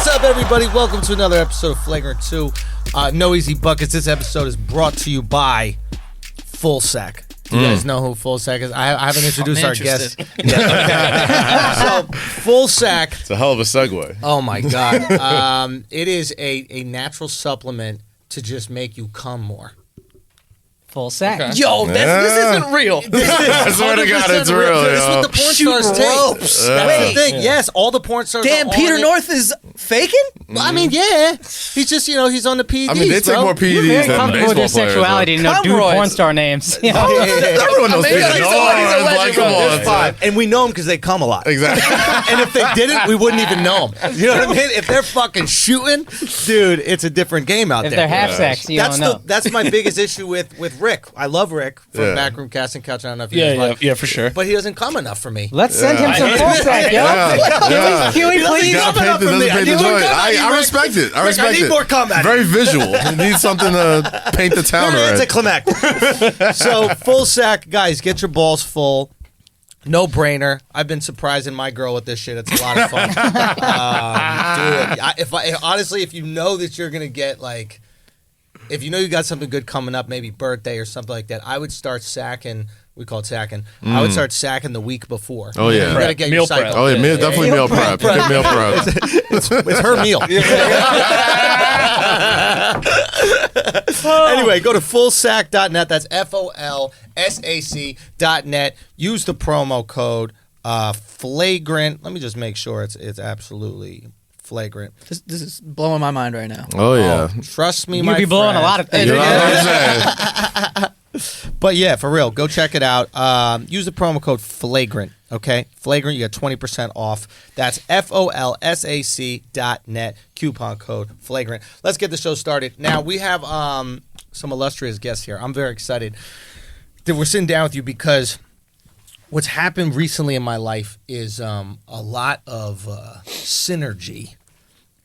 What's up, everybody? Welcome to another episode of Flagrant 2. No Easy Buckets. This episode is brought to you by Full Sack. Do you guys know who Full Sack is? I haven't introduced our guest. So, Full Sack. It's a hell of a segue. Oh, my God. It is a natural supplement to just make you come more. Full sack. Okay. Yo, this isn't real. I swear to God, it's real. That's what the porn stars take. That's the thing. Yes, all the porn stars. Damn, Peter North is faking? Well, I mean, yeah. He's just, he's on the PEDs. I mean, they take more PEDs You're very than comfortable with baseball your players. sexuality and dude porn star names. You know? Everyone knows Peter North. Like, come on, It's fine. And we know them because they come a lot. Exactly. And if they didn't, we wouldn't even know them. You know what I mean? If they're fucking shooting, dude, it's a different game out If there. they're half sex, you don't know. That's my biggest issue with Rick. I love Rick from Backroom Casting Couch. I don't know if you guys like. Yeah, for sure. But he doesn't come enough for me. Let's send him some full sack, yo. Can we You please? gotta paint the doesn't paint the joint. I respect it. I respect it. I need more combat. Very visual. You need something to paint the town It's a red. climactic. So, Full Sack, guys, get your balls full. No brainer. I've been surprising my girl with this shit. It's a lot of fun. Do it. Honestly, if you know that you're gonna get like, if you know you got something good coming up, maybe birthday or something like that, I would start sacking. We call it sacking. I would start sacking the week before. Oh, yeah. You gotta get Meal your cycle. prep. Oh, yeah, definitely meal prep. Good meal prep. It's her meal. Anyway, go to fullsack.net. That's FOLSAC.net. Use the promo code Flagrant. Let me just make sure it's absolutely flagrant. This is blowing my mind right now. Oh, yeah. Trust me, You'd my be blowing friend. a lot of things. You know what I'm saying? But yeah, for real, go check it out. Use the promo code Flagrant, okay? Flagrant, you get 20% off. That's FOLSAC.net, coupon code Flagrant. Let's get the show started. Now, we have some illustrious guests here. I'm very excited that we're sitting down with you because what's happened recently in my life is a lot of synergy.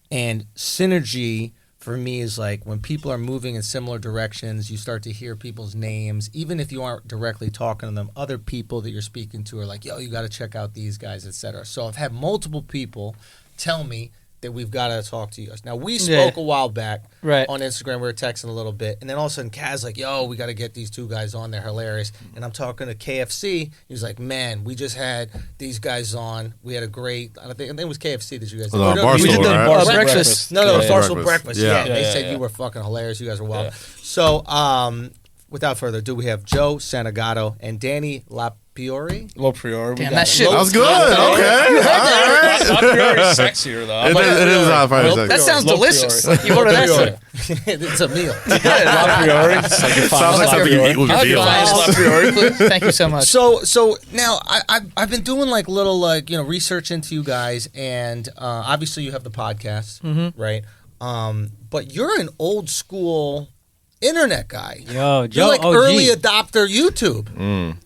And synergy for me is like when people are moving in similar directions, you start to hear people's names. Even if you aren't directly talking to them, other people that you're speaking to are like, yo, you got to check out these guys, etc. So I've had multiple people tell me that we've got to talk to you guys. Now, we spoke a while back on Instagram. We were texting a little bit. And then all of a sudden, Kaz like, yo, we got to get these two guys on. They're hilarious. And I'm talking to KFC. He was like, man, we just had these guys on. We had a great, I think it was KFC that you guys did. Barstool, We did the right? breakfast. No, it was Barstool Breakfast. Breakfast. Yeah. They said you were fucking hilarious. You guys were wild. So, without further ado, we have Joe Santagato and Danny LoPriore. LoPriore. Damn, that shit. That was good. Okay. All right. LoPriore is sexier, though. It is probably sexy. That sounds delicious. LoPriore. You order that shit. It's a meal. LoPriore. Sounds like something you eat with a deal. LoPriore, please. Thank you so much. So now I've been doing like little research into you guys, and obviously you have the podcast, right? But you're an old school internet guy. Yo, Joe, you're like OG. early adopter YouTube.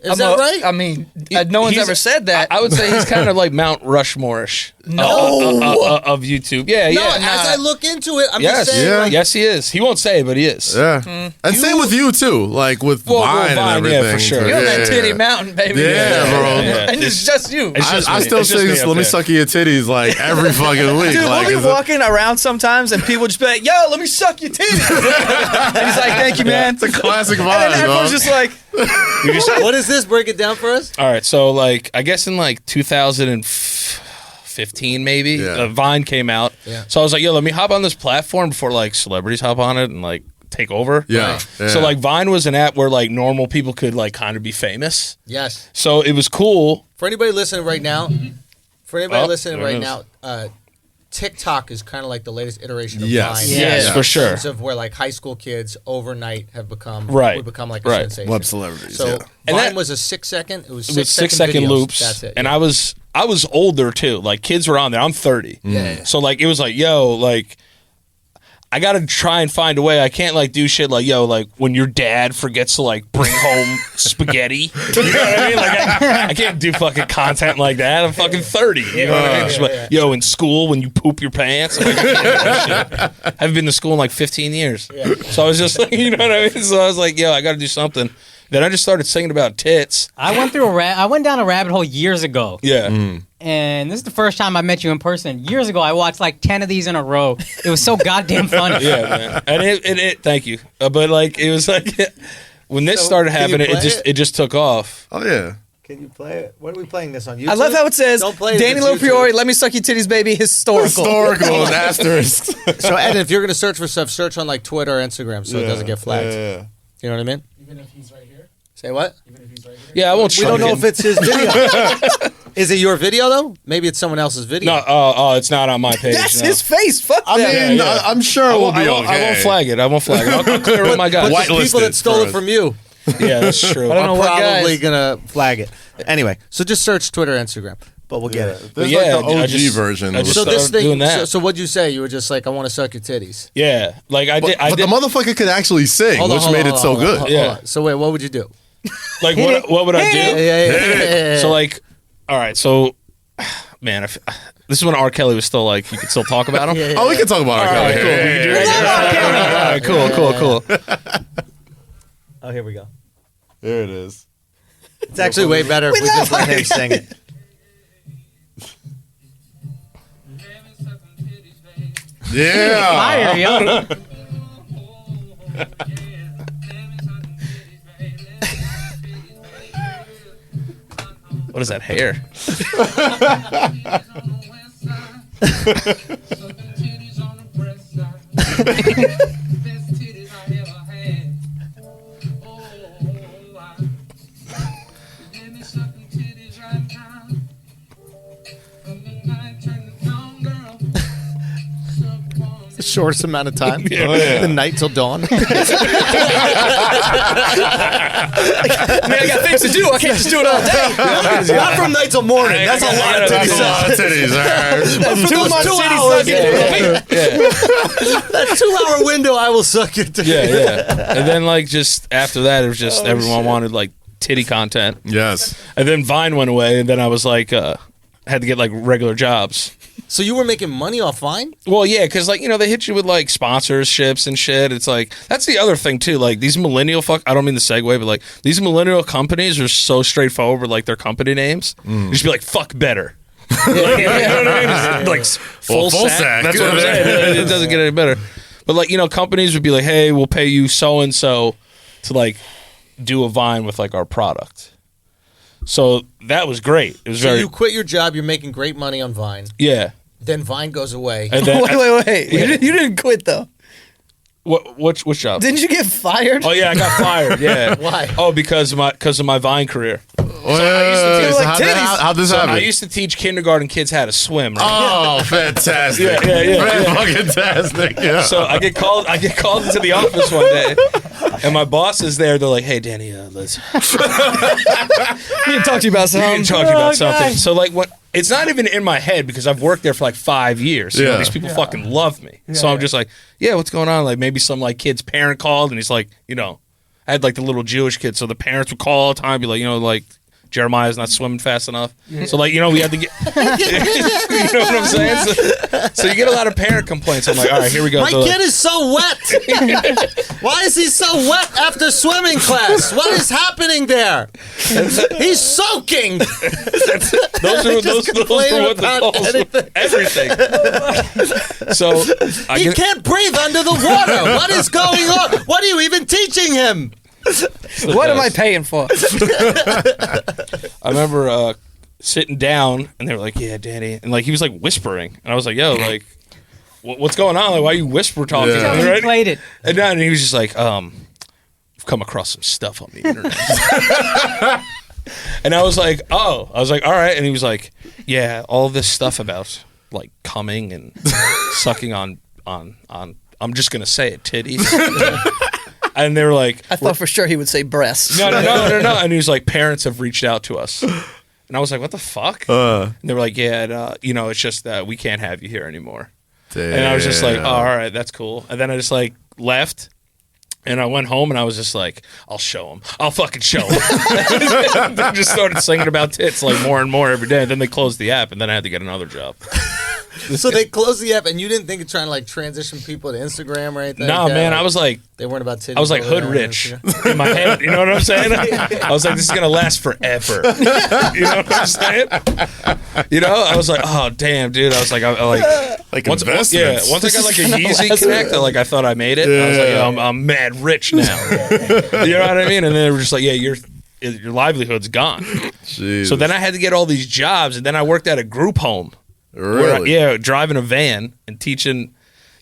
Is that right? I mean, no one's ever said that. I would say he's kind of like Mount Rushmore-ish of YouTube. Yeah, no, yeah. as I look into it, I'm Yes, just saying. yeah. Like, Yes, he is. He won't say it, but he is. Yeah. And same with you, too. Like with Well, Vine Vine, and yeah, everything. for sure. You're on Yeah, that titty yeah. mountain, baby. Yeah, bro. And it's just you. It's just I me. still It's just say me this, up let me there. suck your titties like every fucking week. Dude, like, we'll is be it- walking around sometimes and people just be like, yo, let me suck your titties. And he's like, thank you, man. It's a classic And vibe, then everyone's dog. just like, what is this? Break it down for us. All right, so like I guess in like 2015 maybe, Yeah. Vine came out. Yeah. So I was like, yo, let me hop on this platform before like celebrities hop on it and like take over. Yeah, Right. yeah. So like Vine was an app where like normal people could like kind of be famous. Yes. So it was cool. For anybody listening right now, there it is. TikTok is kind of like the latest iteration of Yes. Vine. Yes, Yeah. for sure. In terms of where like high school kids overnight have become Right. would become like a Right. sensation. Web celebrities, So yeah. And Vine that- was a 6 second. It was With 6 6-second videos. loops. That's it. And yeah. I was older too. Like kids were on there. I'm 30. Yeah. So like it was like, yo, like I gotta try and find a way. I can't like do shit like, yo, like when your dad forgets to like bring home spaghetti. You know what I mean? Like I can't do fucking content like that. I'm fucking 30. You know what I mean? Just like, yo, in school when you poop your pants. I'm like, I can't do that shit. I haven't been to school in like 15 years. So I was just like, you know what I mean? So I was like, yo, I gotta do something. Then I just started singing about tits. I went down a rabbit hole years ago. Yeah. And and this is the first time I met you in person. Years ago, I watched like 10 of these in a row. It was so goddamn funny. Yeah, man. And it thank you. But like, it was like when this started happening, it just took off. Oh yeah. Can you play it? What are we playing this on YouTube? I love how it says, Don't play it if Danny it's LoPriore, YouTube. let me suck your titties, baby, historical. Historical and asterisks. So, Ed, if you're going to search for stuff, search on like Twitter or Instagram so it doesn't get flagged. Yeah. You know what I mean? Even if he's right here. Say what? Even if he's right here. Yeah, I won't. We don't know if it's his video. Is it your video though? Maybe it's someone else's video. No, oh, it's not on my page. That's no. his face. Fuck I that. mean, yeah. I'm sure it will be I okay. won't flag it. I'll clear with my guys. But the people that stole it from you Yeah, that's true. I don't know are what probably guys. going to flag it. Anyway, so just search Twitter, Instagram. But we'll get it. There's Yeah, like the I OG just- version. I just So this started doing thing. that. So what'd you say? You were just like, I want to suck your titties. Yeah, like I but did. I but did. the motherfucker could actually sing, Hold on, which hold made on, it so hold on, good. hold on, Yeah. hold on. So wait, what would you do? Like what would I do? Yeah. So like, all right. So, man, this is when R. Kelly was still like, you could still talk about him. Yeah. Oh, we can talk about All R. right, Kelly. cool. We can do that. All right, cool. Oh, here we go. There it is. It's actually way better if we just let him sing it. Yeah. Fire, yo. What is that hair? The shortest amount of time. Oh, yeah. The night till dawn. Man, I got things to do. I can't just do it all day. Not from night till morning. That's a lot of That's titties. a lot of titties. All right. That's too much 2 city hours. sucking. That 2 hour window, I will suck your titties. Yeah. And then like just after that, it was just everyone wanted like titty content. Yes. And then Vine went away, and then I was like, had to get like regular jobs. So you were making money off Vine? Well, yeah, because like they hit you with like sponsorships and shit. It's like that's the other thing too. Like these millennial I don't mean the segue, but like these millennial companies are so straightforward with like their company names. You just be like, "Fuck better." You know what I mean? Like full sack. That's what I'm saying. It doesn't get any better. But like companies would be like, "Hey, we'll pay you so and so to like do a Vine with like our product." So that was great. It was So very you quit your job, you're making great money on Vine. yeah. Then Vine goes away. And then, Wait. Yeah. You didn't quit, though. which job? Didn't you get fired? Oh yeah, I got fired. Yeah. Why? Oh, because of my Vine career. Well, like titties. how'd this So happen? I used to teach kindergarten kids how to swim. Right? Oh, fantastic! Fantastic! Yeah. So I get called into the office one day, and my boss is there. They're like, "Hey, Danny, let's We need to talk to you about we something. need to talk to you about something." So like, what? It's not even in my head because I've worked there for like 5 years. You know, Yeah. these people fucking love me. So I'm just like, "Yeah, what's going on?" Like maybe some like kid's parent called, and he's like, I had like the little Jewish kid, so the parents would call all the time, be like, like. Jeremiah's not swimming fast enough. So, like, we had to get... you know what I'm saying? So you get a lot of parent complaints. I'm like, all right, here we go. My kid is so wet. Why is he so wet after swimming class? What is happening there? He's soaking. Those are complain what the about calls anything. Everything. So, I He get... can't breathe under the water. What is going on? What are you even teaching him? What am I paying for? I remember sitting down, and they were like, yeah, Danny. And, like, he was, like, whispering. And I was like, yo, like, what's going on? Like, why are you whisper talking? Yeah. He Right? played it. And he was just like, I've come across some stuff on the internet. And I was like, all right. And he was like, yeah, all this stuff about, like, coming and sucking on I'm just going to say it, titties. And they were like... I thought for sure he would say breasts. No. And he was like, parents have reached out to us. And I was like, what the fuck? And they were like, yeah, it's just that we can't have you here anymore. Damn. And I was just like, oh, all right, that's cool. And then I just like left. And I went home and I was just like, I'll show him. I'll fucking show him. They just started singing about tits like more and more every day. And then they closed the app and then I had to get another job. So they closed the app, and you didn't think of trying to like transition people to Instagram or anything? No, like that? man, Like, I was like, they weren't about titties. I was like over hood there. rich in my head. You know what I'm saying? I was like, this is gonna last forever. You know what I'm saying? You know, I was like, oh damn, dude. I was like, Like once I investments. got like a Yeezy Connect, I thought I made it. I was like, yo, I'm mad rich now. You know what I mean? And then they were just like, yeah, your livelihood's gone. Jeez. So then I had to get all these jobs, and then I worked at a group home. Really? Driving a van and teaching,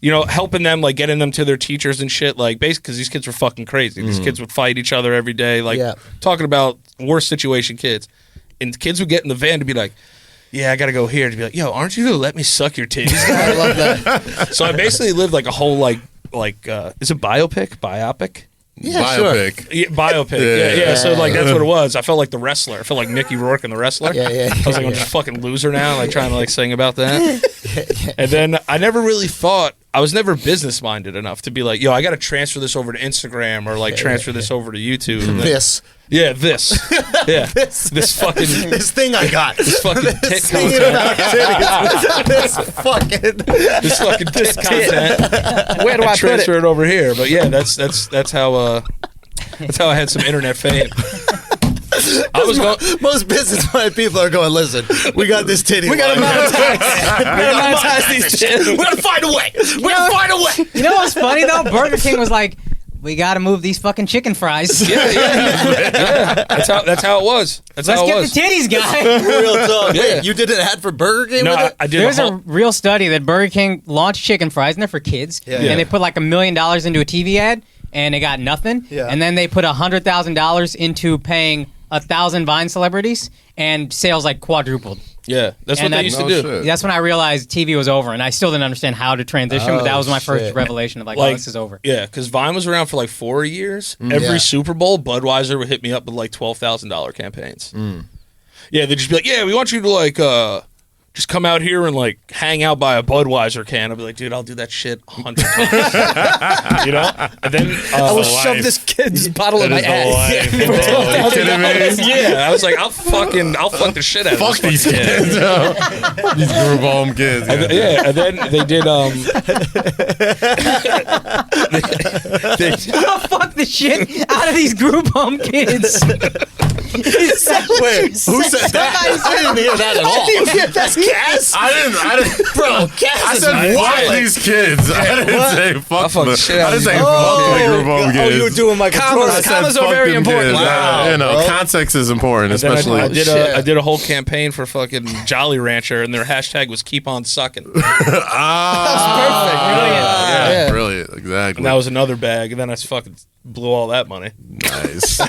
helping them, like getting them to their teachers and shit, like basically because these kids were fucking crazy. These kids would fight each other every day, like talking about worst situation kids. And kids would get in the van to be like, yeah, I gotta go here. To be like, yo, aren't you gonna let me suck your titties? I love that. So I basically lived like a whole is it biopic? Yeah, Biopic. Yeah, biopic. Yeah. So like that's what it was. I felt like the wrestler. I felt like Mickey Rourke in The Wrestler. Yeah. I was like, I'm just a fucking loser now, like trying to like sing about that. And then I never really thought, I was never business minded enough to be like, yo, I got to transfer this over to Instagram or like transfer this over to YouTube. This. Yeah, this. Yeah. This fucking. This thing I got. This fucking tit Singing content. about titties. This fucking tit content. Where do I put Transfer it? it over here. But yeah, that's how I had some internet fame. I was going. Most business-minded people are going, listen, we got this titty. We gotta line. monetize these shit. We're gonna find a way. We're gonna find a way. You know what's funny though? Burger King was like, we got to move these fucking chicken fries. Yeah. That's how it was. That's Let's how it get was. the titties, guy. Real talk. Yeah. Wait, you did an ad for Burger King No, with it? I did There's a a whole. real study that Burger King launched chicken fries, and they're for kids. Yeah. And they put like $1 million into a TV ad, and they got nothing. Yeah. And then they put $100,000 into paying 1,000 Vine celebrities, and sales like quadrupled. Yeah, that's what And they that- used to No do. shit. That's when I realized TV was over, and I still didn't understand how to transition, but that Oh, was my first shit. revelation of like, Like, oh, this is over. Yeah, because Vine was around for like 4 years. Every Yeah. Super Bowl, Budweiser would hit me up with like $12,000 campaigns. Yeah, they'd just be like, "Yeah, we want you to like just come out here and like hang out by a Budweiser can." I'd be like, "Dude, I'll do that shit 100 times." You know? And then I will the shove life. this kid's bottle in That my is the ass. life, bro. Are you kidding me? yeah, I was like, I'll fuck the shit out of Fuck this these fucking kid. kids. These group home kids. Yeah, and then they did I'll fuck the shit out of these group home kids. Wait, who said that? I didn't hear that at all. That's Cass? I didn't. Bro, Cass I is said fuck wild. these kids. I didn't say fuck fuck them. the shit out I of didn't say these fuck the group home kids. you were doing like Commas. a I said Commas are fuck very them important. kids. Wow, You know, bro. context is important, then especially. I did shit. I did a whole campaign for fucking Jolly Rancher, and their hashtag was "Keep on sucking." And Yeah, brilliant. Exactly. that was another bag, and then I just fucking blew all that money. Nice.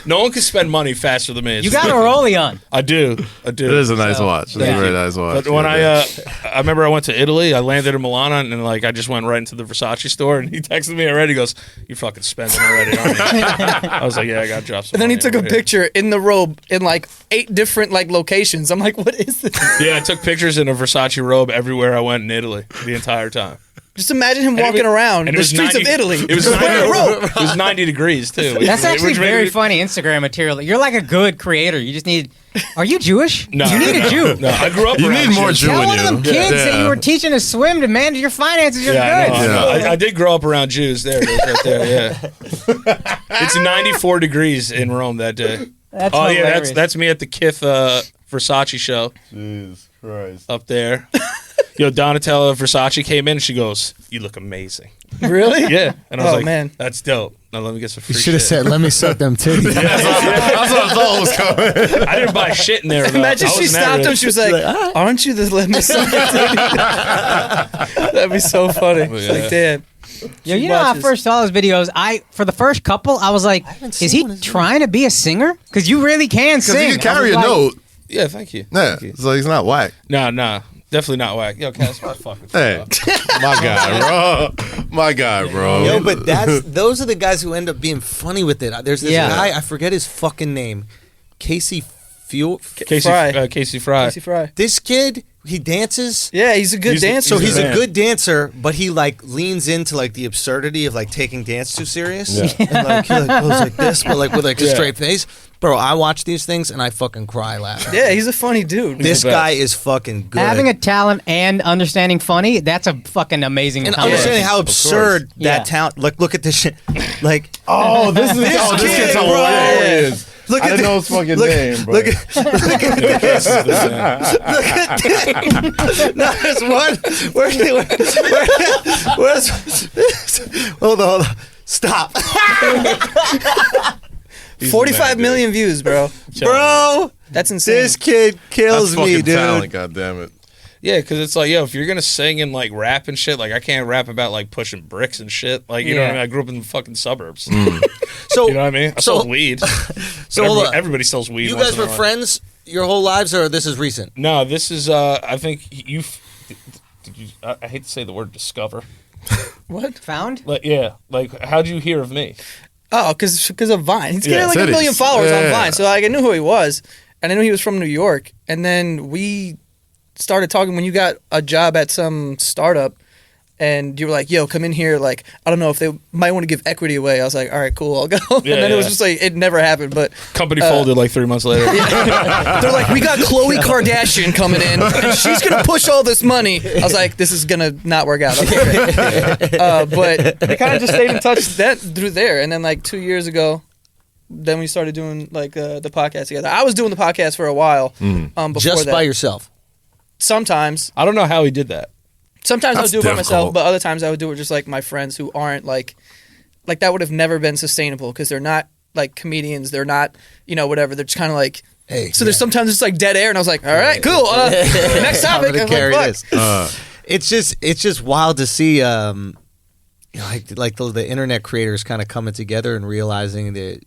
No one can spend money faster than me. It's You got a ridiculous. rollie on. I do. It is a nice watch. It's a Thank very you. nice watch. But when Yeah, I remember I went to Italy, I landed in Milan, and like I just went right into the Versace store, and he texted me already. He goes, "You're fucking spending already, aren't you?" I was like, "Yeah, I got to drop some." And then he money took a over here." picture in the robe in like 8 different like locations. I'm like, what is this? Yeah, I took pictures in a Versace robe everywhere I went in Italy the entire time. Just imagine him And it walking was- around and it the was streets 90 of Italy. It was just wearing a robe. It was 90 degrees too. That's actually Which made very me- funny Instagram material. You're like a good creator. You just need. Are you Jewish? No, You need a Jew. No, I grew up. You around need more Jews. Jew Tell in one of them you. kids Yeah. that you were teaching to swim to manage your finances. You're Yeah, good. I, know, Yeah. I did grow up around Jews. There it is, right there. Yeah, it's 94 degrees in Rome that day. That's Oh yeah, hilarious. that's me at the Kith Versace show Jesus Christ. up there. Yo, Donatella Versace came in and she goes, "You look amazing." Really? Yeah, and I was Oh, like, man. "That's dope." Now let me get some free. You should have shit. said, "Let me suck them titties." That's what I thought was coming. I didn't buy shit in there. though. Imagine I she wasn't stopped there. him. She was like, "Aren't you the let me suck your titty?" That'd be so funny. It's Yeah. like, damn. Yo, She you know, when I watches. first saw those videos, for the first couple, I was like, haven't is seen he one. Is it- trying to be a singer? Because you really can Because sing. he can I carry was a like, note. Yeah, thank you. Yeah. Thank you. So he's not whack. No, definitely not whack. Yo, Cass, my fucking. Hey, my guy, bro. My guy, bro. Yo, but those are the guys who end up being funny with it. There's this Yeah. guy, I forget his fucking name, Casey Casey Fry. Casey Fry. Casey Fry. This kid he dances. Yeah, he's a good dancer. So he's a man. good dancer, but he like leans into like the absurdity of like taking dance too serious. And like he like goes like this, but like with like a straight face. Bro, I watch these things and I fucking cry laughing. Yeah, he's a funny dude. This guy is fucking good. Having a talent and understanding funny, that's a fucking amazing and combination. understanding how absurd that Yeah. talent. Like, look at this shit. Like, Oh, this kid's bro. hilarious. look I at didn't know this. his fucking Look, name, bro. look at no, there's one. Where's hold on. Stop, 45 million views, bro. bro. That's insane. This kid kills That's me, fucking dude. talent, God damn it. Yeah, because it's like, yo, if you're gonna sing and like rap and shit, like I can't rap about like pushing bricks and shit. Like, you know what I mean? I grew up in the fucking suburbs. So You know what I mean? I sold weed. So But hold on. everybody sells weed. You once guys in a were while. friends your whole lives, or this is recent? No, this is. I think you. Did you? I hate to say the word discover. What? Found? Like, yeah. Like, how'd you hear of me? Oh, because of Vine. He's getting like titties. 1 million followers on Yeah. Vine. So like, I knew who he was. And I knew he was from New York. And then we started talking when you got a job at some startup. And you were like, yo, come in here. Like, I don't know if they might want to give equity away. I was like, all right, cool, I'll go. And then it was just like, it never happened. But Company folded like 3 months later. they're like, we got Khloe Kardashian coming in. And she's going to push all this money. I was like, this is going to not work out. Okay, great. But we kind of just stayed in touch through there. And then like 2 years ago, then we started doing like the podcast together. I was doing the podcast for a while before Just that. by yourself. Sometimes I don't know how he did that. I would That's do it by myself, difficult. but other times I would do it with just like my friends who aren't like that would have never been sustainable because they're not like comedians. They're not, whatever. They're just kind of like, Hey, so there's sometimes it's like dead air and I was like, all right, cool. Next I'm topic. gonna I'm carry like, fuck. this. It's just wild to see, like the internet creators kind of coming together and realizing that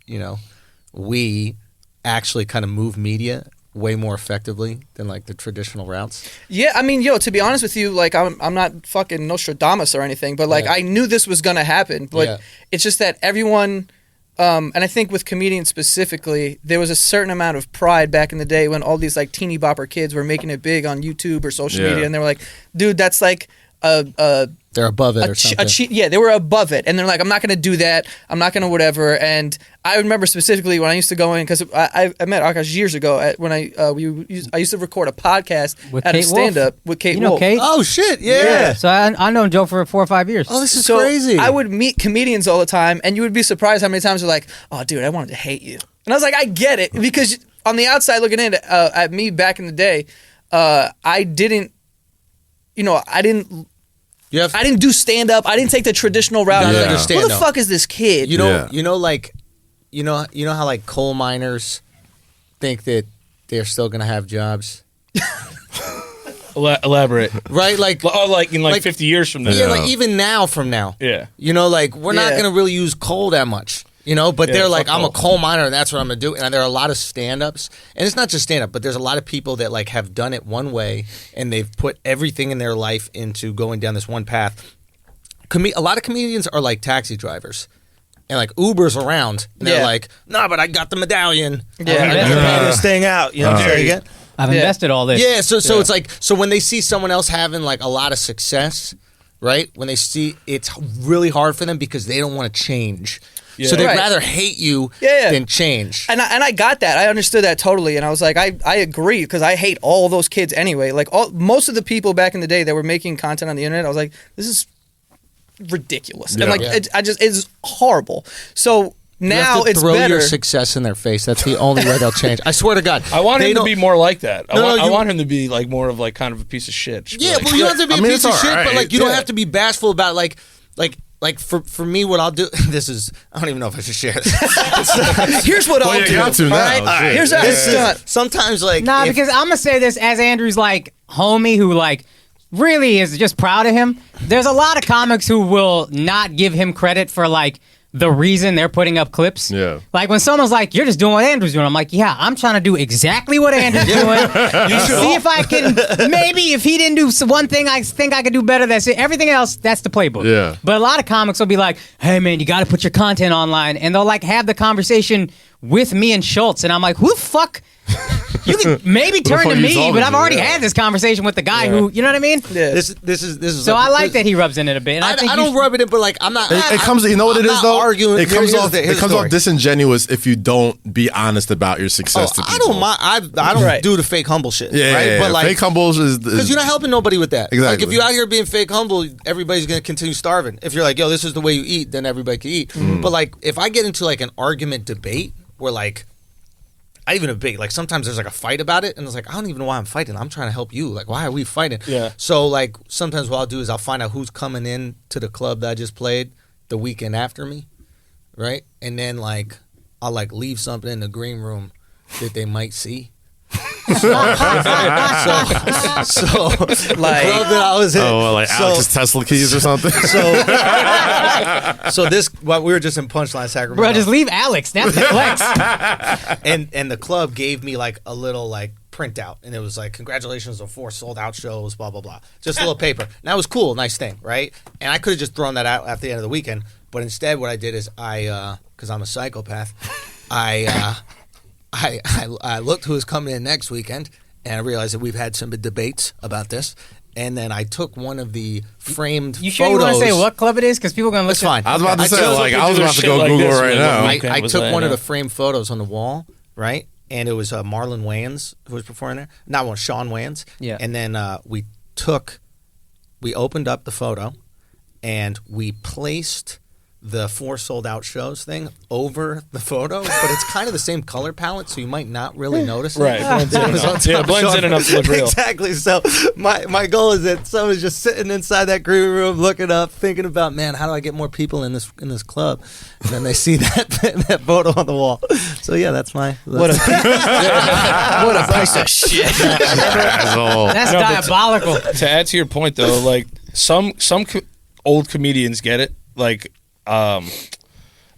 we actually kind of move media way more effectively than like the traditional routes. Yeah, I mean, to be honest with you, like I'm not fucking Nostradamus or anything, but like Yeah. I knew this was gonna happen. But Yeah. it's just that everyone, and I think with comedians specifically, there was a certain amount of pride back in the day when all these like teeny bopper kids were making it big on YouTube or social Yeah. media, and they were like, dude, that's like They're above it or something. yeah, they were above it, and they're like, I'm not gonna do that. I'm not gonna whatever. And I remember specifically when I used to go in because I met Akash years ago when I used to record a podcast With at a Kate Wolf? stand up with Kate You know Wolf. Kate? Oh shit! Yeah. So I known Joe for 4 or 5 years. Oh, this is So crazy. I would meet comedians all the time, and you would be surprised how many times they're like, "Oh, dude, I wanted to hate you," and I was like, "I get it," because on the outside looking in at me back in the day, I didn't do stand up. I didn't take the traditional route. I was Yeah. like, Understand, who the though. fuck is this kid? You know, Yeah. you know how like coal miners think that they're still gonna have jobs, Elaborate. right? Like, Oh, like in like Like- 50 years from now. yeah, like even now from now, Yeah. like we're not Yeah. gonna really use coal that much, But Yeah, they're like, fuck I'm a coal. coal miner, and that's what I'm gonna do. And there are a lot of stand-ups, and it's not just stand-up, but there's a lot of people that like have done it one way, and they've put everything in their life into going down this one path. A lot of comedians are like taxi drivers. And like Uber's around, and they're Yeah. like, "No, but I got the medallion. Yeah. I got the pay this thing out." You know what I'm saying? I've Yeah. invested all this. Yeah. So it's like, so when they see someone else having like a lot of success, right? When they see, it's really hard for them because they don't want to change. Yeah. So they'd Right. rather hate you Yeah. than change. And I got that. I understood that totally. And I was like, I agree because I hate all those kids anyway. Like most of the people back in the day that were making content on the internet, I was like, this is ridiculous. Yeah. And like, Yeah. it's horrible. So You now have to it's throw better. your success in their face. That's the only way they'll change. I swear to God. I want They him to don't- be more like that. I No, want you- him to be like more of like kind of a piece of shit. Just be Yeah, like, well, you don't have to be I a mean, piece it's of shit, but alright. like you don't Yeah. have to be bashful about like for me, what I'll do. This is, I don't even know if I should share this. Here's what Well, I'll you do. got to all now, right? shit. Here's how This it's done. is sometimes like Nah, if- because I'm gonna say this as Andrew's like homie who like really is just proud of him. There's a lot of comics who will not give him credit for like the reason they're putting up clips. Yeah. Like when someone's like, "You're just doing what Andrew's doing," I'm like, "Yeah, I'm trying to do exactly what Andrew's doing. See if I can. Maybe if he didn't do one thing, I think I could do better. That's it. Everything else, that's the playbook." Yeah. But a lot of comics will be like, "Hey man, you got to put your content online," and they'll like have the conversation with me and Schulz, and I'm like, who the fuck? You can maybe turn to me, but I've already had this conversation with the guy who, you know what I mean? Yeah. This is. So I like that he rubs in it a bit. And I think I don't rub it in, but like I'm not. It comes. You know what it is though. Arguing. It comes off. It comes off disingenuous if you don't be honest about your success to people. I don't mind. I don't do the fake humble shit. Yeah, right? But like fake humbles is because you're not helping nobody with that. Exactly. Like if you're out here being fake humble, everybody's gonna continue starving. If you're like, yo, this is the way you eat, then everybody can eat. But like if I get into like an argument debate where like. I even a big like sometimes there's like a fight about it and it's like I don't even know why I'm fighting. I'm trying to help you. Like why are we fighting? Yeah. So like sometimes what I'll do is I'll find out who's coming in to the club that I just played the weekend after me, right? And then like I'll like leave something in the green room that they might see. So like the club that I was in. Oh, like Alex's Tesla keys or something. So this we were just in Punchline Sacramento. Bro, just leave Alex. That's the flex. And the club gave me like a little like printout, and it was like congratulations on 4 sold out shows, blah blah blah. Just a little paper. And that was cool, nice thing, right? And I could have just thrown that out at the end of the weekend, but instead what I did is because I'm a psychopath, I looked who was coming in next weekend, and I realized that we've had some debates about this. And then I took one of the framed You sure photos. you want to say what club it is? Because people are going to look. That's fine. I was about to say, took- like, I was about to go like Google this right with now. like- I was took that, one of yeah. the framed photos on the wall, right? And it was Marlon Wayans who was performing there. Not one, Sean Wayans. Yeah. And then we opened up the photo, and we placed the 4 sold out shows thing over the photo, but it's kind of the same color palette, so you might not really notice it. Right. Blends in It was enough. on Yeah, top blends of in enough to look real. Exactly. So my goal is that someone's just sitting inside that green room, looking up, thinking about, man, how do I get more people in this club? And then they see that photo on the wall. So yeah, that's what a piece of shit. Asshole. That's No, but diabolical. To add to your point though, like some old comedians get it. Like I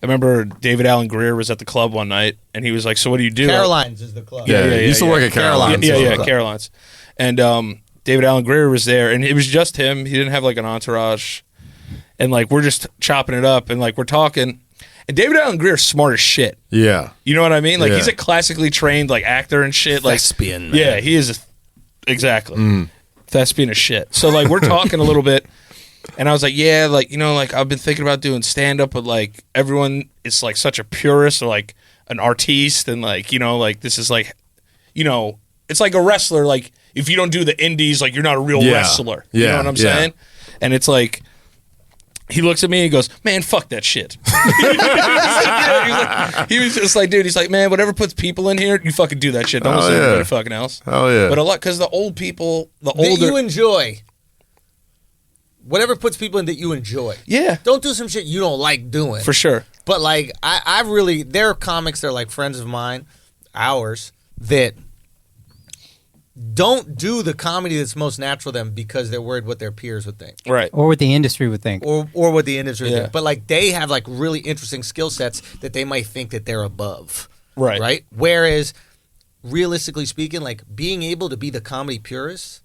remember David Allen Greer was at the club one night, and he was like, "So what do you do?" Caroline's is the club. Yeah, he used to work at Caroline's. Yeah, Caroline's. And David Allen Greer was there, and it was just him. He didn't have like an entourage, and like we're just chopping it up, and like we're talking. And David Allen Greer's smart as shit. Yeah. You know what I mean? Like Yeah. he's a classically trained like actor and shit. Like Thespian, man. Yeah, he is exactly thespian as shit. So like we're talking a little bit. And I was like, yeah, like, you know, like I've been thinking about doing stand-up, but like everyone is like such a purist or like an artiste, and like, you know, like this is like, you know, it's like a wrestler. Like if you don't do the indies, like you're not a real wrestler. You know what I'm saying? And it's like, he looks at me and he goes, man, fuck that shit. He was just like, dude, he's like, man, whatever puts people in here, you fucking do that shit. Don't listen to anybody fucking else. Oh yeah. But a lot, because the old people, the That older. you enjoy. Whatever puts people in that you enjoy. Yeah. Don't do some shit you don't like doing. For sure. But like I really, there are comics that are like friends of mine, ours, that don't do the comedy that's most natural to them because they're worried what their peers would think. Right. Or what the industry would think. Or what the industry would Yeah. think. But like they have like really interesting skill sets that they might think that they're above. Right. Right? Whereas realistically speaking, like being able to be the comedy purist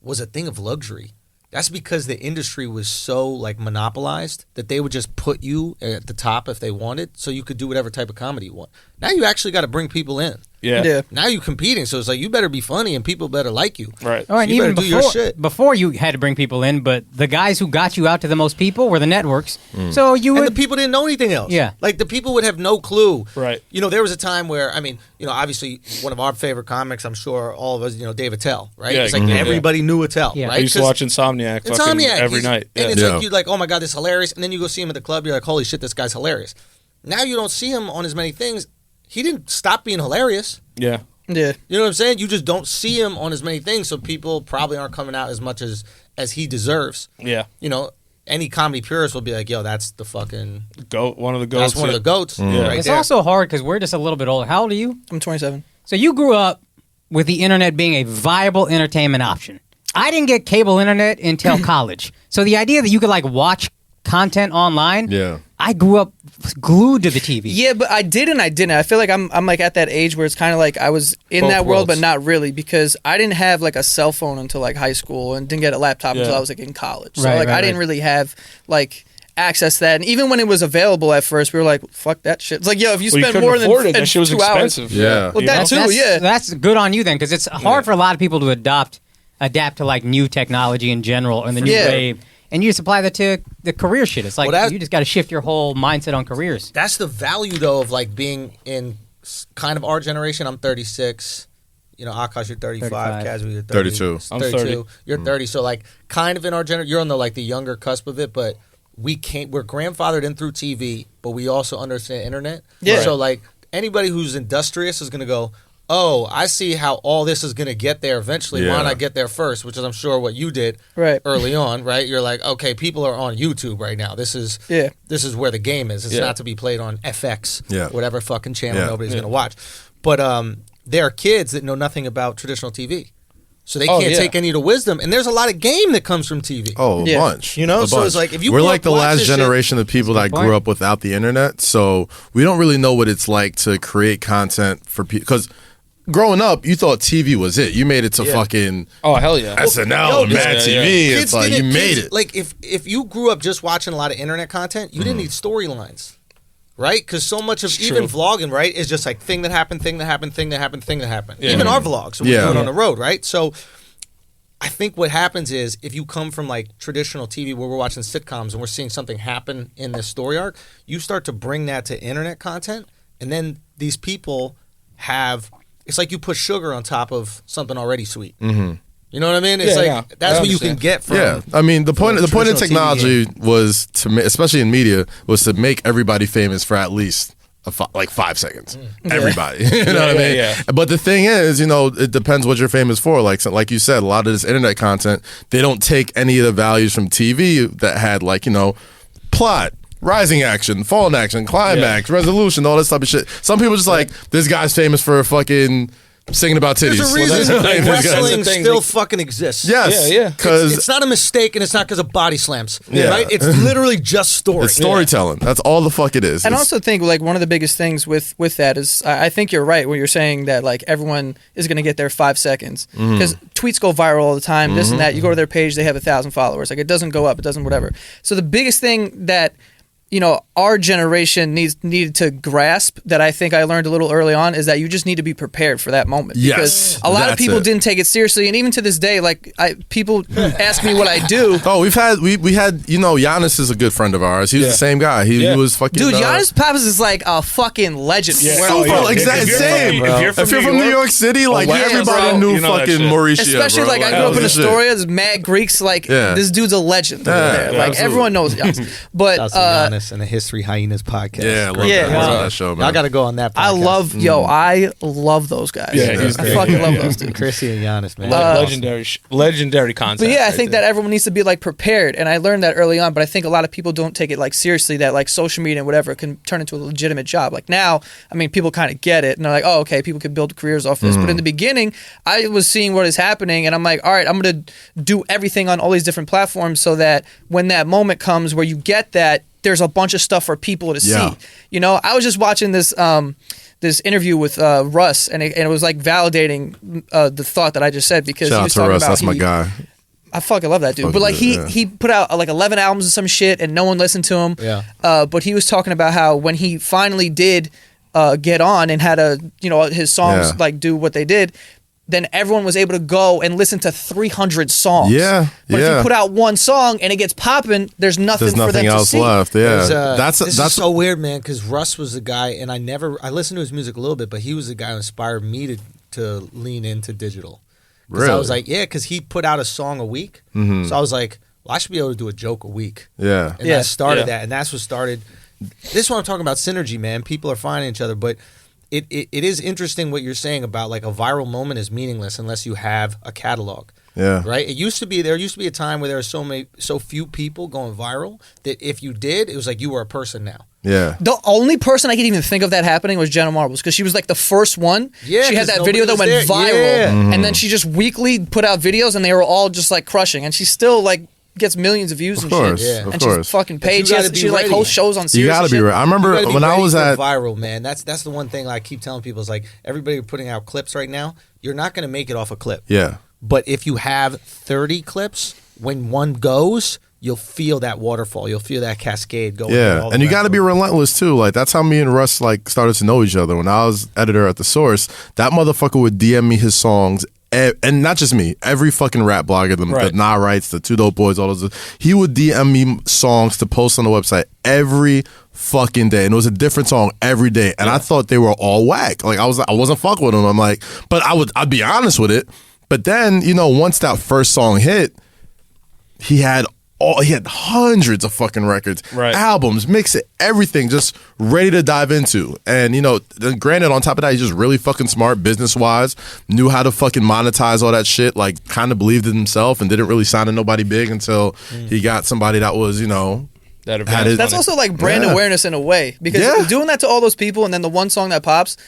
was a thing of luxury. That's because the industry was so like monopolized that they would just put you at the top if they wanted, so you could do whatever type of comedy you want. Now you actually got to bring people in. Yeah. Yeah. Now you're competing, so it's like you better be funny and people better like you. Right. Oh, and You even better do your shit. before you had to bring people in, but the guys who got you out to the most people were the networks. So you And would. the people didn't know anything else. Yeah. Like the people would have no clue. Right. You know, there was a time where, I mean, you know, obviously one of our favorite comics, I'm sure all of us, you know, Dave Attell, right? Yeah, It's like mhm. everybody knew Attell, Yeah. right? I used to 'Cause watch Insomniac, fucking Insomniac every he's- night. And Yeah. it's Yeah. like, you're like, oh my God, this is hilarious. And then you go see him at the club, you're like, holy shit, this guy's hilarious. Now you don't see him on as many things. He didn't stop being hilarious. Yeah. Yeah. You know what I'm saying? You just don't see him on as many things, so people probably aren't coming out as much as he deserves. Yeah. You know, any comedy purist will be like, yo, that's the fucking, Goat. One of the goats. that's one of the goats Yeah. right it's there. also hard because we're just a little bit older. How old are you? I'm 27. So you grew up with the internet being a viable entertainment option. I didn't get cable internet until college. So the idea that you could like watch content online, Yeah. I grew up glued to the TV. Yeah, but I did and I didn't. I feel like I'm like at that age where it's kind of like I was in Both that world, but worlds. not really, because I didn't have like a cell phone until like high school and didn't get a laptop until Yeah. I was like in college. So Right, like right, I didn't right. really have like access that. And even when it was available at first, we were like, fuck that shit. It's like, yo, if you spend more than afford it, that shit was 2 hours. expensive. Yeah. Well, that too, yeah. That's good on you then, because it's hard for a lot of people to adapt to like new technology in general and the new wave. And you just apply that to the career shit. It's like you just got to shift your whole mindset on careers. That's the value, though, of like being in kind of our generation. I'm 36. Akash, you're 35. Kaz, you're 32. I'm 30. You're 30. So like, kind of in our generation, you're on the younger cusp of it, but we're grandfathered in through TV, but we also understand internet. Yeah. So like, anybody who's industrious is gonna go, oh, I see how all this is going to get there eventually. Why not get there first? Which is, I'm sure, what you did early on, right? You're like, okay, people are on YouTube right now. This is where the game is. It's not to be played on FX, whatever fucking channel nobody's going to watch. But there are kids that know nothing about traditional TV. So they can't take any of the wisdom. And there's a lot of game that comes from TV. Oh, a bunch. So it's like, if you We're like the last generation of people that grew up without the internet. So we don't really know what it's like to create content for people. Because growing up, you thought TV was it. You made it to fucking hell yeah, SNL and Mad TV. It's like you made it. Like if you grew up just watching a lot of internet content, you didn't need storylines, right? Because so much of even vlogging, right, is just like thing that happened. Even our vlogs, we're doing on the road, right? So I think what happens is if you come from like traditional TV where we're watching sitcoms and we're seeing something happen in this story arc, you start to bring that to internet content, and then these people have. It's like you put sugar on top of something already sweet. Mm-hmm. You know what I mean? It's that's what you can get from. Yeah, I mean the point of technology was to, especially in media, was to make everybody famous for at least 5 seconds. Everybody, you know what I mean? Yeah. But the thing is, it depends what you're famous for. Like you said, a lot of this internet content, they don't take any of the values from TV that had plot. Rising action, falling action, climax, resolution, all this type of shit. Some people just like, this guy's famous for fucking singing about titties. There's a reason wrestling still fucking exists. Yes. Yeah. Because it's not a mistake, and it's not because of body slams. Right? It's literally just story. It's storytelling. That's all the fuck it is. And I also think one of the biggest things with that is I think you're right when you're saying that everyone is going to get their 5 seconds because tweets go viral all the time. This and that. You go to their page, they have 1,000 followers. It doesn't go up. It doesn't whatever. So the biggest thing that our generation needed to grasp that I think I learned a little early on is that you just need to be prepared for that moment. Yes, because a lot of people didn't take it seriously, and even to this day, people ask me what I do. Oh, we had Giannis is a good friend of ours. He's the same guy. He was fucking Giannis Papas is like a fucking legend. Exactly same. If you're from New York City, everybody knew fucking Mauricio. Especially I grew up in Astoria. There's mad Greeks. This dude's a legend. Everyone knows Giannis. But and the History Hyenas podcast. Yeah, I love that show, man. I got to go on that podcast. I love those guys. Yeah, I fucking love those dudes. Chrissy and Giannis, man. Legendary concept. But I think that everyone needs to be prepared, and I learned that early on. But I think a lot of people don't take it seriously. That social media and whatever can turn into a legitimate job. Now, people kind of get it, and they're like, oh, okay, people can build careers off this. But in the beginning, I was seeing what is happening, and I'm like, all right, I'm gonna do everything on all these different platforms so that when that moment comes where you get that. There's a bunch of stuff for people to see. I was just watching this this interview with Russ, and it was validating the thought that I just said because shout he was out to talking Russ, about that's my guy. I fucking love that dude. But he put out 11 albums of some shit, and no one listened to him. Yeah. But he was talking about how when he finally did get on and had his songs do what they did. Then everyone was able to go and listen to 300 songs. Yeah, But if you put out one song and it gets popping, there's nothing for them else to see. left. Yeah, that's so weird, man. Because Russ was the guy, and I listened to his music a little bit, but he was the guy who inspired me to lean into digital. Really? I was like, because he put out a song a week. Mm-hmm. So I was like, well, I should be able to do a joke a week. Yeah, and that started that, and that's what started. This is what I'm talking about, synergy, man. People are finding each other, but. It is interesting what you're saying about a viral moment is meaningless unless you have a catalog. Yeah. Right? There used to be a time where there were so few people going viral that if you did, it was like you were a person now. Yeah. The only person I could even think of that happening was Jenna Marbles because she was the first one. Yeah. She had that video that went viral, and then she just weekly put out videos, and they were all just crushing, and she's still gets millions of views and shit. Yeah. And she's fucking paid. She hosts shows on Sirius. You gotta be right. I remember when I was at viral, man. That's the one thing I keep telling people is everybody putting out clips right now. You're not gonna make it off a clip. Yeah. But if you have 30 clips, when one goes, you'll feel that waterfall. You'll feel that cascade going. Yeah, and you got to be relentless too. Like that's how me and Russ like started to know each other. When I was editor at The Source, that motherfucker would DM me his songs. And not just me, every fucking rap blogger, the Nah Rights, the Two Dope Boys, all those. He would DM me songs to post on the website every fucking day, and it was a different song every day. And I thought they were all whack. Like I wasn't fucking with them. I'm like, but I'd be honest with it. But then once that first song hit, he had hundreds of fucking records, albums, mix it, everything, just ready to dive into. And granted, on top of that, he's just really fucking smart business wise, knew how to fucking monetize all that shit, like kind of believed in himself and didn't really sign to nobody big until he got somebody that was that's also like brand awareness in a way, because doing that to all those people and then the one song that pops,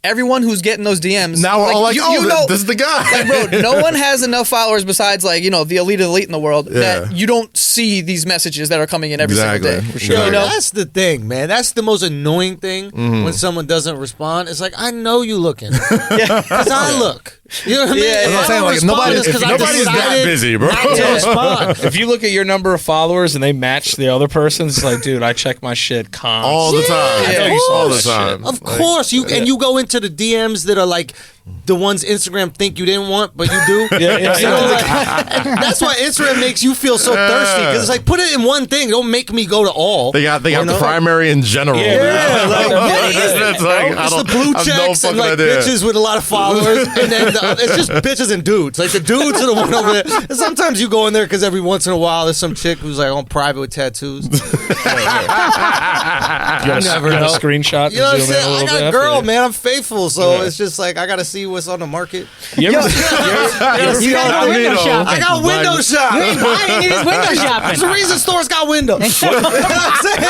everyone who's getting those DMs now we're all like, this is the guy. Like, bro, no one has enough followers besides the elite in the world that you don't see these messages that are coming in every single day. For sure. That's the thing, man. That's the most annoying thing when someone doesn't respond. It's like, I know you looking, because I look. You know what I mean? Yeah, I'm saying, like, nobody's that busy, bro. Not to respond. If you look at your number of followers and they match the other person's, it's like, dude, I check my shit constantly. All the time. I know you saw all the this time. shit. Of course, and you go into the DMs that are like the ones Instagram think you didn't want, but you do. That's why Instagram makes you feel so thirsty, because it's like, put it in one thing. Don't make me go to all. They got the primary in general. It's the blue checks and like bitches with a lot of followers, and then it's just bitches and dudes. Like the dudes are the one over there. And sometimes you go in there because every once in a while there's some chick who's like on private with tattoos. You got a screenshot. You know what I'm saying? I got a girl, man. I'm faithful, so it's just like I got to see what's on the market. You ever I got window shop. You ain't buying any of this window shopping. There's a reason stores got windows. You know what I'm saying?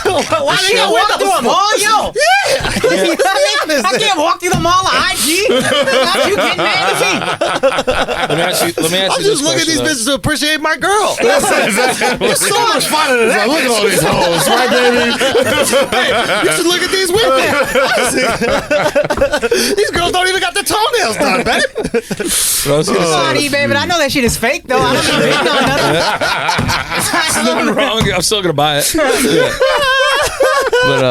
Why do you got walk through a mall, yo? Yeah. I can't walk through the mall on IG. How you getting mad at me? Let me ask you I'm just looking at these bitches to appreciate my girl. You're so much finer than that. Look at all these hoes, right, baby? Hey, you should look at these women. These girls don't even got their toenails done, baby. Sorry, baby, but I know that shit is fake, though. I don't know. There's nothing wrong. I'm still gonna buy it. But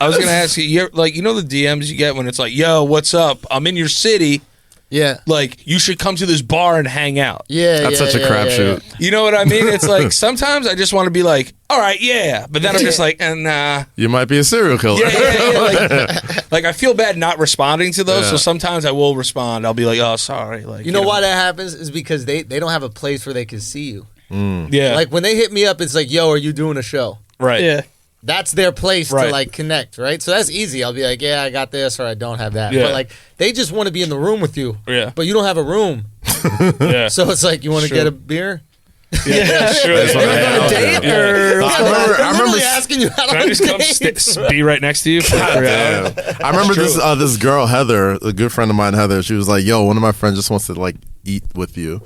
I was gonna ask you, the DMs you get when it's like, "Yo, what's up? I'm in your city. Yeah, like you should come to this bar and hang out." Yeah, that's such a crapshoot. You know what I mean? It's like sometimes I just want to be like, "All right, yeah," but then I'm just like, "Nah." You might be a serial killer. Yeah. Like I feel bad not responding to those, so sometimes I will respond. I'll be like, "Oh, sorry." Like you know why that happens is because they don't have a place where they can see you. Yeah, like when they hit me up, it's like, "Yo, are you doing a show?" Right. Yeah. That's their place to like connect, right? So that's easy. I'll be like, yeah, I got this, or I don't have that. Yeah. But like, they just want to be in the room with you. Yeah. But you don't have a room. Yeah. So it's like, you want to get a beer? Yeah, sure. That's what a date? Or I remember asking you out Can on I just come be right next to you? I remember this girl, Heather, a good friend of mine, Heather. She was like, "Yo, one of my friends just wants to like eat with you."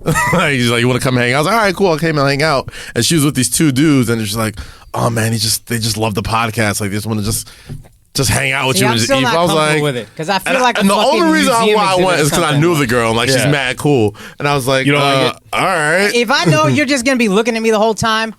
He's like, "You want to come hang out?" I was like, "All right, cool. I came and hang out." And she was with these two dudes, and she's like, "Oh man, they just love the podcast. Like, they just want to just hang out with you I'm and just still eat." not I was comfortable like, with it because I feel like and the only reason why I went is because I knew the girl, and like she's mad cool, and I was like, You don't like it? all right. If I know you're just gonna be looking at me the whole time.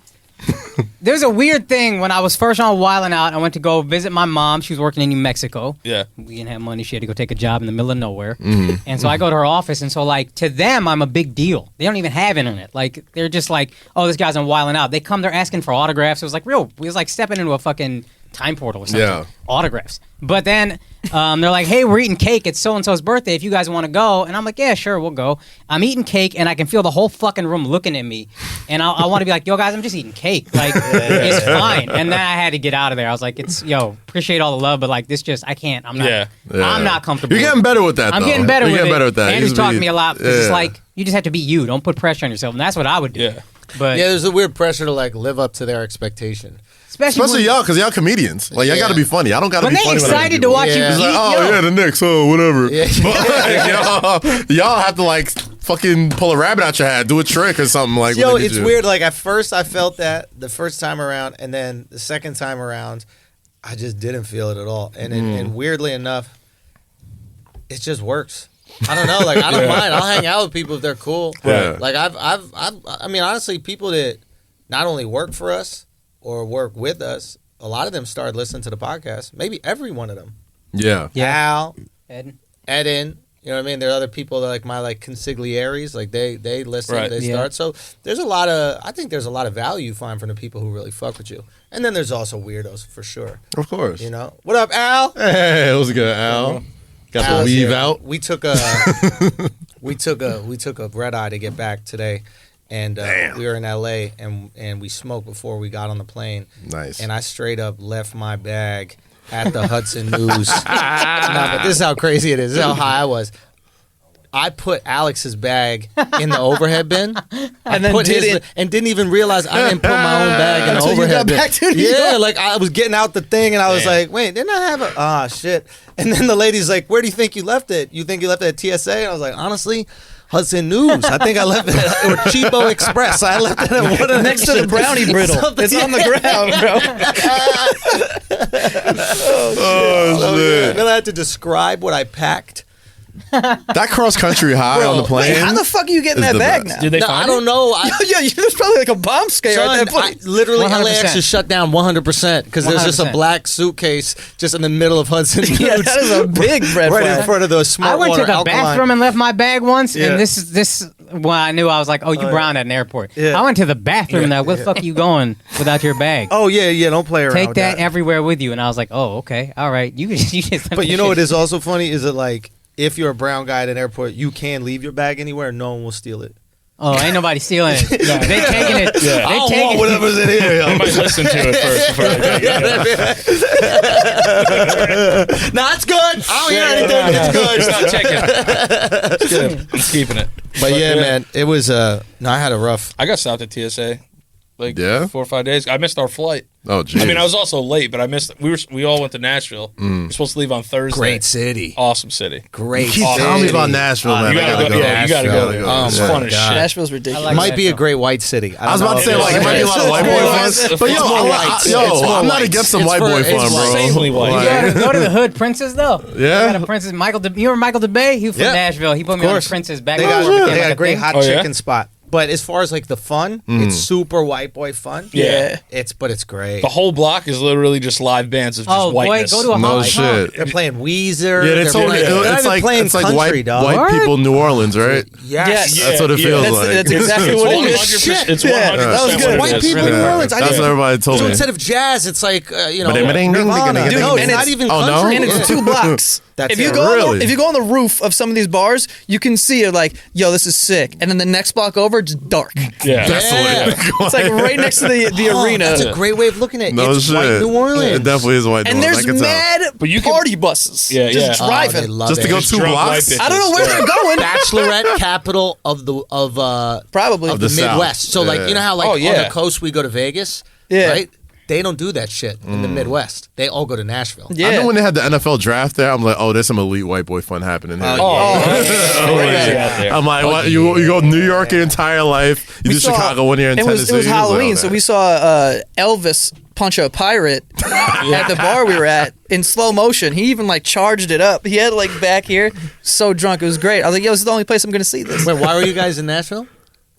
There's a weird thing when I was first on Wildin' Out. I went to go visit my mom. She was working in New Mexico. Yeah. We didn't have money. She had to go take a job in the middle of nowhere. And so I go to her office. And so, like, to them, I'm a big deal. They don't even have internet. Like, they're just like, oh, this guy's on Wildin' Out. They come there asking for autographs. It was like real. It was like stepping into a fucking time portal or something. Yeah. Autographs. But then they're like, hey, we're eating cake. It's so-and-so's birthday if you guys want to go. And I'm like, yeah, sure, we'll go. I'm eating cake, and I can feel the whole fucking room looking at me. And I want to be like, yo, guys, I'm just eating cake. Like, it's fine. And then I had to get out of there. I was like, appreciate all the love, but like, this just, I can't. I'm not. I'm not comfortable. You're getting better with that, I'm though. getting better You're with getting it. better with that. Andrew's taught me a lot. Because it's Yeah. like, you just have to be you. Don't put pressure on yourself. And that's what I would do. Yeah. But Yeah, there's a weird pressure to like live up to their expectation. Especially when, y'all, because y'all comedians. Like, y'all got to be funny. I don't got to when be they funny. excited to watch you Yeah. eat, Like, oh, yo, yeah, the Knicks, oh, whatever. Yeah. But like, y'all have to, like, fucking pull a rabbit out your hat, do a trick or something. Like, Yo, when they it's do. weird. Like, at first I felt that the first time around, and then the second time around, I just didn't feel it at all. And weirdly enough, it just works. I don't know. Like, I don't mind. I'll hang out with people if they're cool. Yeah. Like, I mean, honestly, people that not only work for us or work with us, a lot of them started listening to the podcast. Maybe every one of them. Yeah. Al, Ed. you know what I mean? There are other people that like my consiglieres, like they listen, Right. they start. So there's I think there's a lot of value you find from the people who really fuck with you. And then there's also weirdos for sure. Of course. You know? What up, Al? Hey, it was good, Al. Got Al's the weave here. out. We took a red eye to get back today. And we were in LA and we smoked before we got on the plane. Nice. And I straight up left my bag at the Hudson News. But this is how crazy it is. This is how high I was. I put Alex's bag in the overhead bin, And then didn't even realize I didn't put my own bag in the Until you overhead got bin. back to New Yeah, York. like I was getting out the thing and I was like, wait, didn't I have a shit? And then the lady's like, where do you think you left it? You think you left it at TSA? And I was like, honestly, Hudson News. I think I left it at or Cheapo Express. I left it at one of the Next to the brownie brittle. It's on the ground, bro. Oh, shit. Then I had to describe what I packed. That cross country high on the plane. Wait, how the fuck are you getting is that the bag best. now? Did they No, find I don't know. Yeah, there's probably like a bomb scare at Son, that point. literally, 100%. LAX is shut down 100% because there's just a 100%. black suitcase just in the middle of Hudson News. Yeah, that is a big red right in flag. front of the smart I went to water the alkaline. bathroom and left my bag once, Yeah. and this when I knew I was like, oh, you brown at an airport. Yeah. I went to the bathroom now. Where the fuck are you going without your bag? Oh yeah, don't play around. Take with that everywhere with you. And I was like, oh, okay, all right. You just. But you know what is also funny is that like if you're a brown guy at an airport, you can leave your bag anywhere. No one will steal it. Oh, ain't nobody stealing it. They taking it. Yeah. They I don't taking want it. whatever's in here. I might listen to it first before I take it. No, it's good. I don't hear anything. It's good. It's not checking. It's good. I'm keeping it. But yeah, man, it was. No, I had a rough. I got stopped at TSA like Yeah? 4 or 5 days. I missed our flight. Oh, geez. I mean, I was also late, but I missed. We all went to Nashville. We were supposed to leave on Thursday. Great city. Awesome city. Great. Keep city. telling me about Nashville, man. You I gotta go. Yeah, you gotta go. Oh, It's my fun as God. shit. Nashville's ridiculous. I It like might be a Nashville. great white city. I was about to say, like, it might be a lot of white boy fun. But yo, I'm not against some white boy fun, bro. insanely white. Like, You gotta go to the Hood Princes though. Yeah? I got a Princess Michael. You remember Michael DeBay? He was from Yeah. Nashville. He put me on the Princes back They when got, it became they like got a great thing. hot Oh, yeah? chicken spot. But as far as like the fun, it's super white boy fun. Yeah. It's great. The whole block is literally just live bands of just Oh boy, whiteness. go to a No honky tonk. shit. They're playing Weezer. Yeah, they're it's only, playing, they're it's not even playing like country, white dog. white people New Orleans, right? Yes. Yeah. That's what it feels like. That's exactly what it is. 100%. It's 100%. Yeah, that was good. White It is. people New Orleans. I That's didn't- what everybody told So me. instead of jazz, it's like Nirvana. Dude, No, it's and not it's- even oh, no? country. And it's 2 blocks. That's if you it. go Really? if you go on the roof of some of these bars, you can see it like, yo, this is sick. And then the next block over, just dark. Yeah. That's the way to go. It's like right next to the arena. That's a great way of looking at it. No It's shit. white New Orleans. It definitely is white New And Orleans. there's I can tell. mad But you can- party buses. Yeah, just yeah. Oh, driving. they love Just it. to go Just 2 drunk white blocks? bitches. I don't know where they're going. Bachelorette capital of Probably. the the South. Midwest. So like Yeah. you know how like Oh, on yeah. the coast we go to Vegas, Yeah. right? They don't do that shit in the Midwest. They all go to Nashville. Yeah. I know when they had the NFL draft there, I'm like, oh, there's some elite white boy fun happening here. Crazy out there. I'm like, what? You go to New York your entire life. You We do saw- Chicago 1 year in it Tennessee. was like, Halloween, oh, so man. we saw Elvis punch a pirate at the bar we were at in slow motion. He even like charged it up. He had like back here, so drunk. It was great. I was like, yo, this is the only place I'm going to see this. Wait, why were you guys in Nashville?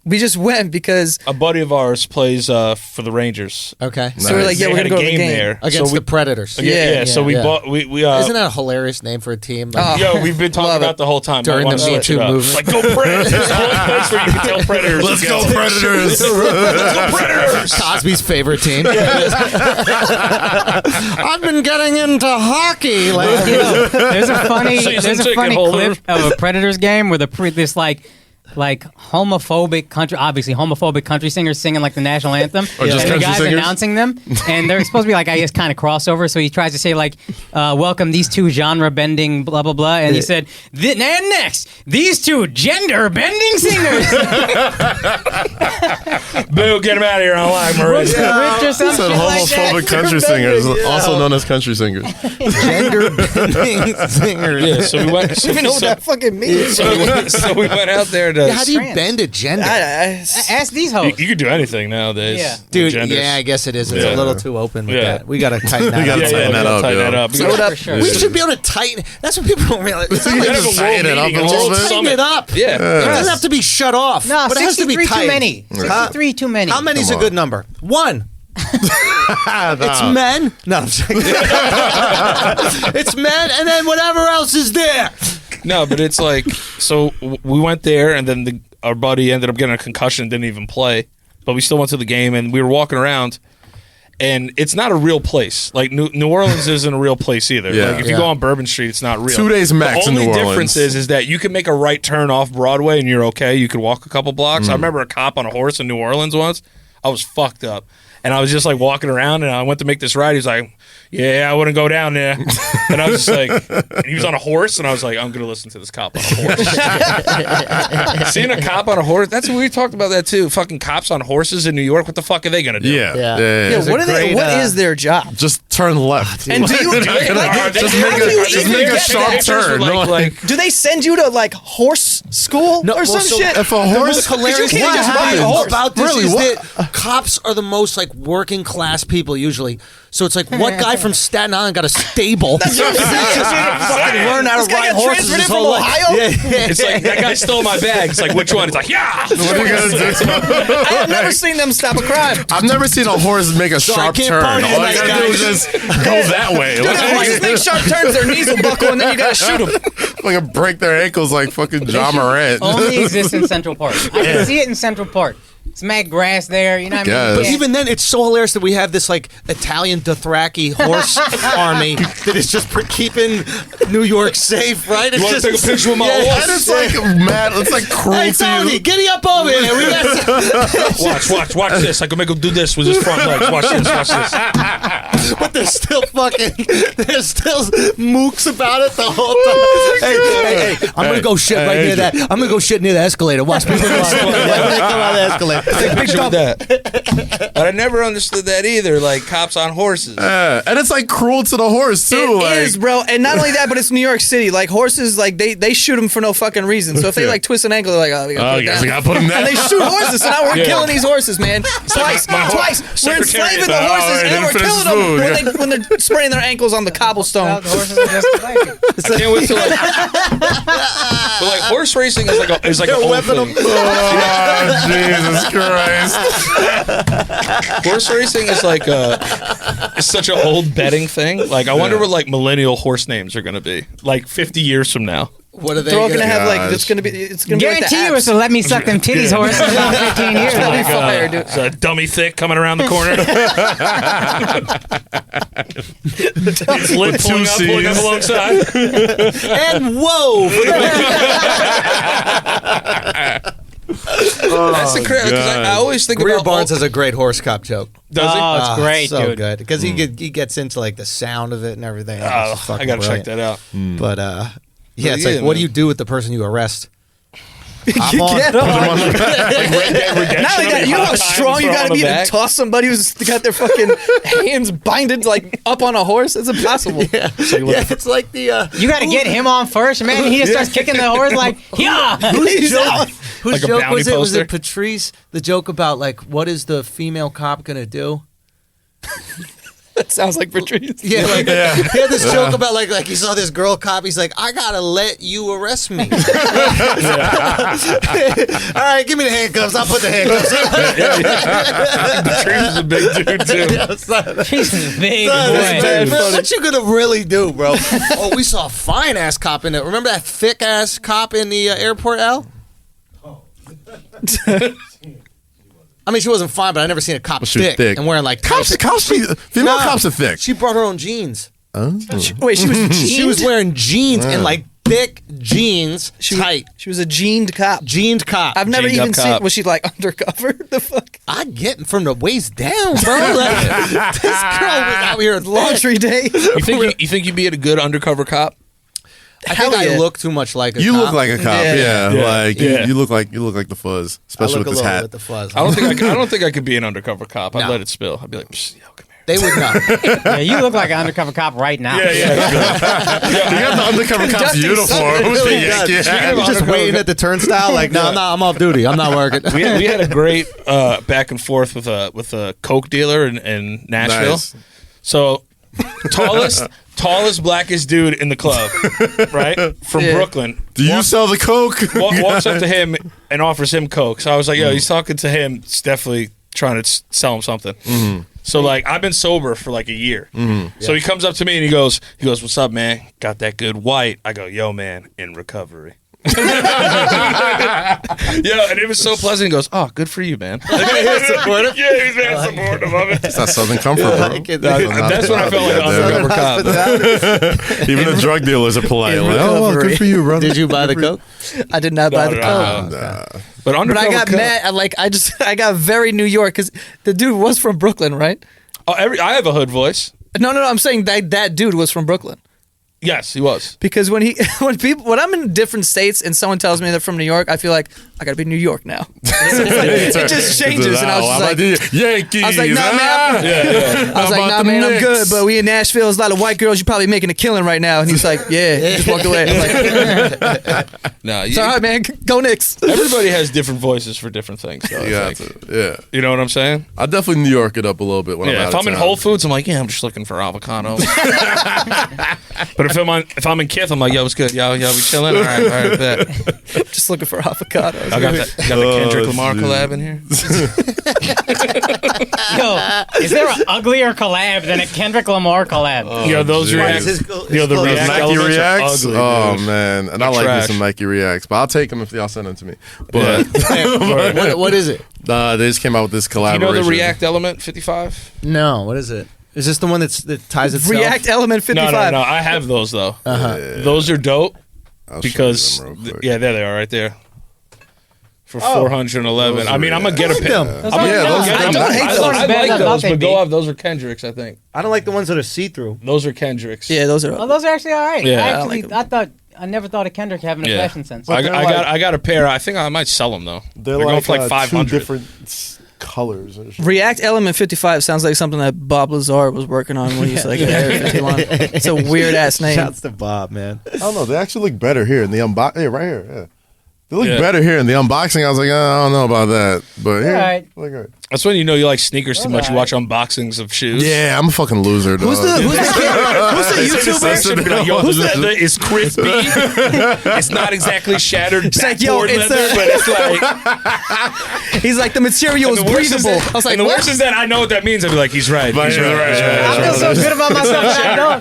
We just went because A buddy of ours plays for the Rangers. Okay. so we're like, yeah, They we're had going to a go to the game game. there Against so we, the Predators. Yeah. So we yeah. bought we Isn't that a hilarious name for a team? Like, Oh. Yo, we've been talking Love about it. the whole time. During I wanna the Me switch Too it up. movement. Like, go Predators. It's the only place where you can tell Predators. Let's to go, Predators. Let's go Predators. Cosby's favorite team. I've been getting into hockey. Like, you know. There's a funny, Season ticket clip holder. of a Predators game where this like homophobic country singers singing like the national anthem, Or just and the country guy's singers? announcing them, and they're supposed to be like, I guess, kind of crossover. So he tries to say like, "Welcome these 2 genre bending blah blah blah," and he said, and next these 2 gender bending singers, Boo, get him out of here on live, Murray. Rich or some Said shit like that. homophobic country singers, also known as country singers. Gender bending singers. Yeah, so we went. I don't even know what that fucking means. So we went out there hard to. How do you Trans. bend a gender? Ask these hoes. You could do anything nowadays. Yeah. Dude, Genders. yeah, I guess it is. It's a Yeah. little too open with Yeah. that. We got to tighten that We gotta up. tighten that up, Tighten yo. that up. Slow it up. For sure. We should be able to tighten. That's what people don't realize. It's not You like gotta have just a world tighten it up meeting, a a little world bit. tighten summit. it up. Yeah. It doesn't have to be shut off. No, but it has to be 63 tight. too many. 63 too many. How many is a Come good on. number? One. It's Nah. men. No, I'm saying. It's men, and then whatever else is there. No, but it's like, so we went there, and then our buddy ended up getting a concussion, didn't even play. But we still went to the game, and we were walking around, and it's not a real place. Like, New Orleans isn't a real place either. Yeah. Like, if you go on Bourbon Street, it's not real. 2 days max The in New only Orleans. difference is that you can make a right turn off Broadway, and you're okay. You can walk a couple blocks. I remember a cop on a horse in New Orleans once. I was fucked up. And I was just like walking around, and I went to make this ride. He's like, "Yeah, I wouldn't go down there." And I was just like, and he was on a horse, and I was like, "I'm gonna listen to this cop on a horse." Seeing a cop on a horse, that's what we talked about that too. Fucking cops on horses in New York. What the fuck are they gonna do? Yeah. Yeah. Yeah. Yeah, It's a what are they? great, What is their job? Just turn left. And do you? Just make a sharp turn. No, Like, Do they send you to like horse school or some so shit? if a The horse, most hilarious you thing can't just buy a horse. about this Really, is what? that cops are the most like working class people usually. So it's like, what guy from Staten Island got a stable? That's what I'm saying. Fucking learn how This to guy ride got horses transferred his in whole from life. Ohio? Yeah. it's like that guy stole my bag. It's like, which one? It's like, yeah. what are you gonna do? I have never seen them stop a crime. I've never seen a horse make a sharp can't turn. party All I tonight, gotta do is guys. just go that way. Dude, if horses make sharp turns, their knees will buckle, and then you gotta shoot them. Like break their ankles like fucking John Morant. Only exists in Central Park. I can see it in Central Park. It's mad grass there. You know what I mean? Guess. But Yeah. even then, it's so hilarious that we have this like Italian Dothraki horse army that is just keeping New York safe, right? It's wanna just take a picture with my And horse? it's like mad. It's like Hey, cruelty. Tony, giddy up over here. We got Watch this. I can make him do this with his front legs. Watch this. but there's still mooks about it the whole time. Hey, I'm gonna go shit right near that. I'm gonna go shit near the escalator. Watch people come out of the escalator. Take a picture with that. But I never understood that either. Like cops on horses. And it's like cruel to the horse too. It is, like, bro. And not only that, but it's New York City. Like horses, like they shoot them for no fucking reason. So if they like twist an ankle, they're like, oh, we gotta oh, put it you guys down. gotta put him down. And they shoot horses. So now we're Yeah. killing these horses, man. Twice. my We're secretary enslaving said, the "Oh, horses he and didn't we're finish killing his food." them when they're spraying their ankles on the cobblestone. The horses are just like it. I can't wait to like. But like horse racing is like an old thing. Oh, Jesus Christ. Horse racing is like it's such an old betting thing. Like I wonder what like millennial horse names are gonna be like 50 years from now. What are they? They're all gonna have like Gosh. it's gonna be Guarantee like you the it's to let me suck them titties, horse, in about 15 years. That'd be fire, dude. It's a dummy thick coming around the corner. It's lit pulling up C's. alongside. And whoa! For the That's the crazy because I always think Greer about Barnes has a great horse cop joke. Does he? Oh, it's great, so dude. good because he gets into like the sound of it and everything. Oh, It's fucking I gotta check brilliant. that out. But yeah, it's Yeah, like, what do man. you do with the person you arrest? Hop on. Get on. Put him on the back. Not only that, you know how strong you Throw gotta on be the to back. toss somebody who's got their fucking hands binded like up on a horse? It's impossible. Yeah, it's like the You got to get him on first, man. He just starts kicking the horse like, yeah. whose joke? Whose Like a joke bounty was it? Was poster? it Patrice? The joke about like what is the female cop gonna do? That sounds like Patrice. Yeah, like he had this joke about like he saw this girl cop. He's like, I gotta let you arrest me. All right, give me the handcuffs. I'll put the handcuffs. Patrice is a big dude too. He's a big Man, boy. what you gonna really do, bro? Oh, we saw a fine ass cop in there. Remember that thick ass cop in the airport, Al? I mean, she wasn't fine, but I never seen a cop She was thick. and wearing like Cops, female cops are thick. She brought her own jeans. Wait, she was She was wearing jeans and like thick jeans, tight. She was a jeaned cop. Jeaned cop. I've never Jeaned even up seen. cop. Was she like undercover? The fuck? I get from the waist down, bro. Like, this girl was out here at Laundry day. You think you'd be a good undercover cop? I think Hell I yeah. look too much like a You cop. look like a cop, Yeah. yeah. Like Yeah. You look like the fuzz, I especially look with a this little hat. with the fuzz. I don't think I could be an undercover cop. I'd No. let it spill. I'd be like, "Psst, yo, come here. They would know. Yeah, you look like an undercover cop right now. You got the undercover cop's uniform. Who's the Yankee hat? He's just waiting at the turnstile like, no, I'm off duty. I'm not working. We had a great back and forth with a coke dealer in Nashville. Nice. So tallest blackest dude in the club, right? From Brooklyn. Do you sell the coke? Walks up to him and offers him coke. So I was like, yo, he's talking to him. It's definitely trying to sell him something. Mm-hmm. So like I've been sober for like a year. So he comes up to me and he goes, what's up, man? Got that good white? I go, yo, man, in recovery. Yeah, and it was so pleasant. He goes, "Oh, good for you, man." Supportive? Yeah, he's very supportive of it. It's not Southern Comfort, bro. That's when I felt like an undercover cop. Even the drug dealers are polite. Like, oh, well, good for you, brother. Did you buy the coke? I did not buy the coke. But But I got mad. I got very New York because the dude was from Brooklyn, right? Oh, I have a hood voice. No. I'm saying that dude was from Brooklyn. Yes, he was. Because when I'm in different states and someone tells me they're from New York, I feel like I gotta be New York now. It just changes, and I was just like, Yankees. I was like, nah, man. I was like, nah, man, I'm good. But we in Nashville, there's a lot of white girls. You're probably making a killing right now. And he was like, yeah. He just walked away. I was like, No, it's all right, man. Go Knicks. Everybody has different voices for different things. So Yeah. you know what I'm saying? I definitely New York it up a little bit when I'm out If of I'm in town. Whole Foods, I'm like, I'm just looking for avocado. But if I'm in Kith, I'm like, yo, what's good? Yo, we chilling? All right, bet. Just looking for avocados. I got the Kendrick Lamar collab in here. Yo, is there an uglier collab than a Kendrick Lamar collab? Those geez. React, His the Those React Nike elements are Reacts? ugly, Oh, dude. man. And I They're like me trash. some Nike Reacts, but I'll take them if y'all send them to me. Yeah. But What is it? they just came out with this You collaboration. know the React Element 55? No, what is it? Is this the one that ties itself? React Element 55. No. I have those though. Those are dope I'll show you because them real quick. there they are right there. For 411. Those I mean, are I'm gonna get a like pair. them. Yeah, those I are don't hate those. I Better like than those, thought but they'd go be. off. Those are Kendricks, I think. I don't like the ones that are see-through. Those are Kendricks. Yeah, those are. Oh, those are actually all right. Yeah. I never thought of Kendrick having a Yeah. fashion sense. I they're got a pair. I think I might sell them though. They're going like, for like 500. two different colors. And shit. React Element 55 sounds like something that Bob Lazar was working on when he's like Area 51. It's a weird ass name. Shouts to Bob, man. I don't know. They actually look better here in the unbox. Yeah, right here. Yeah. They look Yeah. better here in the unboxing. I was like, I don't know about that. But here, Alright. look good. That's when you know you like sneakers too much. You watch unboxings of shoes. Yeah, I'm a fucking loser, dog. Who's the YouTuber? YouTuber? Be like, yo, the leather is crispy. It's not exactly shattered like, yo, backboard it's leather, a- but it's like He's like, the material is the worst is breathable. that, I was like, and the what? worst is that I know what that means. I'd be like, he's right. He's right. I feel so good about myself. I don't.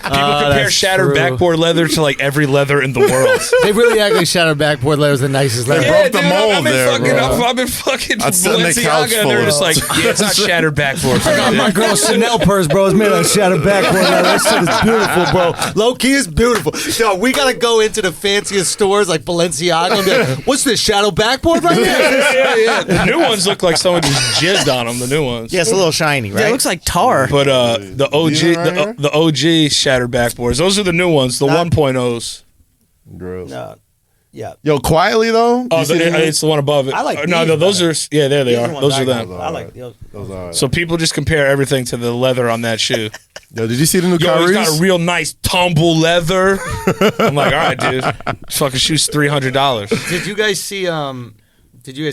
People compare that's shattered true. backboard leather to like every leather in the world. They really actually shattered backboard leather's the nicest leather. broke the mold I've been there, fucking, bro. I've been fucking I'd sit in the couch Balenciaga, and they're full just of- like, yeah, it's not shattered backboard. I got my girl Chanel purse, bro. It's made out of shattered backboard leather. That shit is beautiful, bro. Low key is beautiful. Yo, we gotta go into the fanciest stores like Balenciaga and be like, what's this shadow backboard right here? yeah. The new ones look like someone just jizzed on them. The new ones. Yeah, it's a little shiny, right? Yeah, it looks like tar. But the OG, These are right here? the OG shattered backboards. Those are the new ones, the 1.0s. Gross. Yeah. Yo, quietly though. Oh, You see these? it's the one above it. I like no, these those better. are there. They are. Those are them. I like those. Those are. So people just compare everything to the leather on that shoe. Yo, did you see the new Yo, he's got Kyrie's? a real nice tumble leather. I'm like, all right, dude. This fucking shoe's $300. Did you guys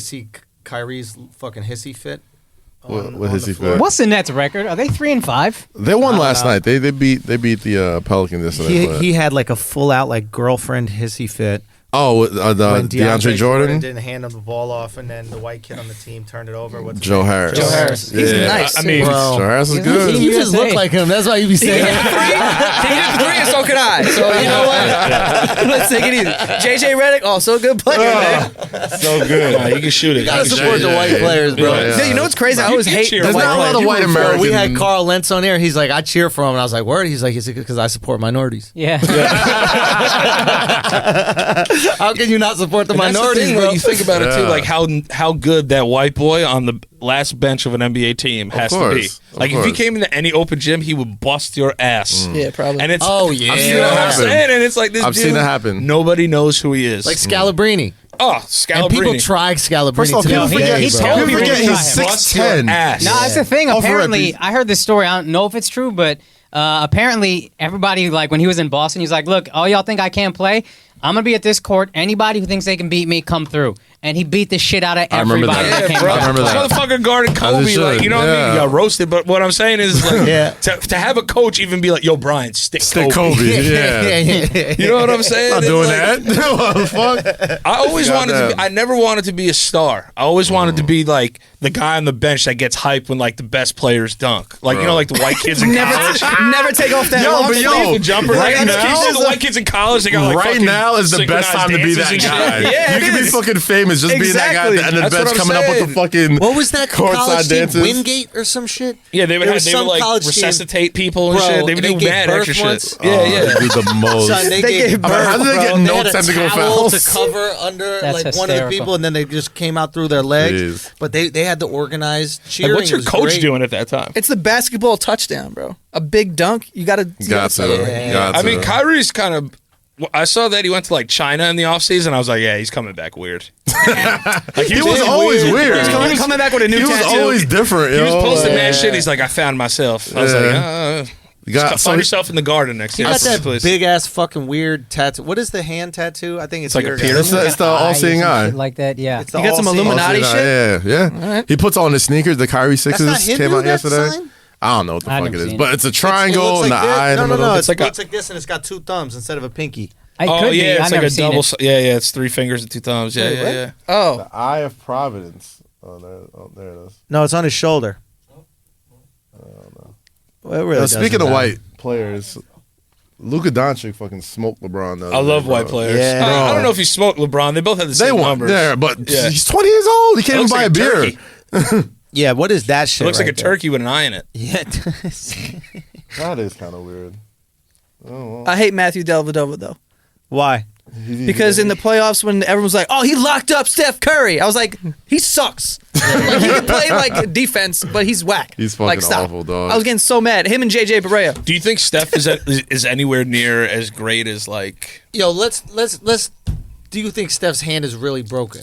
see Kyrie's fucking hissy fit? What his he fit? What's the Nets record? Are they 3-5? They won last night. They beat the Pelicans yesterday. but- He had like a full out like girlfriend hissy fit. Oh, the When DeAndre Jordan, didn't hand him the ball off, and then the white kid on the team turned it over. What's his Joe name? Harris. Joe Harris. He's nice. I mean, Bro. Joe Harris is He's good. nice. You just USA. look like him. That's why you be saying. He hit the three, and so could I. So you know what? Let's take it easy. JJ Redick, also a good player. man. So good. nah, you can shoot it. You gotta You can support shoot the it. white players, bro. Yeah. Yeah, you know what's crazy? I You always can hate cheer the for white There's not a lot players. of white Bro, American. we had Carl Lentz on there. He's like, I cheer for him, and I was like, word. He's like, is it because I support minorities? Yeah. How can you not support the And that's the minorities, thing, bro? when you think about it too, Yeah. like how good that white boy on the last bench of an NBA team has to be. course, of Like if he course. came into any open gym, he would bust your ass. Yeah, probably. And it's Oh, yeah. I've seen it what I'm happen. saying, and it's like this I've dude, seen it happen. Nobody knows who he is. Like Scalabrini. Oh, And people Scalabrine. tried Scalabrine First of all, today. people forget he told people me forget to he's try him. Bust your 6'10". ass. No, that's the thing. Over Apparently, at I heard this story. I don't know if it's true, but apparently, everybody, like, when he was in Boston, he's like, look, all y'all think I can't play? I'm going to be at this court. Anybody who thinks they can beat me, come through. And he beat the shit out of I remember everybody that. that Yeah, came bro. I remember that. Motherfucker guarded As Kobe. it Like, should, you know what I mean? yeah. You got roasted. But what I'm saying is, like, Yeah. to have a coach even be like, yo, Brian, stick Stick Kobe. Yeah. You know what I'm saying? Not It's doing like- that. What the fuck? I always wanted to be, Goddamn. I never wanted to be a star. I always wanted to be like the guy on the bench that gets hyped when like the best players dunk. Like, you know, like the white kids in college. Never take off that Yo, long but yo, sleeve. The jumper, right like, now- the white kids in college, they got like Right fucking now is the best time to be synchronized that dances and guy. shit. Yeah, you it can be is. fucking famous just being that guy at the end of the That's bench what I'm coming up with saying. the fucking What was that college courtside team? dances. Wingate or some shit? Yeah, they would There have, was they would some like college team- resuscitate people and Bro, shit. They would and do they gave mad birth extra once? shit. Yeah, yeah. They do the most. Son, they They gave gave birth, birth, How did they bro. get They no had a technical towel fouls? to cover under That's like one of the hysterical. people, and then they just came out through their legs. Jeez. But they had the organized cheering. Like, what's your It was coach great. doing at that time? It's the basketball touchdown, bro. A big dunk. You got to. Got to. Got to. I mean, Kyrie's kind of. I saw that he went to like China in the offseason. I was like, yeah, he's coming back weird. Like, He was always weird. He's coming back with a new He was tattoo. always different. He was yo. posting mad shit. He's like, I found myself. I was Yeah. like, You got- find so- yourself in the garden next He year. got that please. big ass fucking weird tattoo. What is the hand tattoo? I think it's It's like a your piercing. guy. It's the all-seeing Eyes and eye. shit like that. Yeah. It's the You got some all-seeing- Illuminati shit? Yeah. He puts on his sneakers. The Kyrie That's Sixes not Hindu, came out that yesterday. sign? I don't know what the I've fuck never it is, seen but it. it's a It triangle looks and the like this. eye in the No, middle. It It's like a- looks like this, and it's got two thumbs instead of a pinky. It Oh could be. yeah, I've it's like never a seen double. it. Yeah, yeah, it's 3 fingers and 2 thumbs. Yeah, Wait, yeah, what? yeah. Oh, Eye of Providence. Oh, there it is. No, it's on his shoulder. Well, it really Now, speaking doesn't of matter. white players, Luka Doncic fucking smoked LeBron. the other I love day, white bro. players. Yeah. I don't know if he smoked LeBron. They both had the They same won. numbers. Yeah, but Yeah. he's 20 years old. He It can't even looks buy like a beer. turkey. Yeah, what is that shit? It looks like a right there? turkey with an eye in it. Yeah. That is kind of weird. Oh, I hate Matthew Dellavedova though. Why? Because in the playoffs, when everyone was like, "Oh, he locked up Steph Curry," I was like, "He sucks. Like, he can play like defense, but he's whack. He's fucking like, stop." awful, dog. I was getting so mad. Him and JJ Barea. Do you think Steph is anywhere near as great as like? Yo, let's. Do you think Steph's hand is really broken?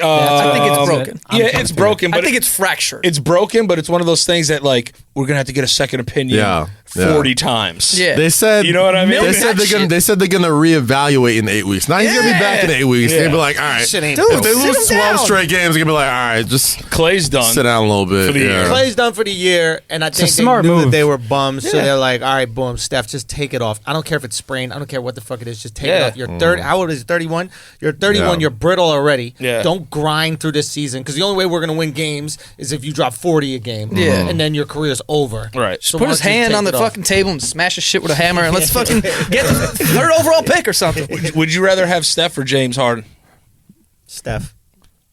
I think it's broken. Yeah, it's broken. But I think it's fractured. it's broken, but it's one of those things that like we're gonna have to get a second opinion. Yeah, yeah. 40 times. Yeah. They said You know what I mean? They said That shit. they said they're gonna reevaluate in 8 weeks. Now he's gonna be back in 8 weeks. Yeah. They'll be like, all right, Shit ain't if built. they Sit lose him 12 down. straight games, they're gonna be like, all right, just Clay's done. sit down a little bit. For the year. Clay's done for the year, and I think a smart they knew move. that they were bums, so they're like, all right, boom, Steph, just take it off. I don't care if it's sprained. I don't care what the fuck it is. Just take it Yeah. off. You're 30. How old is he? 31? You're 31. Yeah. You're brittle already. Yeah. Don't grind through this season, because the only way we're going to win games is if you drop 40 a game. Yeah. And then your career's over. Right. So Put why his don't you hand take on the it off? fucking table and smash his shit with a hammer, and let's fucking get the third overall pick or something. Would you rather have Steph or James Harden? Steph.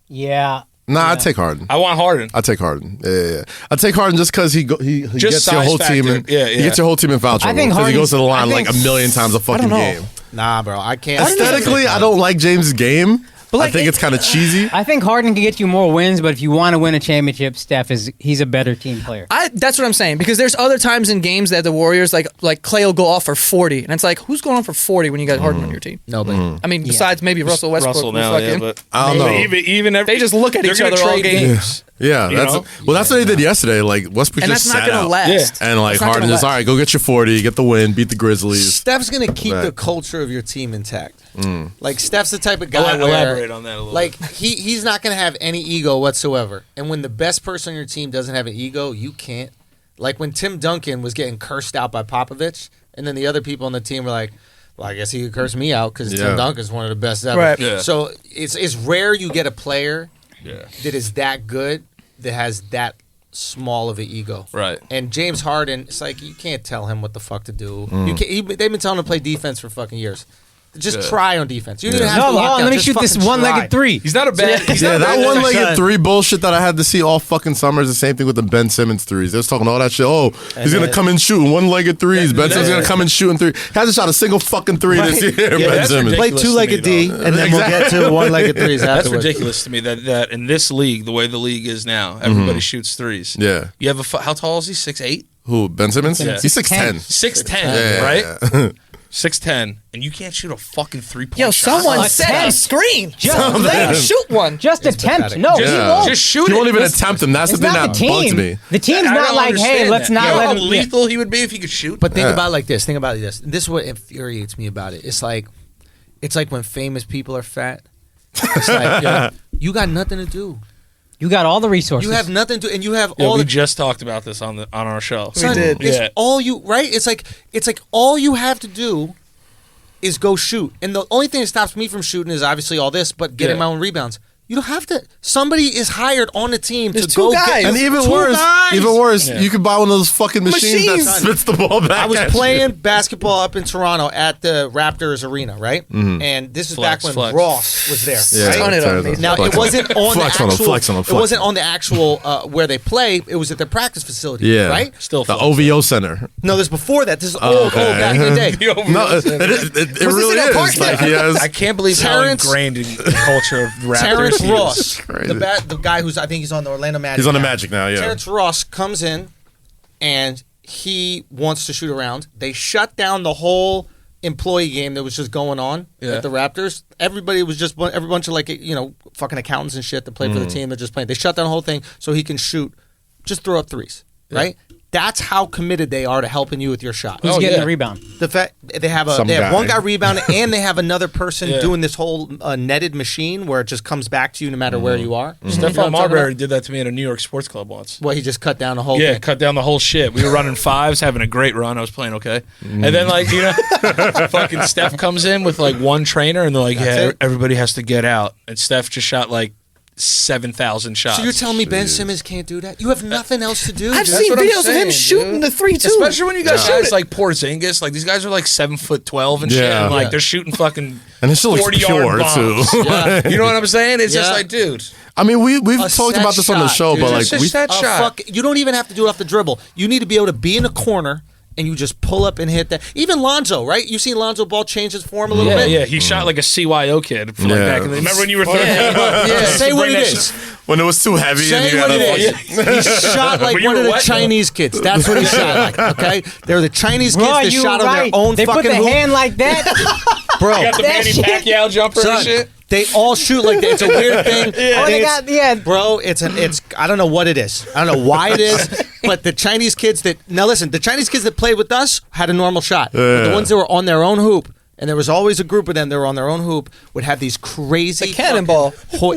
Yeah. Nah, I'd take Harden. I want Harden. I take Harden. Yeah. I take Harden just because he Just gets your size whole team in. factor. Yeah, He yeah. gets your whole team in foul trouble think because he goes to the line Harden's- like a million times a fucking know. game. Nah, bro. I can't. Aesthetically, I don't like James' game. But, I like, think it's kind of cheesy. I think Harden can get you more wins, but if you want to win a championship, he's a better team player. That's what I'm saying, because there's other times in games that the Warriors like Clay will go off for 40, and it's like, who's going on for 40 when you got Harden on your team? Nobody. Mm-hmm. I mean, besides maybe Russell Westbrook. Russell who now, yeah, fucking- but I don't know. Even They just look at they're each gonna other all trade game. games. Yeah, You that's know? that's what they did yesterday. Like Westbrook And just that's not sat going to out. last. And like That's not Harden gonna just, all last. right, go get your 40, get the win, beat the Grizzlies. Steph's going to keep Right. the culture of your team intact. Like, Steph's the type of guy where... Elaborate on that a little. Like he's not gonna have any ego whatsoever. And when the best person on your team doesn't have an ego, you can't. Like when Tim Duncan was getting cursed out by Popovich, and then the other people on the team were like, "Well, I guess he could curse me out because Yeah. Tim Duncan's one of the best ever." Right. Yeah. So it's rare you get a player Yeah. that is that good that has that small of an ego. Right. And James Harden, it's like you can't tell him what the fuck to do. Mm. You can't, they've been telling him to play defense for fucking years. Just try on defense. You don't even have No, to hold lock on, down. let me Just shoot this fucking one-legged try. three. He's not a bad. He's Yeah, not a that bad one-legged son. three bullshit that I had to see all fucking summer is the same thing with the Ben Simmons threes. They was talking all that shit. Oh, he's gonna come in shooting one-legged threes. Ben Simmons gonna come in shooting three. Hasn't shot a single fucking three this year. Yeah, Ben that's Simmons. Play ridiculous two-legged to me, D, though. and then we'll get to one-legged threes That's afterwards. ridiculous to me that in this league, the way the league is now, everybody shoots threes. Yeah. You have how tall is he? 6'8"? Who? Ben Simmons? Yeah. He's 6'10". 6'10", Yeah, right? yeah. 6'10", and you can't shoot a fucking 3-point Yo, shot. someone set a screen. Let him shoot one. Just attempt. pathetic. No, Yeah. he won't. Just shoot He it. won't even Listen, attempt them. That's the It's thing not that the bugs team. me. The team's I not don't like, hey, understand let's that. not You know let how him. lethal he would be if he could shoot. But think Yeah. about it like this. Think about it like this. This is what infuriates me about it. It's like when famous people are fat. It's like you got nothing to do. You got all the resources. You have nothing to, and you have Yeah, all we the. just talked about this on our show. Son, did. It's Yeah. all you right. It's like all you have to do is go shoot, and the only thing that stops me from shooting is obviously all this, but getting Yeah. my own rebounds. You don't have to. Somebody is hired on the team There's to two go guys. get. And even two worse, guys. Yeah. you could buy one of those fucking machines Machines. that spits the ball back. I was at you. playing basketball up in Toronto at the Raptors arena, right? And this is Flex, back when flex. Ross was there. Yeah, right? Ton it sorry, on me. Now flex it wasn't on flex the on him, actual. flex on him, It flex. wasn't on the actual where they play. It was at their practice facility. Yeah, right. Still the flex. OVO Center. No, this is before that. This is Oh, old back in the day. No, it really in a park is. Like he has. I can't believe how Terrence- ingrained in the culture of Raptors Terrence he is. Ross, Crazy. the guy who's I think he's on the Orlando Magic. He's on the now. Magic now. Yeah. Terrence Ross comes in, and he wants to shoot around. They shut down the whole employee game that was just going on at the Raptors. Everybody was just every bunch of fucking accountants and shit that play for the team. They're just playing. They shut down the whole thing so he can shoot, just throw up threes, right? That's how committed they are to helping you with your shot. Who's Oh, getting yeah. the rebound? The fact they have Some guy. one guy rebounding and they have another person Yeah. doing this whole netted machine where it just comes back to you no matter where you are. You know what I'm Stephon talking Marbury about? did that to me at a New York sports club once. Well, he just cut down the whole Yeah, thing. cut down the whole shit. We were running fives, having a great run. I was playing okay. And then, fucking Steph comes in with, one trainer, and they're like, That's it. everybody has to get out. And Steph just shot, 7,000 shots. So you're telling me Ben Simmons can't do that? You have nothing else to do. I've dude. seen what I'm videos of saying, him shooting dude. the 3-2. Especially when you got Yeah. guys like Porzingis. These guys are 7'12" and shit. Yeah. And, Yeah. they're shooting fucking And it still looks 40-yard pure, bombs. too. Yeah. You know what I'm saying? It's just Yeah. dude. I mean, we've A talked set about this on the shot, show, dude. but Just a we set shot. You don't even have to do it off the dribble. You need to be able to be in a corner and you just pull up and hit that. Even Lonzo, right? You've seen Lonzo Ball change his form a little bit. Yeah, he shot like a CYO kid from Yeah. back in the. Remember when you were 13? Just say what it is. when it was too heavy, and Say you what gotta it is. He shot like But you one were of the what, though? Chinese kids. That's what he shot like. Okay, they're the Chinese kids Bro, that you shot were on right. their own They fucking put the hoop. hand like that. Bro, You got the That Manny shit- Pacquiao jumper son, and shit. they all shoot like that. It's a weird thing. Oh, they got Bro, it's I don't know what it is. I don't know why it is, but the Chinese kids the Chinese kids that played with us had a normal shot. But the ones that were on their own hoop, and there was always a group of them that were on their own hoop, would have these crazy The cannonball.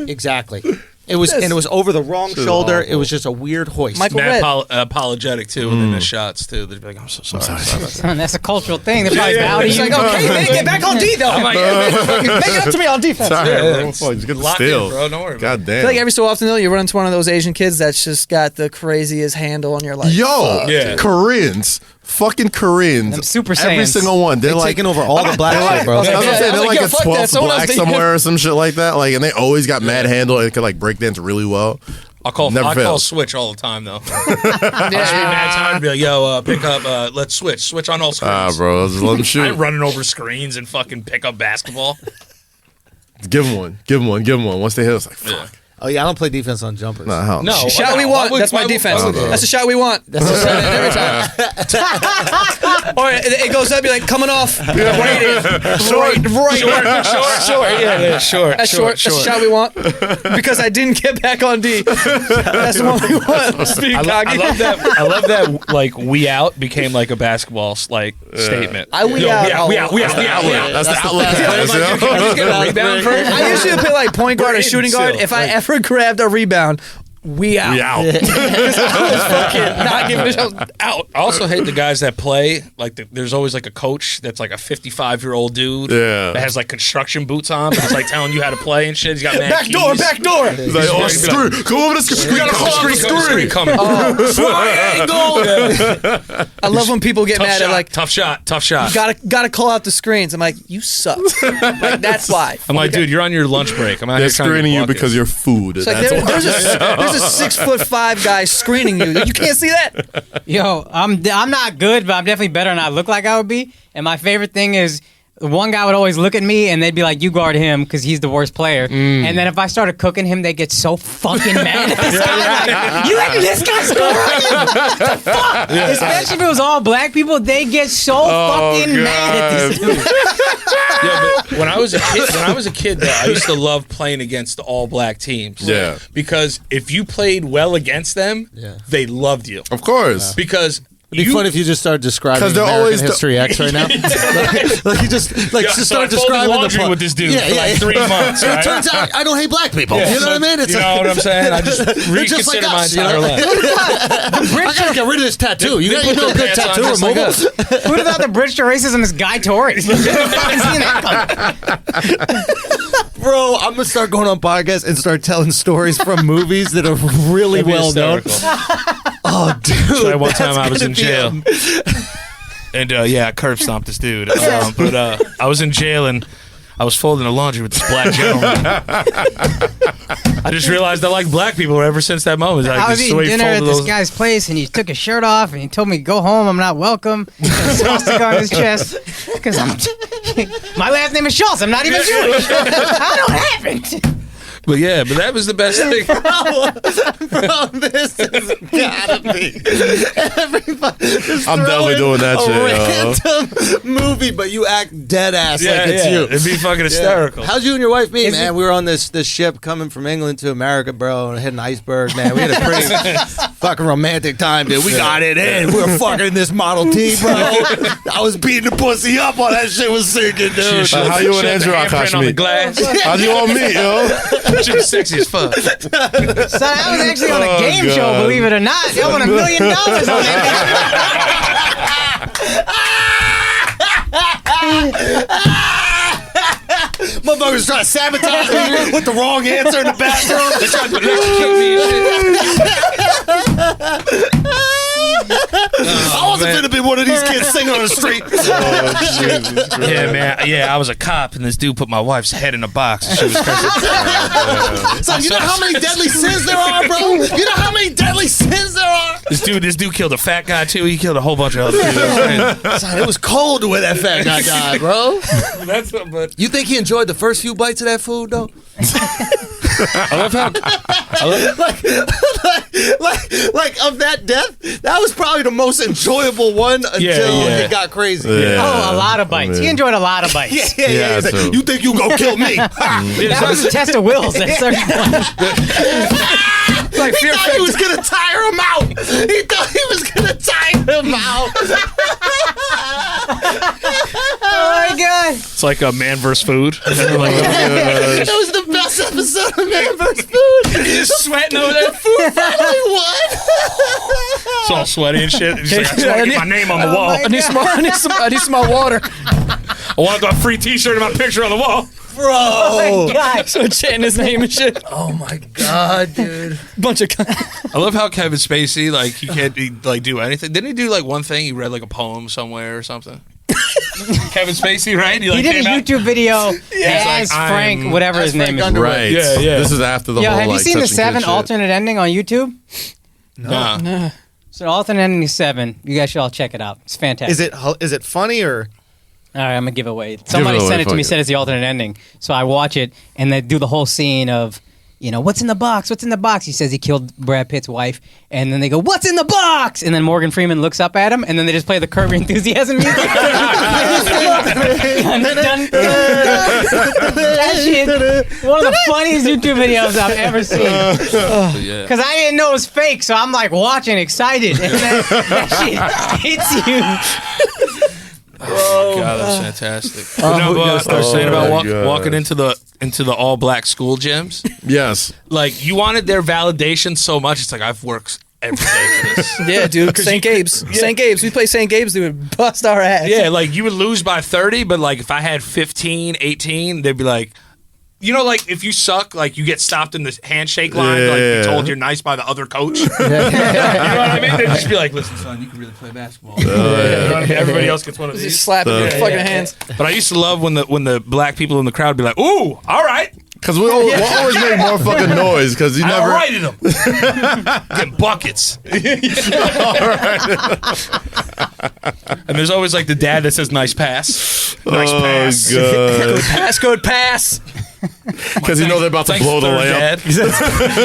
Exactly. It was and it was over the wrong shoulder. It was just a weird hoist. Michael Mad Red. apologetic too, and then the shots too. They'd be like, "I'm so sorry." Son, that's a cultural thing. They probably bow to It's you. like, okay, man, get back on D, though. I'm like, yeah, man, Make it up to me on defense. Sorry, Yeah, bro. it's Fuck, just get the locked in, steal. bro. Don't worry about God it. damn. I feel like every so often, though, you run into one of those Asian kids that's just got the craziest handle on your life. Yo, Yeah. Koreans, fucking Koreans, Them Super every Saiyans. single one. They're They're like taking over all the black shit, bro. I was gonna say I they're was like, like yo, a fuck 12th that. Someone else black did- somewhere or some shit like that. And they always got mad handle and could break dance really well. I call Never fails. switch all the time though. I'll just be mad tired and be like, "Yo, pick up. Let's switch on all screens." Bro, just let them I shoot. ain't running over screens and fucking pick up basketball. Give them one. Once they hit, it's like fuck. Oh yeah, I don't play defense on jumpers. Nah, hell No, Shot why we not? want. Why would- That's my why would- defense. why would- That's the shot we want. That's the shot. Every time. Or it goes up, you're like, coming off. Right. Short. Yeah, short. That's short. That's the shot we want. Because I didn't get back on D. That's the one we want. Speed I cocky. love that. We out became a basketball statement. We out. We out. That's the outlet. Rebound first. I usually play point guard or shooting guard. If I ever grabbed a rebound, we out. We out. Because I was fucking not giving a shot. Out. I also hate the guys that play there's always a coach that's a 55-year-old dude Yeah. that has construction boots on, but he's telling you how to play and shit. He's got mad Back door, keys. back door. He's like, oh, screw. Come over the screen. We gotta call out the screen. coming. I love when people get mad at Tough shot. gotta call out the screens. I'm like, you suck. That's why. I'm like, dude, you're on your lunch break. I'm out They're here trying to screening get you buckets. because you're food. It's like That's why. there's a 6'5" guy screening you. You can't see that. Yo, I'm not good, but I'm definitely better than I look like I would be. And my favorite thing is one guy would always look at me and they'd be like, "You guard him because he's the worst player." And then if I started cooking him, they get so fucking mad at this guy. Like, you letting this guy score on you? What the fuck? Especially if it was all black people, they get so fucking mad at this dude. Yeah, but when I was a kid, though, I used to love playing against the all black teams. Yeah. Because if you played well against them, they loved you. Of course. Because It'd be fun if you just started describing 'Cause they're American always History X right now. like you just just start describing the laundry with this dude for like 3 months. And Right? it turns out I don't hate black people. Yeah, You know what I mean? It's you know what I'm saying? I just they're just like reconsider my us, you entire know? life. I gotta get rid of this tattoo. You got They put good their pants tattoo on just like removal. us. Who would have thought the bridge to racism is Guy Torres? Seen that coming. Bro, I'm gonna start going on podcasts and start telling stories from movies that are really That'd be well known. hysterical. Oh, dude! So one time that's I was gonna in be jail. And I curb stomped this dude. But I was in jail and I was folding the laundry with this black gentleman. I just realized I like black people ever since that moment. Like, I was just eating the way he dinner at folded this those- guy's place, and he took his shirt off, and he told me, "Go home. I'm not welcome." And a swastika on his chest because my last name is Schulz. I'm not even Jewish. I don't have it. But that was the best thing. Bro, this has gotta be. I'm definitely doing that shit, Random movie, but you act dead ass like it's you. It'd be fucking hysterical. How'd you and your wife meet, Is man? We were on this ship coming from England to America, bro, and hit an iceberg, man. We had a pretty fucking romantic time, dude. We got it in. We were fucking this Model T, bro. I was beating the pussy up while that shit was sinking, dude. How you and She had the Andrew handprint on the meet? glass. How'd you all meet, yo? She was sexy as fuck. So I was actually on a Oh, game God. show, believe it or not. They won $1 million on that. Motherfuckers trying to sabotage me with the wrong answer in the bathroom. They tried to electrocute me and shit. I wasn't gonna be one of these kids singing on the street. Yeah, man. Yeah, I was a cop, and this dude put my wife's head in a box. And she was crazy. So you know how many deadly sins there are, bro? You know how many deadly sins there are? This dude killed a fat guy too. He killed a whole bunch of other people. Son, it was cold with that fat guy died, bro. That's what, but You think he enjoyed the first few bites of that food, though? I love how like of that death, that was probably the most enjoyable one until it got crazy. Yeah. Oh, a lot of bites. He enjoyed a lot of bites. Yeah. He's like, so- you think you gonna kill me? That was a test of wills at a certain point. Like, he thought he was gonna tire him out. He thought he was gonna tire him out. Oh my god. it's like a man versus food. That was the best episode of Man vs. Food. He's sweating over there. Food finally won. It's all sweaty and shit. He's like, I just want to get my name on the wall. my I need some more water. I want a free T-shirt and my picture on the wall. Bro. Oh my god. So chanting his name and shit. Oh my god, dude. Bunch of. I love how Kevin Spacey, like, he can't do anything. Didn't he do like one thing? He read like a poem somewhere or something. Kevin Spacey, right? He did a came out- YouTube video as like, Frank, I'm- whatever as his name Frank is. Underwood. Right. Yeah, yeah. This is after the Yo, whole have you like seen the touching 7 kids shit. alternate ending on YouTube? Nah. So the alternate ending is 7. You guys should all check it out. It's fantastic. Is it funny or? All right, I'm gonna give it away. Somebody away, sent it to fuck me, it. said it's the alternate ending. So I watch it, and they do the whole scene of, what's in the box? What's in the box? He says he killed Brad Pitt's wife, and then they go, "What's in the box?" And then Morgan Freeman looks up at him, and then they just play the Curb Your Enthusiasm music. Dun, dun, dun. That shit, one of the funniest YouTube videos I've ever seen. Yeah. Because I didn't know it was fake, so I'm like watching, excited, and then that shit hits you. God, that's fantastic. But no, but I was saying about my God. walking into the all black school gyms. Yes. Like, you wanted their validation so much. It's like, I've worked every day for this. Yeah, dude. St. Gabe's. St. Gabe's. We play St. Gabe's. They would bust our ass. Yeah, like, you would lose by 30, but like, if I had 15, 18, they'd be like, like, if you suck, like, you get stopped in the handshake line, like, Yeah. you're told you're nice by the other coach. You know what I mean? They'd just be like, listen, son, you can really play basketball. You know what I mean? Everybody else gets one of Just these. slapping your fucking hands. But I used to love when the black people in the crowd would be like, ooh, all right. Because we'll always make more fucking noise because you I never. righted them. Getting buckets. And there's always like the dad that says nice pass. Nice pass. Good pass. Because you know they're about to blow the layup.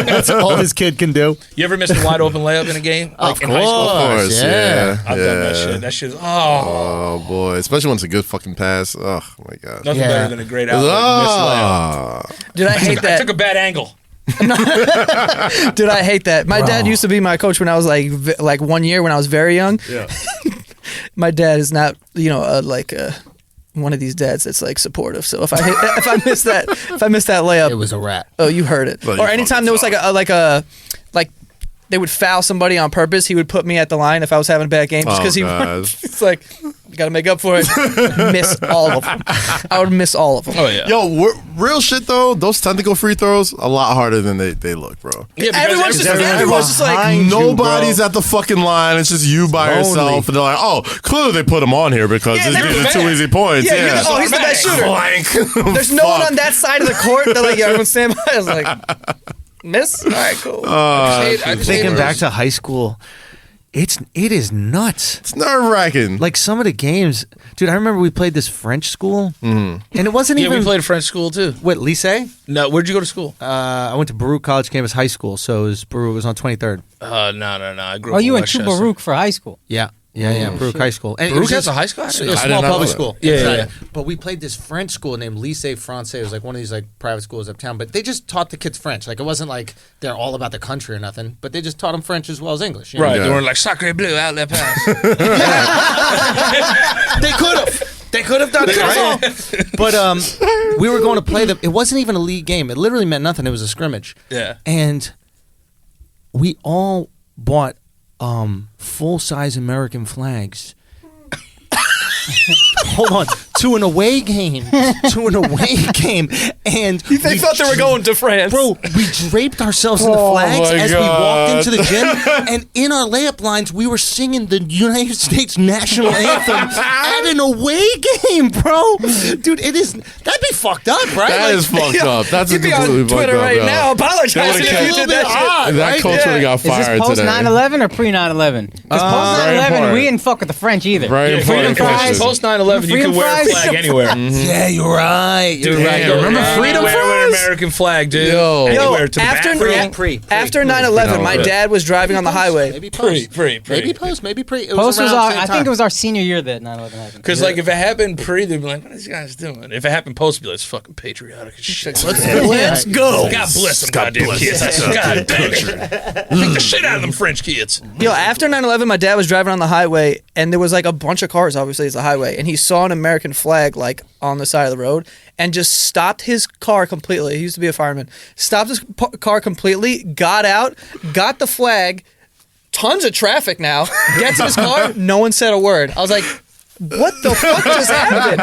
That's all his kid can do. You ever missed a wide open layup in a game? Like Of in high school? Of course, yeah. I've done that shit. That shit. Oh boy, especially when it's a good fucking pass. Oh my god. Nothing better than a great outlet missed layup. Dude, I hate that. I took a bad angle. Dude, I hate that. My dad used to be my coach when I was like 1 year when I was very young. Yeah. My dad is not, one of these dads that's like supportive. So if I miss that layup, It was a rat. oh, you heard it. Well, Or you anytime fucking there was saw like they would foul somebody on purpose, he would put me at the line if I was having a bad game just because it's like, you got to make up for it. Miss all of them. I would miss all of them. Oh yeah. Yo, real shit though. Those tentacle free throws a lot harder than they look, bro. Yeah, because Everyone's just like, behind you, Nobody's bro. at the fucking line. It's just you by Lonely. yourself, and they're like, "Oh, clearly they put him on here because Yeah, these they're are bad. 2 easy points." yeah, Yeah, oh, he's the best shooter. Blank. There's no one Fuck. on that side of the court. They're like, yeah, everyone's standing by. I was like, miss? All right, cool. Thinking back to high school, it is nuts. It's nerve wracking. Like some of the games, dude. I remember we played this French school, and it wasn't Yeah, even. we played French school too. What, lycée? No, where'd you go to school? I went to Baruch College Campus High School, so it was on 23rd. No. I grew Oh, up you in went to Westchester. Baruch for high school. Yeah. Baruch High School. And it Baruch was has just a high school? I didn't A know. I small did not public know school. that. Yeah, Inside. yeah. But we played this French school named Lycée Français. It was like one of these like private schools uptown. But they just taught the kids French. Like it wasn't like they're all about the country or nothing. But they just taught them French as well as English. You know? Right, Yeah. they were like sacre bleu outlet pass. They could have. They could have done it, right? But we were going to play them. It wasn't even a league game. It literally meant nothing. It was a scrimmage. Yeah. And we all bought full-size American flags. Hold on, to an away game, and They thought they were going to France. Bro, we draped ourselves in the flags my as we God. walked into the gym, and in our layup lines, we were singing the United States national anthem at an away game, bro. Dude, that'd be fucked up, right? That is fucked up. That's a You'd be on completely fucked Twitter up. right yo. now apologizing would've if kept- you did that shit. odd, That right? culture Yeah. got Is this fired post today. 9/11 or pre 9/11? Because post very 9/11, important. we didn't fuck with the French either. Very Freedom important fries. question. Post 9/11, you Freedom could wear a fries? flag anywhere. Yeah, you're right. You're Dude, right. right, You're remember right. freedom Wear an fries? American flag, dude. Yo. Anywhere to the after bathroom. after 9/11, my dad was driving on the highway. Maybe post. Pre. Maybe post. Maybe pre. It Post was around our, the same I think time. it was our senior year that 9/11 happened. Because like if it happened pre, they'd be like, "What are these guys doing?" If it happened post, it'd be like, "It's fucking patriotic as shit." Let's go. God bless them, goddamn kids. God damn it. Take the shit out of them French kids. Yo, after 9/11, my dad was driving on the highway, and there was like a bunch of cars. Obviously, it's a highway, and he saw an American flag like on the side of the road, and just stopped his car completely. He used to be a fireman. Stopped his car completely, got out, got the flag. Tons of traffic now. Gets in his car. No one said a word. I was like, what the fuck just happened?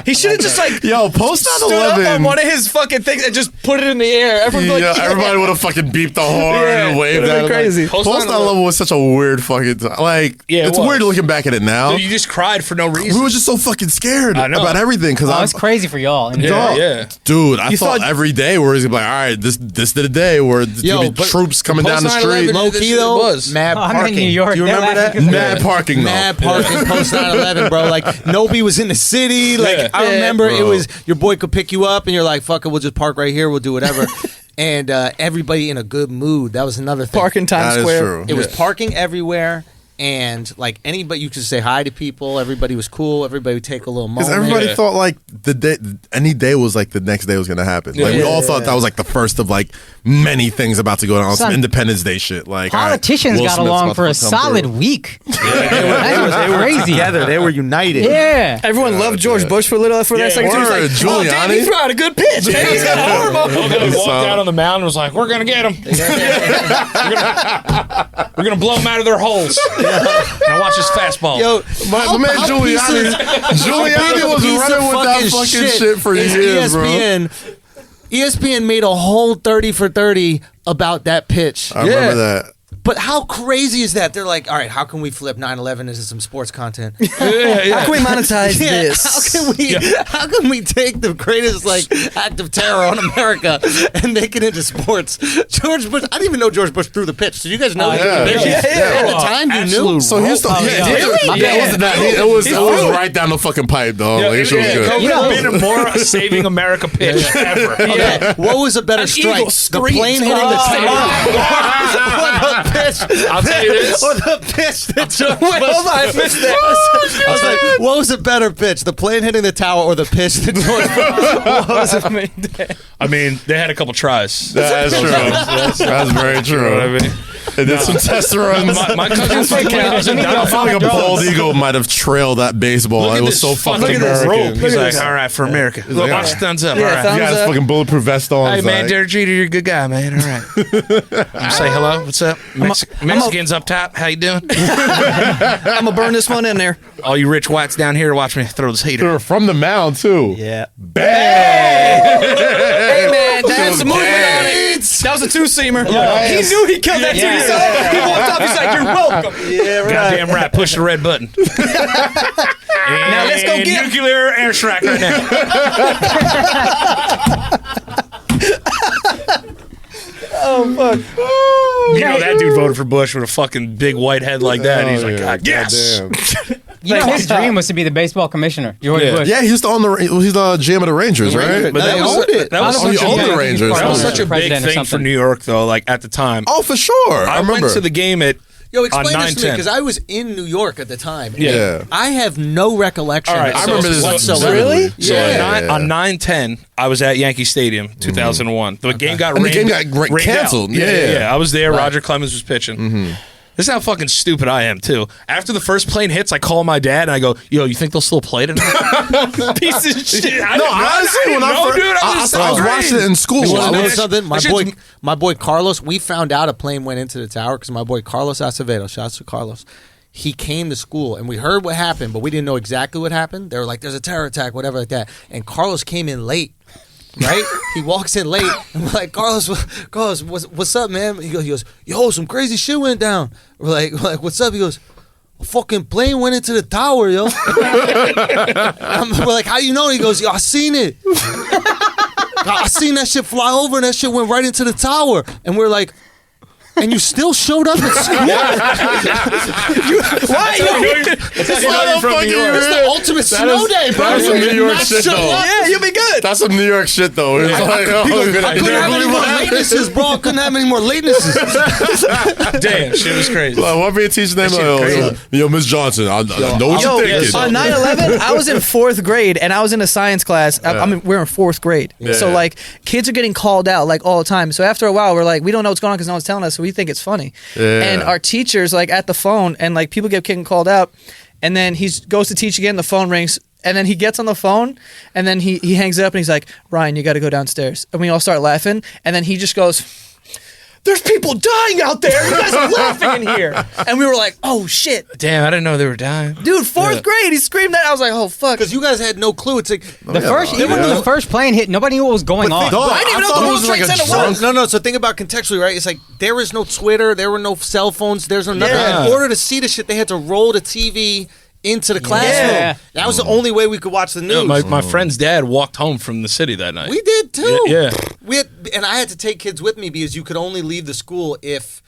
He should have just like Yo, post stood up on 9/11. one of his fucking things and just put it in the air. Everyone would be like, Everybody would have fucking beeped the horn Yeah, and waved it would've at been it. crazy. Post Post 9/11 was such a weird fucking like. Yeah, it it's was. weird looking back at it now. Dude, you just cried for no We reason. were just so fucking scared I know. about everything because Oh, I it's crazy for y'all. And Dog. Yeah. Dude, I You thought thought- every day where he's gonna be like, all right, this is the day where there's Yo, gonna be but troops coming down the post street. 9/11 Low This key shit though, was. mad Oh, I'm parking. in New York. Do you They're remember that? laughing 'cause Mad parking though. Mad parking post 9/11, bro. Like nobody was in the city. Like Yeah. I Yeah. remember it Bro. was your boy could pick you up, and you're like, "Fuck it, we'll just park right here. We'll do whatever." And everybody in a good mood. That was another thing. park in Times That is Square. true. It was parking everywhere. And like anybody, you could say hi to people. Everybody was cool. Everybody would take a little moment. Because everybody Yeah. thought like the day, any day was like the next day was gonna happen. Like we Yeah. all thought that was like the first of like many things about to go down. Some Son, Independence Day shit. Like all right, politicians Will got Smith's along about for to a come solid through. week. They were crazy. together. They were united. Yeah. Everyone loved George Bush for a little for that Yeah, second. He was word, like, oh, damn, he Giuliani. threw out a good pitch. Man, he's got a horrible. He walked So- out on the mound and was like, "We're gonna get them. We're gonna blow them out of their holes." Now watch this fastball. Yo, My man Giuliani, Giuliani was running with that fucking shit for years, bro. ESPN made a whole 30 for 30 about that pitch. I remember that. But how crazy is that? They're like, all right, how can we flip 9/11 into some sports content? How can we monetize this? How can we take the greatest act of terror on America and make it into sports? George Bush, I didn't even know George Bush threw the pitch. Did you guys know he threw the pitch? At the time, you knew. So here's the it was right down the fucking pipe, though. It was good. Been a more saving America pitch ever. Okay. What was a better strike? The plane hitting the tower. I'll tell you this. Or the pitch that George Wait, hold on, I missed that. I was like, what was a better pitch? The plane hitting the tower or the pitch that George Bush? What was it? I mean, they had a couple tries. That's true. That's very true. You know what I mean? They did some test runs. My cousin's I feel like a bald eagle might have trailed that baseball. Look It at was this so fucking fucking rope. American. He's like, all right, for America. Look, watch the thumbs up. Yeah, All right. thumbs You got his up. fucking bulletproof vest on. Hey, It's man, like- Derek Jeter, you're a good guy, man. All right. You say hello. What's up? Mexicans up top. How you doing? I'm gonna burn this one in there. All you rich whites down here, watch me throw this heater. They were from the mound, too. Yeah. Bang! Hey man, that's the movement on it. That was a two-seamer. He knew he killed that Yeah. two. He walked up. He's like, "You're welcome." Yeah, right. Goddamn right. Push the red button. Now let's go get nuclear airstrike right now. Oh fuck. You know that dude voted for Bush with a fucking big white head like that. He's like, God, yes. Goddamn. You know, his dream was to be the baseball commissioner. George Yeah. Bush. Yeah, he's the GM of the Rangers, right? But they owned it. That was Oh, you such a owned big- the Rangers. That was Okay. such a big President or thing for something. New York, though. Like at the time, Oh, for sure. I remember. went to the game at Yo, explain on this to me 9/10. because I was in New York at the time. Yeah. I have no recollection. All right, I remember this whatsoever. really? So Yeah. on 9/10, I was at Yankee Stadium, 2001. The game got And the rained, game got rained canceled. out. Yeah. I was there. Right. Roger Clemens was pitching. This is how fucking stupid I am too. After the first plane hits, I call my dad and I go, "Yo, you think they'll still play tonight?" Piece of shit. No, honestly, when I first, I was watching it in school. You want to know That something? shit's- My boy Carlos. We found out a plane went into the tower because my boy Carlos Acevedo. Shouts to Carlos. He came to school and we heard what happened, but we didn't know exactly what happened. They were like, "There's a terror attack," whatever like that. And Carlos came in late. Right? He walks in late and we're like, Carlos, what's up, man? He goes, yo, some crazy shit went down. We're like, what's up? He goes, a fucking plane went into the tower, yo. We're like, how you know? He goes, yo, I seen it. I seen that shit fly over and that shit went right into the tower. And we're like, and you still showed up at school? Why? It's the ultimate snow day, bro. That's some New York Not shit, show though. up. Yeah, you'll be good. That's some New York shit, though. It's like, I couldn't have any more latenesses, bro. I couldn't have any more latenesses. Damn, shit was crazy. What be a teacher name? Yo, Miss Johnson, I know what Yo, you're thinking. on 9/11, I was in 4th grade and I was in a science class. We're in 4th grade, so Yeah. like kids are getting called out like all the time. So after a while, we're like, we don't know what's going on because no one's telling us. So we think it's funny. Yeah. And our teachers like at the phone and like people get getting called out, and then he goes to teach again. The phone rings. And then he gets on the phone, and then he hangs it up, and he's like, Ryan, you got to go downstairs. And we all start laughing, and then he just goes, there's people dying out there. You guys are laughing in here. And we were like, oh, shit. Damn, I didn't know they were dying. Dude, 4th grade, he screamed that. I was like, oh, fuck. Because you guys had no clue. It's like, The first, even when the first plane hit, nobody knew what was going on. Dog, I didn't even know thought the it World was like Trade a Center drunk. was. No. So think about contextually, right? It's like there was no Twitter, there were no cell phones, there's no nothing. Yeah. In order to see the shit, they had to roll the TV into the classroom. Yeah. That was the only way we could watch the news. My friend's dad walked home from the city that night. We did too. Yeah. And I had to take kids with me because you could only leave the school if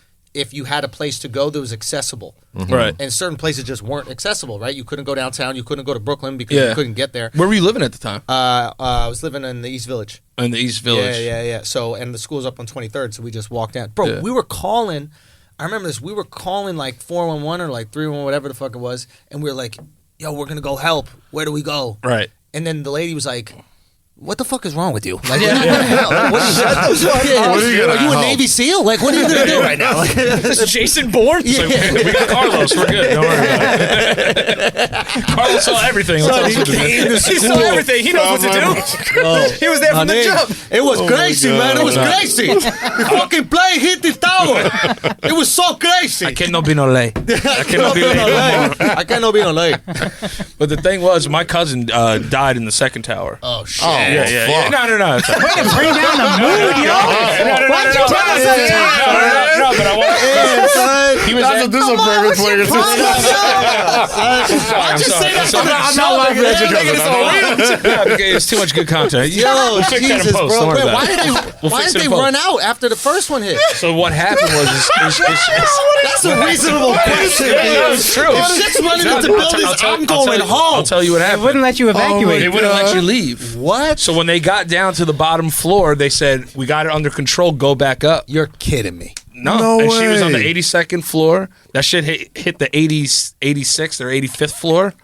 you had a place to go that was accessible. Right. And certain places just weren't accessible, right? You couldn't go downtown, you couldn't go to Brooklyn because Yeah. you couldn't get there. Where were you living at the time? I was living in the East Village. In the East Village. Yeah. So, and the school's up on 23rd, so we just walked down. Bro, Yeah. we were calling. I remember this. We were calling like 411 or like 311, whatever the fuck it was, and we were like, "Yo, we're gonna go help. Where do we go?" Right. And then the lady was like, "What the fuck is wrong with you? Like, what are you gonna help? Like, what are you gonna Are you a help? Navy SEAL? Like, what are you gonna do right now?" Like, Is Jason Bourne? So we got Carlos. We're good. Don't worry about it. Carlos saw everything. Let's Son, he also do came this. to He saw everything. He knows what to do. He was there from the jump. It was crazy, man. It was God. crazy. The fucking plane hit the tower. It was so crazy. I cannot be no lay. I cannot be late no more. I cannot be on late. But the thing was, my cousin died in the second tower. Oh shit. Yeah. No. It's all right. Bring down the mood, yo. Why'd you tell us that? No, but I want to. He was That's a perfect player. I'm sorry. I'm not laughing at you. Okay, it's too much good content. Yo, we'll fix that in Jesus, post. bro. Don't worry Wait, about it. why did they run out after the first one hit? So what happened was, That's a reasonable question. it's true. If shit's running into buildings, I'm going home. I'll tell you what It happened. wouldn't let you evacuate. They wouldn't let you leave. What? So when they got down to the bottom floor, they said, "We got it under control. Go back up." You're kidding me. No and she was on the way. 82nd floor. That shit hit the 86th or 85th floor.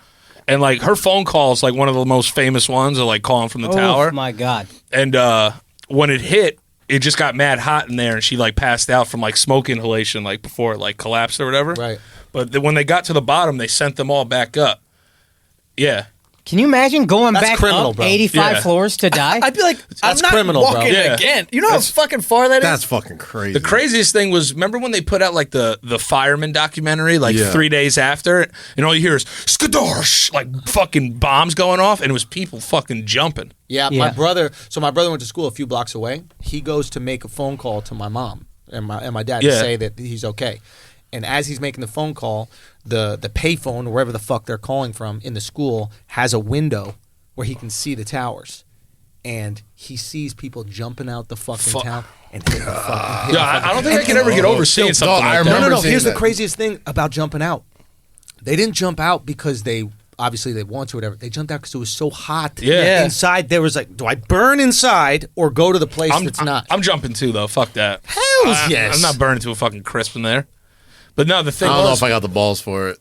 And like her phone calls, like one of the most famous ones, are like calling from the tower. Oh my god! And when it hit, it just got mad hot in there, and she like passed out from like smoke inhalation, like before it like collapsed or whatever. Right. But when they got to the bottom, they sent them all back up. Yeah. Can you imagine going That's back criminal, up bro. 85 Yeah. floors to die? I'd be like, I'm That's not criminal, bro. walking Yeah. again. You know how fucking far that is? That's fucking crazy. The craziest thing was, remember when they put out like the fireman documentary, like Yeah. 3 days after, and all you hear is skadorsh, like fucking bombs going off, and it was people fucking jumping. Yeah, Yeah. my brother went to school a few blocks away. He goes to make a phone call to my mom and my dad to Yeah. say that he's okay. And as he's making the phone call, the payphone, wherever the fuck they're calling from in the school, has a window where he can see the towers. And he sees people jumping out the fucking tower and hitting the fucking. Yeah, I don't think I can ever get over seeing something I like remember that. No. seeing Here's the that. craziest thing about jumping out. They didn't jump out because they want to, whatever. They jumped out because it was so hot. Yeah. Inside, there was like, do I burn inside or go to the place that's not? I'm jumping too, though. Fuck that. Hells yes. I'm not burning to a fucking crisp in there. But no, the I thing don't know was, if I got the balls for it,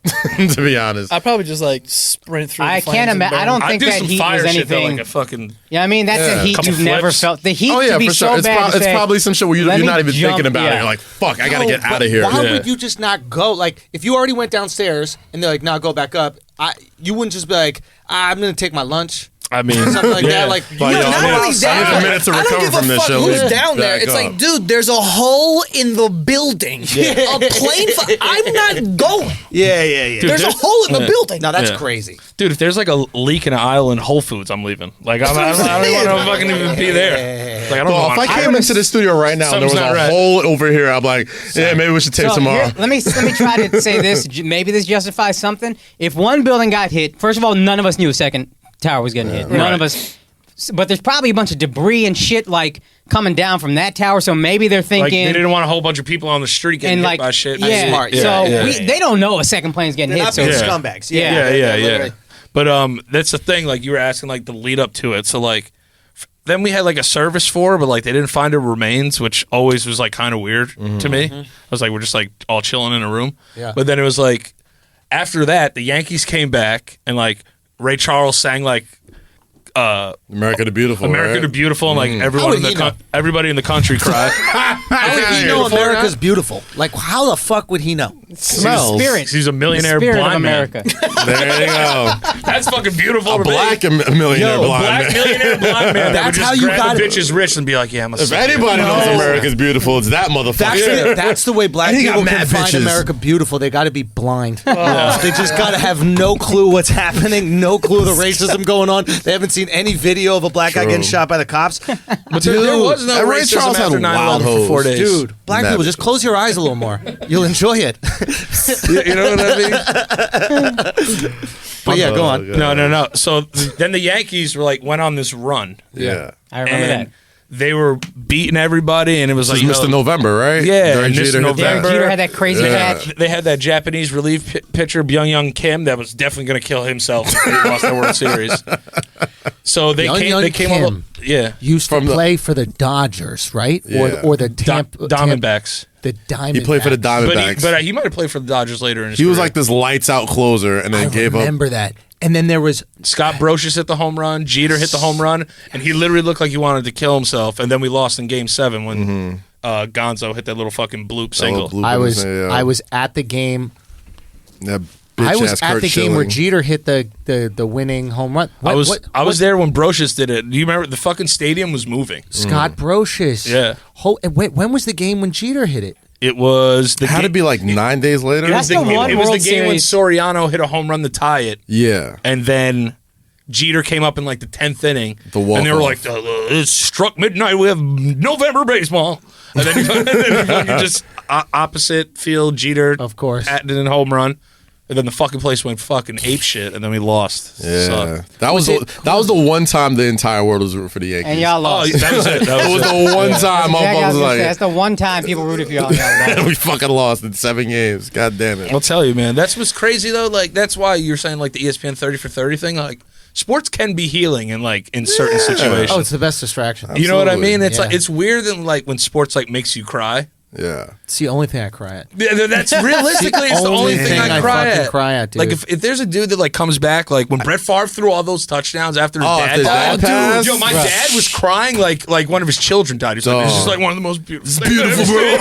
to be honest. I'd probably just like sprint through. I the flames can't and imagine. I burn. don't I think do that some heat fire was shit though, anything. like a fucking. Yeah, I mean that's Yeah. a heat Couple you've never flips. felt. The heat Oh yeah, to be for sure. so It's, bad. to it's say, probably some shit where "Let you're me not even jump," thinking about it. yeah. You're like, fuck, I gotta No, get out but of here. Why Yeah. would you just not go? Like, if you already went downstairs and they're like, "No, go back up," you wouldn't just be like, "I'm gonna take my lunch." I mean, Something like yeah. that. Like, But, you yo, know, Not I only need that, a minute to I don't recover give from a this fuck shit. who's Leave down there. back It's up. like, dude, there's a hole in the building. A plane. I'm not going. yeah. There's a hole in the building. Now that's Yeah. crazy. Dude, if there's like a leak in an aisle in Whole Foods, I'm leaving. Like, I don't want to fucking even be there. Like, I don't Well, know. if I came into the studio right now and there was Something's a not right. hole over here, I'm like, yeah, maybe we should tape So tomorrow. here, let me try to say this. Maybe this justifies something. If one building got hit, first of all, none of us knew a second tower was getting hit. None Right. of us. But there's probably a bunch of debris and shit like coming down from that tower. So maybe they're like, thinking they didn't want a whole bunch of people on the street getting and hit like by shit. yeah. smart. So Yeah. they don't know a second plane's getting They're hit. not So being Yeah. scumbags. Yeah. But that's the thing. Like you were asking, like the lead up to it. So like, then we had like a service for, but like they didn't find her remains, which always was like kind of weird to me. I was like, we're just like all chilling in a room. Yeah. But then it was like, after that, the Yankees came back and like Ray Charles sang like. America the Beautiful. America right? the Beautiful, and like How everyone would in the he know? everybody in the country cried. How would he know America's beautiful? Like, how the fuck would he know? Smells. spirit. He's a millionaire the spirit blind of man. America. There you go. That's fucking beautiful. A to me. black millionaire Yo, a blind black man. millionaire blind man that would That's just how you grab got a it. bitch's wrist and be like, "Yeah, I'm a." If anybody knows America's beautiful, it's that motherfucker. That's the way black And he got people can mad find bitches. America beautiful. They got to be blind. They just got to have no clue what's happening, no clue the racism going on. They haven't seen any video of a black guy True. getting shot by the cops. But there was no that Ray racism Charles had after wild 9/11 for 4 hoes. days, Dude, black Mad people, just bitches. close your eyes a little more. You'll enjoy it. You know what I mean? But yeah, go on. No. So then the Yankees were like went on this run. Yeah. I remember and that. they were beating everybody, and it was This like is Mr. November, right? Yeah, During Mr. Jeter hit that. November. Jeter had that crazy catch. They had that Japanese relief pitcher Byung Kim that was definitely going to kill himself if they lost the World Series. So they Byung-Hyun came up. Kim. Yeah, Used to From the- play for the Dodgers, right? Yeah. Or the Tampa Diamondbacks. The Diamondbacks. He played for the But Diamondbacks. he might have played for the Dodgers later in his He was career. like this lights out closer and then I gave up. remember that. And then there was Scott Brocious hit the home run. Jeter hit the home run, and he literally looked like he wanted to kill himself. And then we lost in Game 7 when Gonzo hit that little fucking bloop single. little bloop. I was at the game. That I was bitch-ass at Kurt the game where Schilling. Jeter hit the winning home run. I was there when Brocious did it. Do you remember the fucking stadium was moving? Scott Brocious. Yeah. Wait, when was the game when Jeter hit it? It was the It had to be like 9 days later. It was That's the the one game when World Soriano hit a home run to tie it, Yeah. and then Jeter came up in like the 10th inning, The walk-off. and they were like, "It struck midnight. We have November baseball." And then you just opposite field, Jeter, Of course. did a home run, and then the fucking place went fucking ape shit, and then we lost. Yeah, Sucked. that was the one time the entire world was rooting for the Yankees. And y'all Oh, lost. that was it. That It was was it. the one time Exactly, I motherfuckers was was gonna say, like, that's the one time people rooted for y'all. Y'all lost. we fucking lost in 7 games. God damn it. I'll tell you, man. That's what's crazy though. Like that's why you're saying like the ESPN 30 for 30 thing. Like sports can be healing in like in certain situations. Oh, it's the best distraction. You know what I Absolutely. mean? It's Yeah. like it's weird that like when sports like makes you cry. Yeah. It's the only thing I cry at. Yeah, that's realistically it's the only thing I cry fucking at. cry at, dude. Like if there's a dude that like comes back, like when Brett Favre threw all those touchdowns after his after dad his died, dad passed? yo, my dad was crying like one of his children died. He's like, this is like one of the most beautiful. It's beautiful, bro.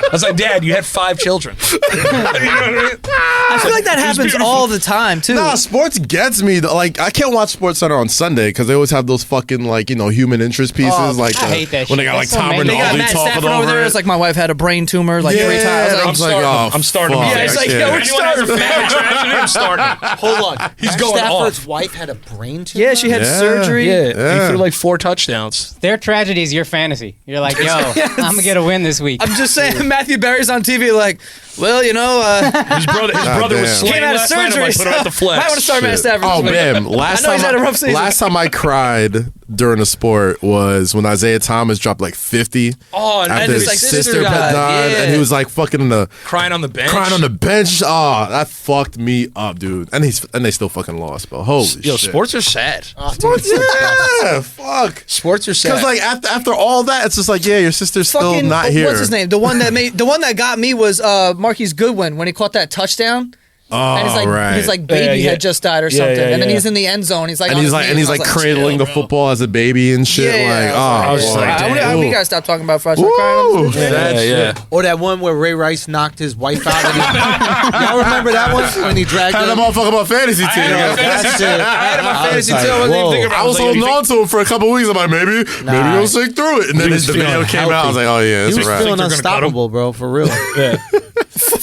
I was like, Dad, you had 5 children. You know what I mean? I feel like that happens all the time too. Nah, sports gets me. Like, I can't watch Sports Center on Sunday because they always have those fucking like human interest pieces. Like I hate that when they shit. got like That's so Tom mean. They got Rinaldi Matt talking Stafford over over there. it. It's like my wife had a brain tumor like 3 times. I was like, I'm starting. fuck. Yeah, it's like, Yeah. yo, we're anyone has a family tragedy, I'm starting. Hold on. He's Matt going Stafford's off. wife had a brain tumor? yeah, she had Yeah. surgery. Yeah, Yeah. he threw like 4 touchdowns. Their tragedy is your fantasy. You're like, yo, I'm gonna get a win this week. I'm just saying, Matthew Berry's on TV like, well, His brother was damn. slain came out of last night. I'm surgery. like, put him at the flex. Might want to start Matt Shit. Stafford. Oh this week. man, last I know he's time had a rough season. last time I cried during a sport was when Isaiah Thomas dropped like 50 Oh, and after his his sister sister died. died, Yeah. and he was like fucking crying on the bench. crying on the bench. Oh, that fucked me up, dude. And they still fucking lost, but holy Yo, shit. sports are sad. Yeah, fuck. Sports are sad. Because like after all that, it's just like your sister's still Fucking, not here. what's his name? The one that got me was Marquise Goodwin when he caught that touchdown. Oh, And right. his like baby Yeah. had just died or Yeah, something, yeah, and then yeah. he's in the end zone. He's like, and on he's his like knees. and he's I was like cradling chill, the bro. football as a baby and shit. Yeah, like, I was boy. like, I damn. we gotta stop talking about Fresh. I'm crying on this bitch. yeah. Or that one where Ray Rice knocked his wife out. Y'all remember that one? When he dragged Had her? that motherfucker about fantasy team. That's it. I had my I was fantasy like, too. I wasn't even whoa. thinking about I was holding on to him for a couple weeks. I'm like, maybe he'll sink through it. And then was the video feeling came out. I was like, oh yeah, He it's was a wrap. feeling Think they're gonna cut him? unstoppable, bro, for real. Yeah.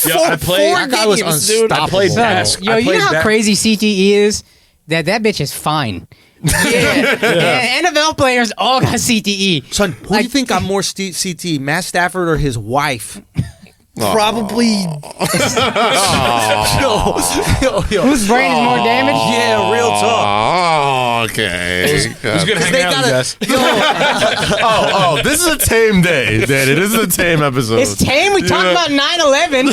Yo, I played. That guy was games, dude. unstoppable. I played bro. bas- Yo, I you played know how ba- crazy CTE is? That bitch is fine. Yeah. NFL players all got CTE. Son, who do you think got more CT, Matt Stafford or his wife? Probably. Yo. Whose brain is more damaged? Yeah, real talk. Oh, okay. Who's good hanging They out, gotta- guys? Oh, this is a tame day, Danny. This is a tame episode. It's tame. We talked about 9/11, and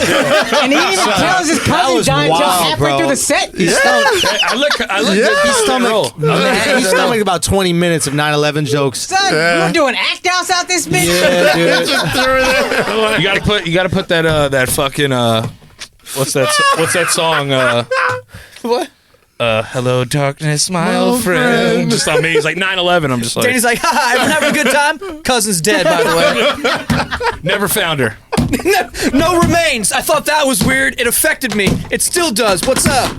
he didn't even tell us his cousin was died until wild, halfway bro. through the set. I look Yeah. at his Stomach. Man, he stomached about 20 minutes of 9/11 jokes. Son, Yeah. you were doing act outs out this bitch. Yeah, dude. You gotta put that fucking what's that song? What? Hello, darkness, my old friend. Just on me. He's like 9/11. I'm just like, Danny's like, haha, everyone having a good time? Cousin's dead, by the way. never found her. No remains. I thought that was weird. It affected me. It still does. What's up?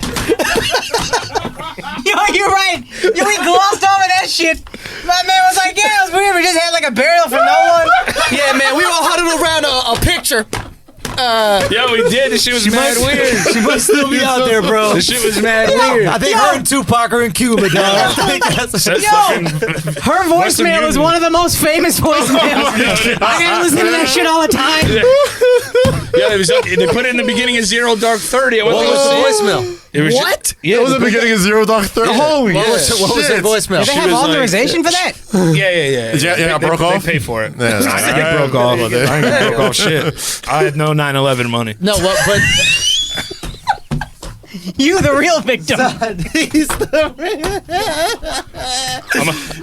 Yo, you're right. Yo, we glossed over that shit. My man was like, yeah, it was weird. We just had like a burial for no one. Yeah, man, we all huddled around a picture. Yeah, we did. This shit was mad weird. She must still be out there, bro. This shit was mad weird. I think her and Tupac are in Cuba, dog. I think that's That's Yo, fucking. her voicemail is Union. one of the most famous voicemails. I gotta listen to that shit all the time. Yeah, it was. They put it in the beginning of Zero Dark 30. I went What to was go the see it. voicemail? It was What? Yeah, It was the beginning of Zero Dark 30. Holy What was her voicemail? Do they have was like- authorization for that? Yeah. Yeah, broke off? They paid for it. Yeah, I didn't get broke off. I didn't get broke off shit. I had no 9/11 money. No, what? But You, the real victim. he's the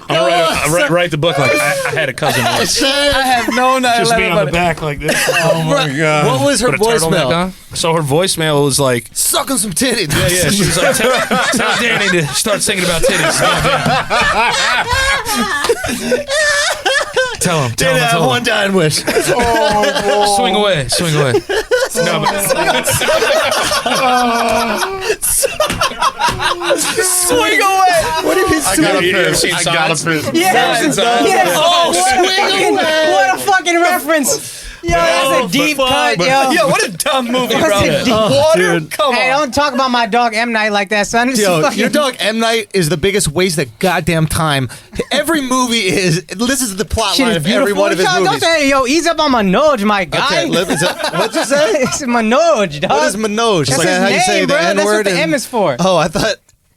I'm gonna write the book like I had a cousin once. I have no 9/11 Just me on the money. back like this. Oh my god. What was her Put a turtleneck voicemail? on. So her voicemail was like, Sucking some titties. yeah. She was like, tell Danny to start singing about titties. Tell him. Did have one dying wish. Swing away. No, but Swing away. What did he I gotta You ever piss. seen I gotta Signs? piss. Yes. Signs. Yes. Oh, what a fucking reference. Yo, that's a deep cut, yo. Yo, what a dumb movie, That's bro. a deep- Water? Come Hey, on. don't talk about my dog M. Night like that, son. This is Yo, fucking- your dog M. Night is the biggest waste of goddamn time. Every movie is. This is the plot Shit line is of beautiful. every one of his Don't movies. say, yo, ease up on Manoj, my guy. Okay, what'd you say? It's Manoj, dog. What is Manoj? That's Like his how you name, say the bro. That's what N-word? the M is for. Oh, I thought.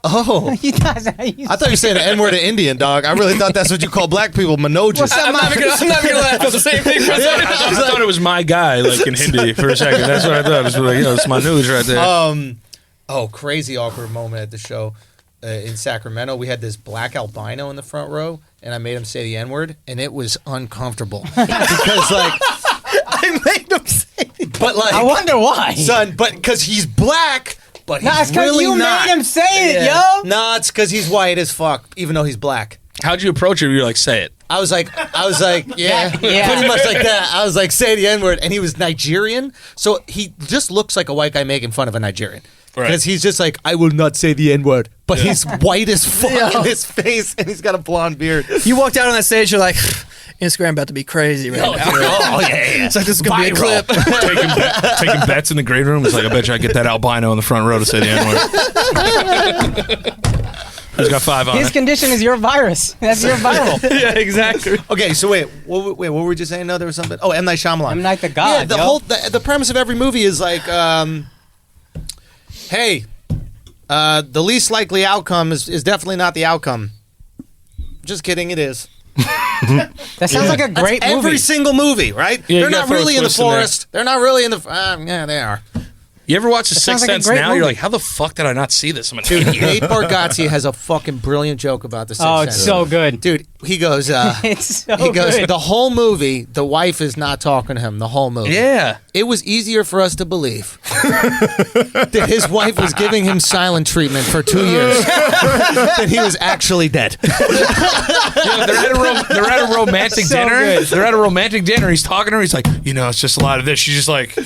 Oh, He does. I I thought you were saying the N-word in Indian, dog. I really thought that's what you call black people, Manojas. What's up, I'm not even gonna laugh at the same thing for a second. I thought it was my guy, like in Hindi, for a second. That's what I thought. I was like, yo, it's my news right there. Oh, crazy awkward moment at the show in Sacramento. We had this black albino in the front row, and I made him say the N-word, and it was uncomfortable because, like, I made him say it. but like, I wonder why. son, but because he's black, but he's Nah, it's because really you not. made him say it, Yeah. yo. No, it's because he's white as fuck, even though he's black. How'd you approach it? You're like, say it. I was like, yeah, Yeah. pretty much like that. I was like, say the N-word, and he was Nigerian, so he just looks like a white guy making fun of a Nigerian. Right. Because he's just like, I will not say the N-word, but he's white as fuck in his face, and he's got a blonde beard. You walked out on that stage, you're like, Instagram about to be crazy right now. Oh, yeah. It's like, this is going to be a clip. taking bets in the green room. It's like, I bet you I get that albino in the front row to say the N-word. Who's got 5 on His it? condition is your virus. That's your viral. Yeah, exactly. Okay, so wait, what were we just saying? No, there was something. Oh, M. Night Shyamalan. M. Night the God, Yeah, the yo. whole the premise of every movie is like, hey, the least likely outcome is definitely not the outcome. Just kidding, it is. That sounds like a great That's movie. every single movie, right? Yeah, you They're gotta not throw a really in the twist in there. forest. They're not really in the. Yeah, they are. You ever watch The sounds Sixth like a Sense great now? movie. You're like, how the fuck did I not see this? I'm an Dude, idiot. Nate Bargatze has a fucking brilliant joke about the Sixth Oh, it's Sense. so good. Dude, he goes. It's so He goes. good. The whole movie, the wife is not talking to him. The whole movie. Yeah. It was easier for us to believe that his wife was giving him silent treatment for 2 years than he was actually dead. Yeah, they're at a romantic So dinner. good. They're at a romantic dinner. He's talking to her. He's like, you know, it's just a lot of this. She's just like, We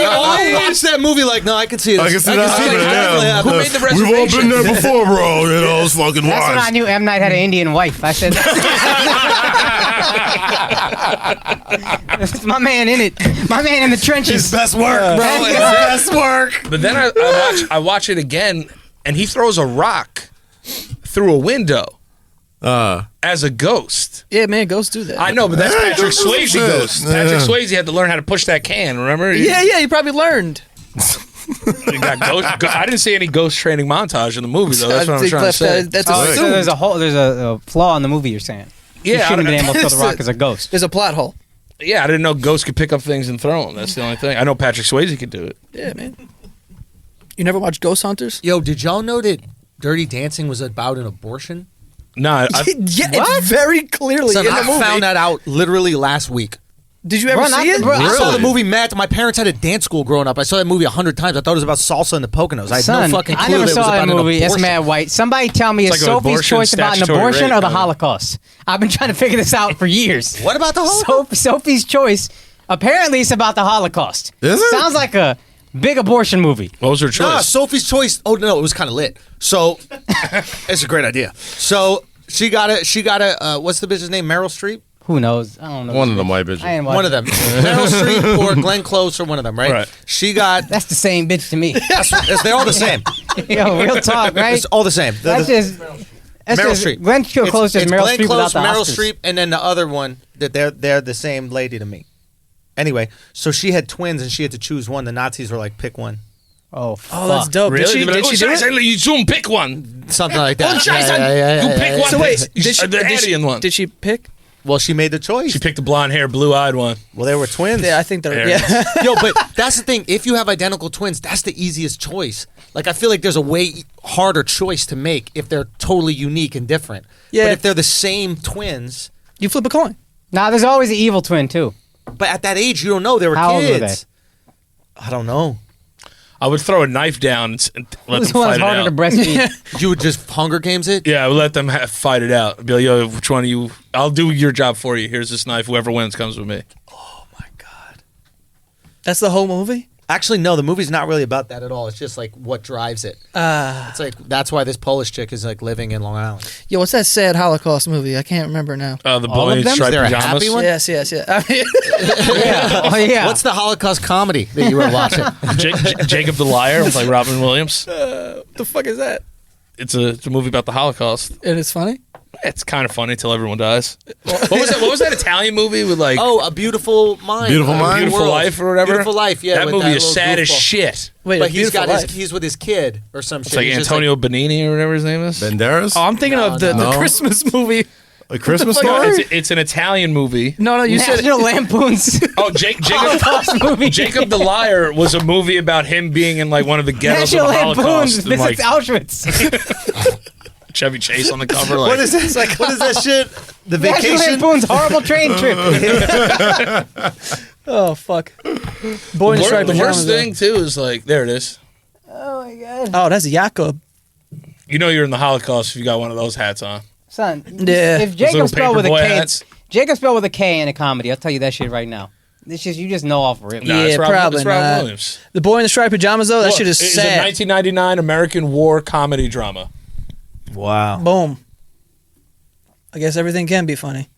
all watched that movie like, no, I can see it. I can see that it. happening, Definitely yeah. happening. who made the We've all reservation? been there before, bro. You know, it's fucking That's when I wise. knew M. Night had an Indian wife. I said, my man in it. My man in the trenches. Best work, bro. His Best work. But then I watch it again, and he throws a rock through a window as a ghost. Yeah, man, ghosts do that. I know, but that's Yeah, Patrick that's some Swayze shit. ghost. Yeah. Patrick Swayze had to learn how to push that can. Remember? Yeah, you probably learned. He got I didn't see any ghost training montage in the movie though. That's what I'm trying to say. That's Oh, assumed. so there's a flaw in the movie you're saying. You Yeah, shouldn't have been able to throw It's the rock a- as a ghost. There's a plot hole. yeah, I didn't know ghosts could pick up things and throw them. That's the only thing. I know Patrick Swayze could do it. Yeah, man. You never watched Ghost Hunters? Yo, did y'all know that Dirty Dancing was about an abortion? No, Yeah, it's very clearly Son, in the I movie. found that out literally last week. Did you ever Bro, not see it? the- bro, I saw the Really? movie Matt. My parents had a dance school growing up. I saw that movie 100 times. I thought it was about salsa and the Poconos. I had Son, no fucking clue I never that it was saw that about movie. an It's abortion. mad white. Somebody tell me, It's is like an Sophie's abortion, choice about an statutory abortion rape, or the maybe. Holocaust? I've been trying to figure this out for years. What about the whole? Sophie's choice. Apparently, it's about the Holocaust. Is it? Sounds like a big abortion movie. what was her choice? Nah, Sophie's Choice. Oh no, it was kind of lit. So it's a great idea. So she got a. What's the bitch's name? Meryl Streep. Who knows? I don't know. One of them white bitches. I ain't watching. One of them. Meryl Streep or Glenn Close or one of them, right? Right. She got. That's the same bitch to me. They're all the same. Yo, real talk, right? It's all the same. That's just. That's Meryl just, Streep. Glenn Close is It's Meryl Glenn Streep Close, without the Meryl Oscars. Streep, and then the other one that they're the same lady to me. Anyway, so she had twins and she had to choose one. The Nazis were like, pick one, Oh, fuck. Oh, that's dope. Really? Did she do it? You zoom, pick one. something like that. You pick one. So wait, did she, the alien one. Did she pick? Well, she made the choice. She picked the blonde hair, blue eyed one. Well, they were twins. Yeah, I think they're. There Yeah. Yo, but that's the thing. If you have identical twins, that's the easiest choice. Like, I feel like there's a way harder choice to make if they're totally unique and different. Yeah. But if they're the same twins, You flip a coin. Nah, there's always an evil twin too. but at that age, you don't know. They were How old were kids. I don't know. I would throw a knife down and let Who's them the fight one's it harder out. to breastfeed? You would just Hunger Games it? Yeah, I would let them fight it out. Be like, yo, which one of you? I'll do your job for you. Here's this knife. Whoever wins comes with me. Oh, my God. That's the whole movie. Actually, no, the movie's not really about that at all. It's just like what drives it. It's like that's why this Polish chick is like living in Long Island. Yo, what's that sad Holocaust movie? I can't remember now. The All boy of in them? Is striped there a pajamas. happy one? Yes. I mean, Oh yeah. What's the Holocaust comedy that you were watching? Jacob the Liar with like Robin Williams. what the fuck is that? It's a movie about the Holocaust. It is funny. It's kind of funny till everyone dies. What was that Italian movie with like A Beautiful Mind. Beautiful Mind? Beautiful Life or whatever? Beautiful Life, yeah. That with movie is little sad as goofball. shit. Wait, But he's Beautiful Life. he's with his kid or some It's shit. like He's just Antonio Benini or whatever his name is. Banderas? Oh, I'm thinking of the no. Christmas movie. A Christmas fuck? story? It's an Italian movie. No, you said National Lampoon's Oh, Jacob Holocaust movie. Jacob the Liar was a movie about him being in like one of the ghettos National of the Holocaust. Lampoon's and, like, visits Auschwitz. Chevy Chase on the cover. Like, what is this? What is that shit? The National Vacation? Lampoon's horrible train trip. oh fuck. Boy in striped the pajamas. worst thing too is like there it is. Oh my god. Oh, that's Jakob. You know you're in the Holocaust if you got one of those hats on. Son, Yeah. if Those Jacob little spelled with a paperboy K, hats. Jacob spelled with a K in a comedy, I'll tell you that shit right now. It's just you just know off rip. Nah, Yeah, it's Robin, probably it's Robin not. Williams. The Boy in the Striped Pajamas, though, that Look, shit is it's sad. a 1999 American war comedy drama. Wow. Boom. I guess everything can be funny.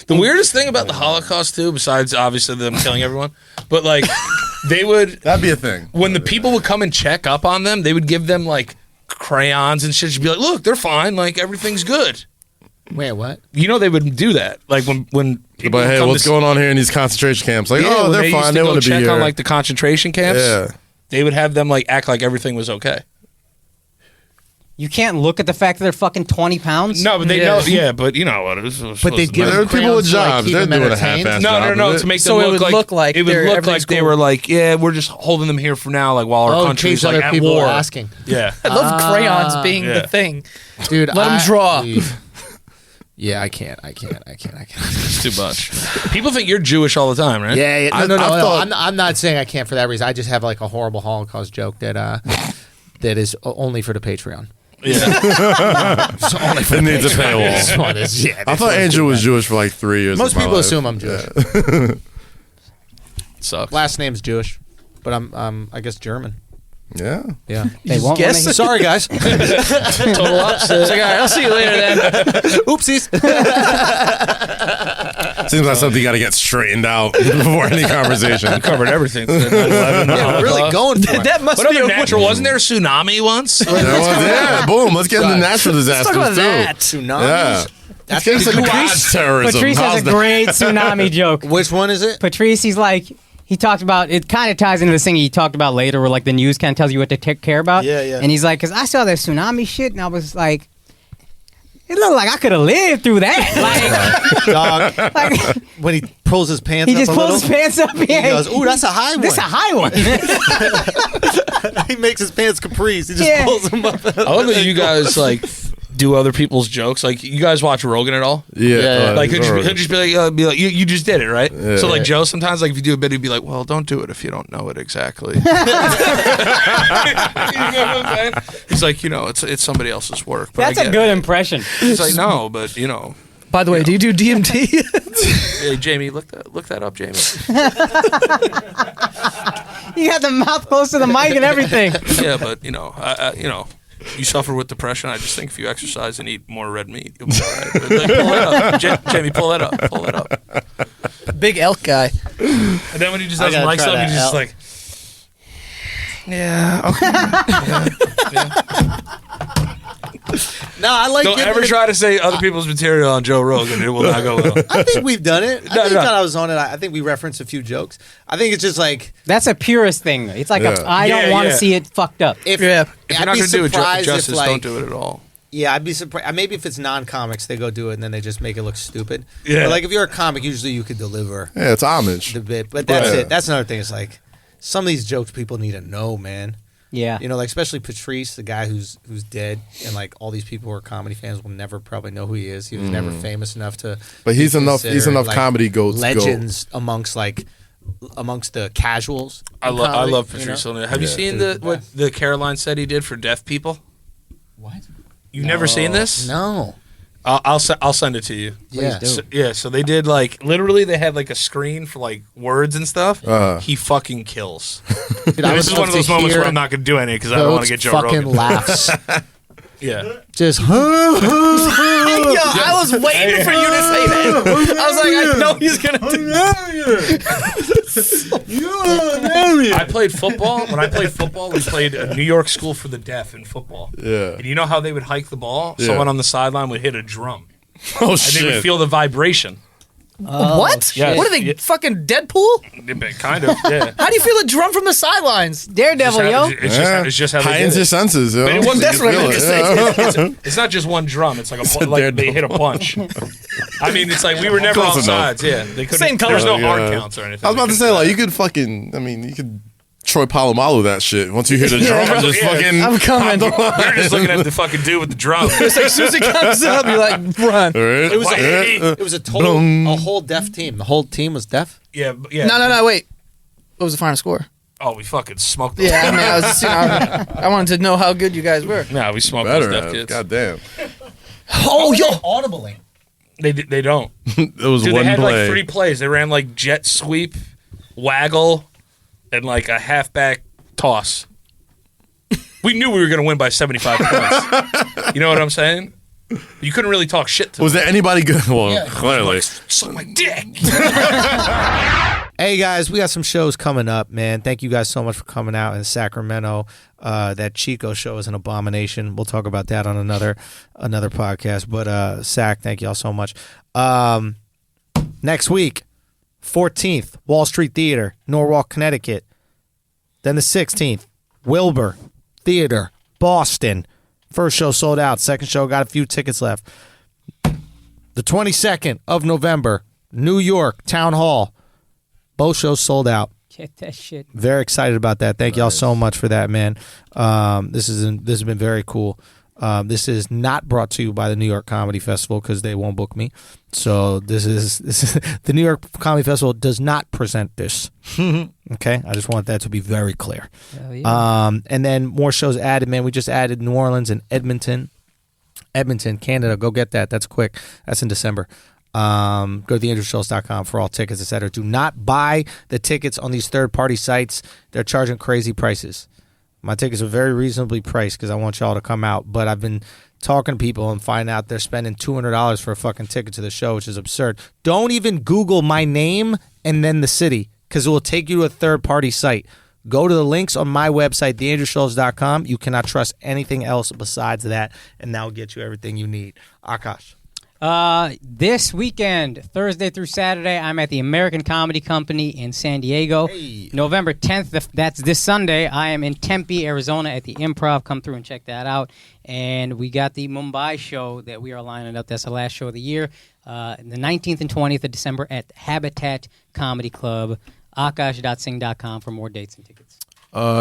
The weirdest thing about the Holocaust too, besides obviously them killing everyone, but like they would That'd be a thing. when the people would come and check up on them, they would give them like crayons and shit. Just be like, look, they're fine, like everything's good. Wait, what? You know they would do that. Like when people But hey, come what's to, going on here in these concentration camps? Like, Yeah, oh, when they're they used fine. to They go want to be check here. on like the concentration camps. Yeah. They would have them like act like everything was okay. You can't look at the fact that they're fucking 20 pounds. No, but they Yeah. know. Yeah, but you know what? It was But supposed they to give be. There are them people with crayons to, like, jobs. keep They're them doing a entertained? half-assed No, job. no, with to it. make So them it would look like it would they're- look like everything's they cool. were like, yeah, we're just holding them here for now, like while our Oh, in country's case like other at people war. are asking. Yeah, I love crayons being Yeah. the thing. Dude, Let 'em draw. Yeah, I can't. it's too much. People think you're Jewish all the time, right? Yeah, I no. thought- I'm not saying I can't for that reason. I just have like a horrible Holocaust joke that that is only for the Patreon. Yeah. It's only for It needs a Patreon. paywall. This one is, yeah, I this thought one's Andrew too was bad. Jewish for like 3 years. Most of my people life. assume I'm Jewish. Sucks. Last name's Jewish, but I'm I guess German. Yeah. Yeah. They won't Guess? let me- Sorry, guys. Total opposite. It's like, all right, I'll see you later then. Oopsies. Seems like something you got to get straightened out before any conversation. Covered everything. 9/11, Yeah, we're really Holocaust. going for it. That must What be other a natural? Wasn't there a tsunami once? Yeah, boom. Let's get into natural disasters Talk about too. that. Tsunamis. Yeah. That's Let's get into pretty cool. quad terrorism. Patrice How's has a that? great tsunami joke. Which one is it? Patrice, he's like, he talked about, it kind of ties into this thing he talked about later where like the news kind of tells you what to care about. Yeah, yeah. And he's like, because I saw that tsunami shit and I was like, it looked like I could have lived through that. Dog. Like, like When he pulls his pants he up just a pulls little, his pants up. he goes, "Ooh, that's a high one." This a high one. He makes his pants capris. He just Yeah. pulls them up. I love that you guys like do other people's jokes. Like you guys watch Rogan at all? Yeah. Like he'll just be like you just did it, right? Yeah. So like Joe, sometimes like if you do a bit, he'd be like, well, don't do it if you don't know it exactly. You know what I'm saying? He's like, it's somebody else's work. But That's I a get good it. impression. He's like, no, but By the way, do you do DMT? hey, Jamie, look that up, Jamie. You got the mouth close to the mic and everything. Yeah, but I you suffer with depression. I just think if you exercise and eat more red meat, you'll be all right. But, like, pull that up, Jamie. Pull that up. Big elk guy. And then when he just I has gotta mic try stuff, that he's just out. like, yeah, okay. No, I like. Don't giving ever it- try to say other people's material on Joe Rogan. It will not go well. I think we've done it. I No, think no. that I was on it. I think we referenced a few jokes. I think it's just like That's a purist thing. It's like, Yeah. I don't Yeah, want to yeah. see it fucked up. if Yeah. If I'd you're not be going to do it surprised justice, if, like, don't do it at all. Yeah, I'd be surprised. Maybe if it's non-comics, they go do it and then they just make it look stupid. Yeah. But like if you're a comic, usually you could deliver Yeah, it's homage. the bit. But that's Right. it. That's another thing. It's like some of these jokes people need to know, man. Yeah. You know, like especially Patrice, the guy who's dead, and like all these people who are comedy fans will never probably know who he is. He was never famous enough to. But he's be enough. He's considered, enough like, comedy goats. legends amongst the casuals. I in love comedy, Patrice you know? O'Neal. Have you seen what the Caroline said he did for deaf people? What? You've never seen this? No. I'll send it to you. Yeah. So they did like literally they had like a screen for like words and stuff. He fucking kills. Dude, This is one of those moments where I'm not gonna do any because I don't want to get Joe fucking Rogan. laughs. Yeah. Just Yo, I was waiting for you to say that. I was like, I know he's gonna do. I played football. When I played football, we played a New York school for the deaf in football. Yeah. And you know how they would hike the ball? Yeah. Someone on the sideline would hit a drum. Oh And they would shit! feel the vibration. What? Yeah. What are they, fucking Deadpool? Kind of, yeah. How do you feel a drum from the sidelines? Daredevil, yo. It's just how they Heightens did your it. senses. Yo. But it wasn't That's what I'm gonna say. It's not just one drum. It's like a like they Daredevil. hit a bunch. I mean, it's like we were never Close on enough. sides. Yeah, they couldn't. Same There was no color. hard counts or anything. I was about to say, like, you could fucking. I mean, you could Troy Polamalu that shit. Once you hear the drum, bro, just yeah. fucking. I'm coming. You're just looking at the fucking dude with the drum. It's like, as soon as it comes up, you're like, run. It was Yeah. it was a whole deaf team. The whole team was deaf. Yeah, yeah. No, wait. What was the final score? Oh, we fucking smoked them. Yeah, I mean, I was just, I wanted to know how good you guys were. Nah, we smoked Better. those deaf kids. God damn. Oh, yo. audibling. They don't. It was Dude, one they had play. like 3 plays. They ran like jet sweep, waggle, and like a halfback toss. We knew we were going to win by 75 points. You know what I'm saying? You couldn't really talk shit to Was them. there anybody good? Well, Yeah. clearly. Suck my dick. Hey guys, we got some shows coming up, man. Thank you guys so much for coming out in Sacramento. That Chico show is an abomination. We'll talk about that on another podcast. But Sac, thank y'all so much. Next week, 14th, Wall Street Theater, Norwalk, Connecticut. Then the 16th, Wilbur Theater, Boston. First show sold out. Second show got a few tickets left. The 22nd of November, New York, Town Hall. Both shows sold out. Get that shit. Very excited about that. Thank y'all so much for that, man. This has been very cool. This is not brought to you by the New York Comedy Festival because they won't book me. So this is the New York Comedy Festival does not present this. Okay, I just want that to be very clear. Hell yeah. And then more shows added, man. We just added New Orleans and Edmonton, Canada. Go get that. That's quick. That's in December. Go to theandrewschultz.com for all tickets, etc. Do not buy the tickets on these third-party sites. They're charging crazy prices. My tickets are very reasonably priced because I want y'all to come out. But I've been talking to people and find out they're spending $200 for a fucking ticket to the show, which is absurd. Don't even Google my name and then the city because it will take you to a third-party site. Go to the links on my website, theandrewschultz.com. You cannot trust anything else besides that, and that will get you everything you need. Akash. This weekend, Thursday through Saturday, I'm at the American Comedy Company in San Diego. Hey. November 10th, that's this Sunday, I am in Tempe, Arizona at the Improv. Come through and check that out. And we got the Mumbai show that we are lining up. That's the last show of the year. The 19th and 20th of December at Habitat Comedy Club. Akash.sing.com for more dates and tickets.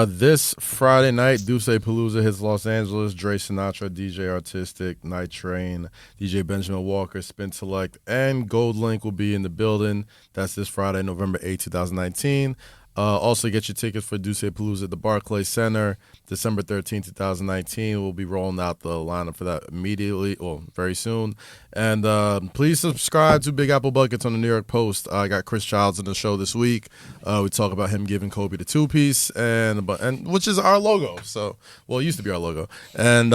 This Friday night, Duce Palooza hits Los Angeles. Dre Sinatra, DJ Artistic, Night Train, DJ Benjamin Walker, Spin Select, and Gold Link will be in the building. That's this Friday, November 8, 2019. Also, get your tickets for Duce Palooza at the Barclays Center, December 13, 2019. We'll be rolling out the lineup for that immediately, or very soon. And please subscribe to Big Apple Buckets on the New York Post. I got Chris Childs in the show this week. We talk about him giving Kobe the 2-piece, and which is our logo. So, well, it used to be our logo, and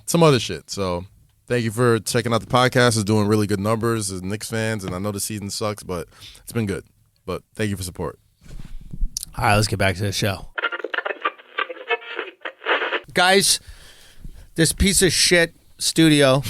some other shit. So, thank you for checking out the podcast. It's doing really good numbers as Knicks fans, and I know the season sucks, but it's been good. But thank you for support. All right, let's get back to the show. Guys, this piece of shit studio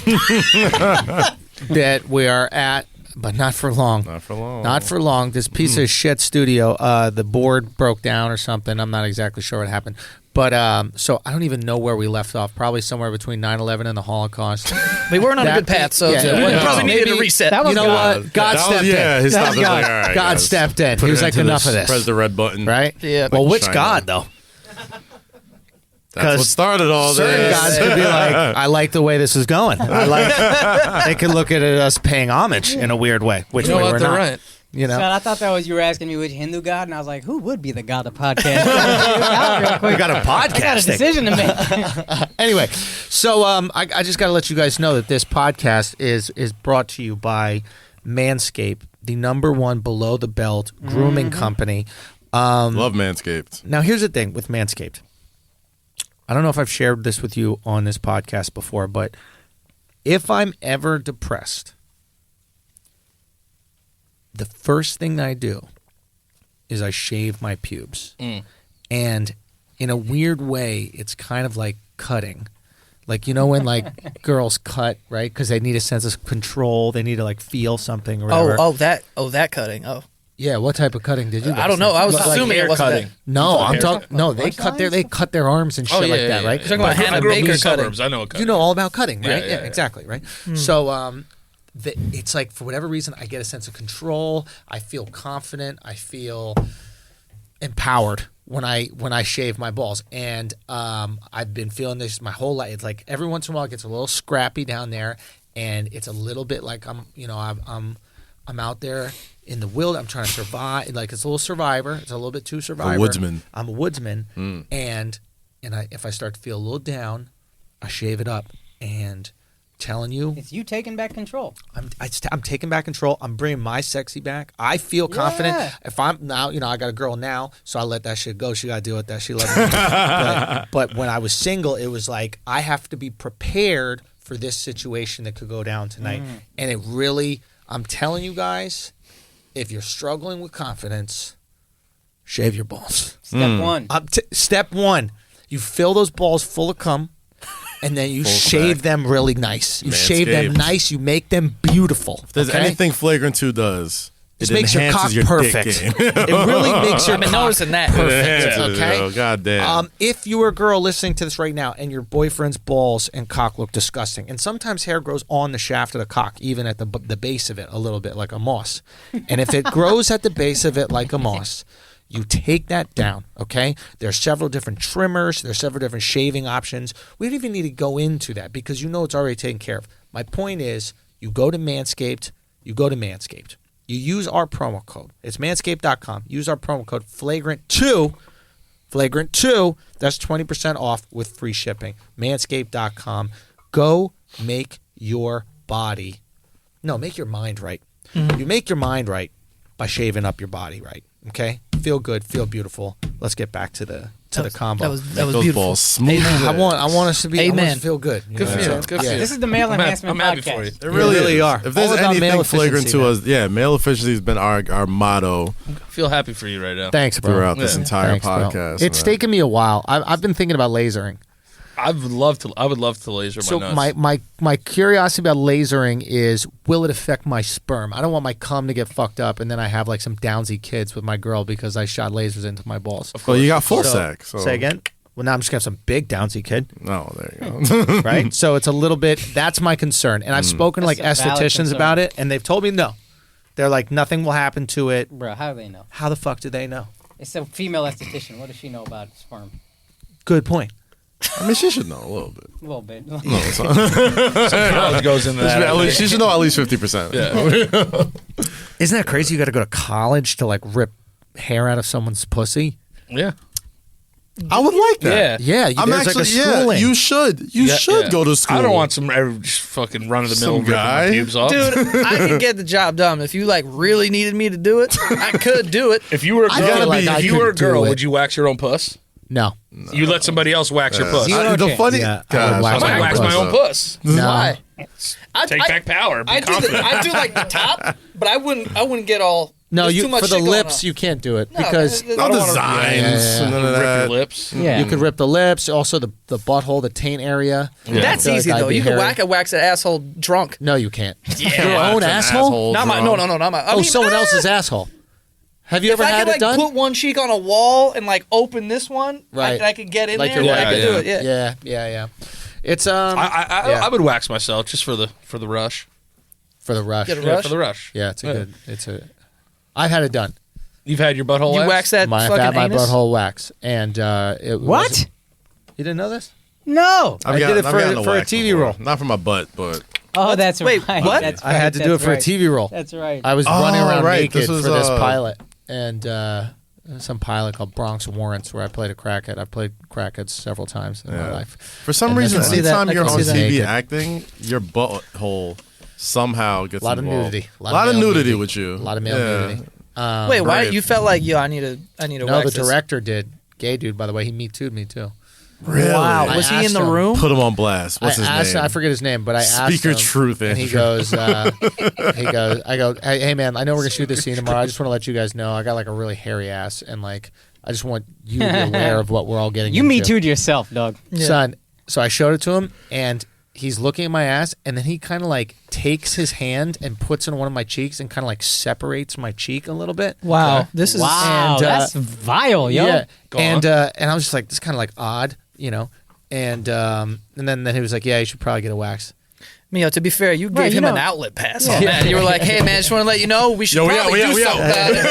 that we are at, but not for long. Not for long. Not for long. This piece of shit studio, the board broke down or something. I'm not exactly sure what happened. But so I don't even know where we left off. Probably somewhere between 9/11 and the Holocaust. We weren't on a good path, so we probably needed a reset. That was You know God. what? God stepped in. he stopped us God. like, all right, God guys, stepped in. put He it was like, into enough of this. Press the red button. Right? Yeah. Well, which China. God, though? That's what started all Certain this. gods could be like, I like the way this is going. They could look at us paying homage in a weird way, which You know we what? were They're not. right. You know. So I thought that was you were asking me which Hindu god, and I was like, who would be the god of podcast? We got a podcast. I got a decision to make. Anyway, so I just got to let you guys know that this podcast is brought to you by Manscaped, the #1 below the belt grooming company. Love Manscaped. Now, here's the thing with Manscaped. I don't know if I've shared this with you on this podcast before, but if I'm ever depressed, the first thing I do is I shave my pubes. And in a weird way, it's kind of like cutting. Like, you know when like girls cut, right? Because they need a sense of control. They need to like feel something or whatever. That cutting. Oh. Yeah, what type of cutting did you guys I don't know. do? I was Like assuming hair it wasn't cutting. that. No, I'm hair talking. No, they cut their arms and shit like that, right? You're talking about Hannah I grew up in Baker the cutting. suburbs. I know what cutting. You know all about cutting, right? Yeah, Exactly, right? So it's like for whatever reason, I get a sense of control. I feel confident. I feel empowered when I shave my balls, and I've been feeling this my whole life. It's like every once in a while it gets a little scrappy down there, and it's a little bit like I'm out there in the wild. I'm trying to survive. Like it's a little survivor. It's a little bit too survivor. A woodsman. I'm a woodsman, and if I start to feel a little down, I shave it up, and telling you, It's you taking back control. I'm taking back control. I'm bringing my sexy back. I feel confident. Yeah. If I'm now, I got a girl now, so I let that shit go. She got to deal with that. She loves me. But when I was single, it was like I have to be prepared for this situation that could go down tonight. And it really, I'm telling you guys, if you're struggling with confidence, shave your balls. Step one. Step one, you fill those balls full of cum. And then you shave them really nice. You shave them nice. You make them beautiful. If there's anything Flagrant 2 does, it it makes your cock enhances perfect. dick game. It really makes your I've been cock noticing that. perfect. Yeah, Okay. oh, God damn. If you are a girl listening to this right now and your boyfriend's balls and cock look disgusting, and sometimes hair grows on the shaft of the cock, even at the base of it, a little bit like a moss. And if it grows at the base of it like a moss, you take that down, okay? There's several different trimmers. There's several different shaving options. We don't even need to go into that because it's already taken care of. My point is you go to Manscaped. You use our promo code. It's manscaped.com. Use our promo code Flagrant2. Flagrant2. That's 20% off with free shipping. Manscaped.com. Go make your mind right. You make your mind right by shaving up your body right. Okay? Feel good, feel beautiful. Let's get back to the combo. That was Those beautiful. balls smooth. I want us to be. I want us Amen. to feel good. Good for you. Good for you. This is the male enhancement I'm happy podcast. for you. It really are. If there's All about male anything Flagrant efficiency, to us, male efficiency has been our motto I feel happy for you right now. Thanks, bro. throughout this entire Thanks, bro. podcast. It's man. taken me a while. I've been thinking about lasering. I would love to laser my So nuts. my curiosity about lasering is, will it affect my sperm? I don't want my cum to get fucked up, and then I have like some downsy kids with my girl because I shot lasers into my balls. Well, you got full So- sack. So. Say again. Well, now I'm just gonna have some big downsy kid. No, there you go. Right? So it's a little bit, that's my concern. And I've spoken to like That's a valid estheticians concern. about it, and they've told me no. They're like, nothing will happen to it. Bro, how do they know? How the fuck do they know? It's a female esthetician. What does she know about sperm? Good point. I mean, she should know a little bit. A little bit. No, it's not. Knowledge goes into that. At least, she should know at least 50%. Yeah. Isn't that crazy? You got to go to college to like rip hair out of someone's pussy? Yeah. I would like that. Yeah. Yeah, I'm there's actually, like a schooling. you should. You should go to school. I don't want some just fucking run of the mill Some ripping guy. my pubes off. Dude, I could get the job done. If you like really needed me to do it, I could do it. If you were a I girl, feel like I if you were a could do girl, it. would you wax your own puss? No. You let somebody else wax your puss. Zero The chance. funny, Yeah, I gosh, would wax I might my wax my own puss. No. Why? Take back power. Be I do confident. I do like the top, but I wouldn't get all. No, there's you too much for the shit going lips on. you can't do it No, because there's- no I don't wanna- designs, Yeah. none of Rip your that. lips. Yeah. you could rip the lips, also the butthole, the taint area. That's I feel easy like I'd though. be You can hairy. wax an asshole drunk. No, you can't. Yeah. Your own That's an asshole? Not my no, not my. I Oh, mean, someone else's asshole. Have you If ever I had could it like done? put one cheek on a wall and like open this one, Right. I could get in Like there. your I wife. could do it. Yeah. Yeah. It's I yeah. would wax myself just for the rush. for the rush. Get a Yeah, rush? for the rush. Yeah, it's a Yeah. good. It's a. I've had it done. You've had your butthole You waxed? wax that I've fucking had my anus? butthole wax, and it What? was- You didn't know this? No. I did it for a TV wax role. Not for my butt, but Oh, that's Wait, right. what? That's I had to right, do it that's for right. a TV role. That's right. I was running around right. naked This was, for this pilot, and some pilot called Bronx Warrants, where I played a crackhead. I've played crackheads several times in my life. For some And reason, that's when anytime I you're can on see that. TV Naked. acting, your butthole somehow gets A lot of involved. nudity. A lot of male nudity with you. A lot of male nudity. Wait, why Right. you felt like I need to No, wax the this. director did. Gay dude, by the way, he Me Too'd me too. Really? Wow, I was he in asked the him. room? Put him on blast. What's his asked, name? I forget his name, but I asked Speak your him, truth, and he Andrew. goes, I go, hey man, I know we're gonna shoot this scene tomorrow. I just want to let you guys know I got like a really hairy ass, and like I just want you to be aware of what we're all getting. You into. Me Too'd yourself, dog. Yeah. Son. So I showed it to him, and he's looking at my ass, and then he kind of like takes his hand and puts it on one of my cheeks, and kind of like separates my cheek a little bit. Wow, this is Wow, And, that's vile, yo. Yeah, Go and I was just like, this kind of like odd, you know. And then he was like, yeah, you should probably get a wax. Mio, to be fair, you Right, gave you him know. an outlet pass on that. You were like, hey, man, just want to let you know we should Yo, we probably out, do we out, something we out. about it.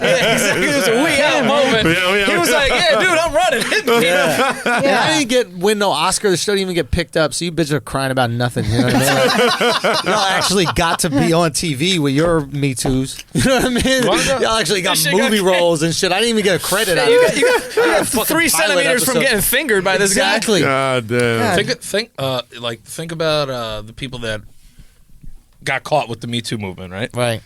Yeah, exactly. It was a we out moment. We out. He was like, yeah, dude, I'm running. Hit me. And I didn't win no Oscar. The show didn't even get picked up. So you bitches are crying about nothing. You know what I mean? Like, y'all actually got to be on TV with your Me Too's. You know what I mean? What? Y'all actually got That shit got movie roles and shit. I didn't even get a credit out of You it. got Fucking 3 pilot centimeters from episode. getting fingered by this guy. Exactly. God damn. Think about the people that got caught with the Me Too movement, right? Right.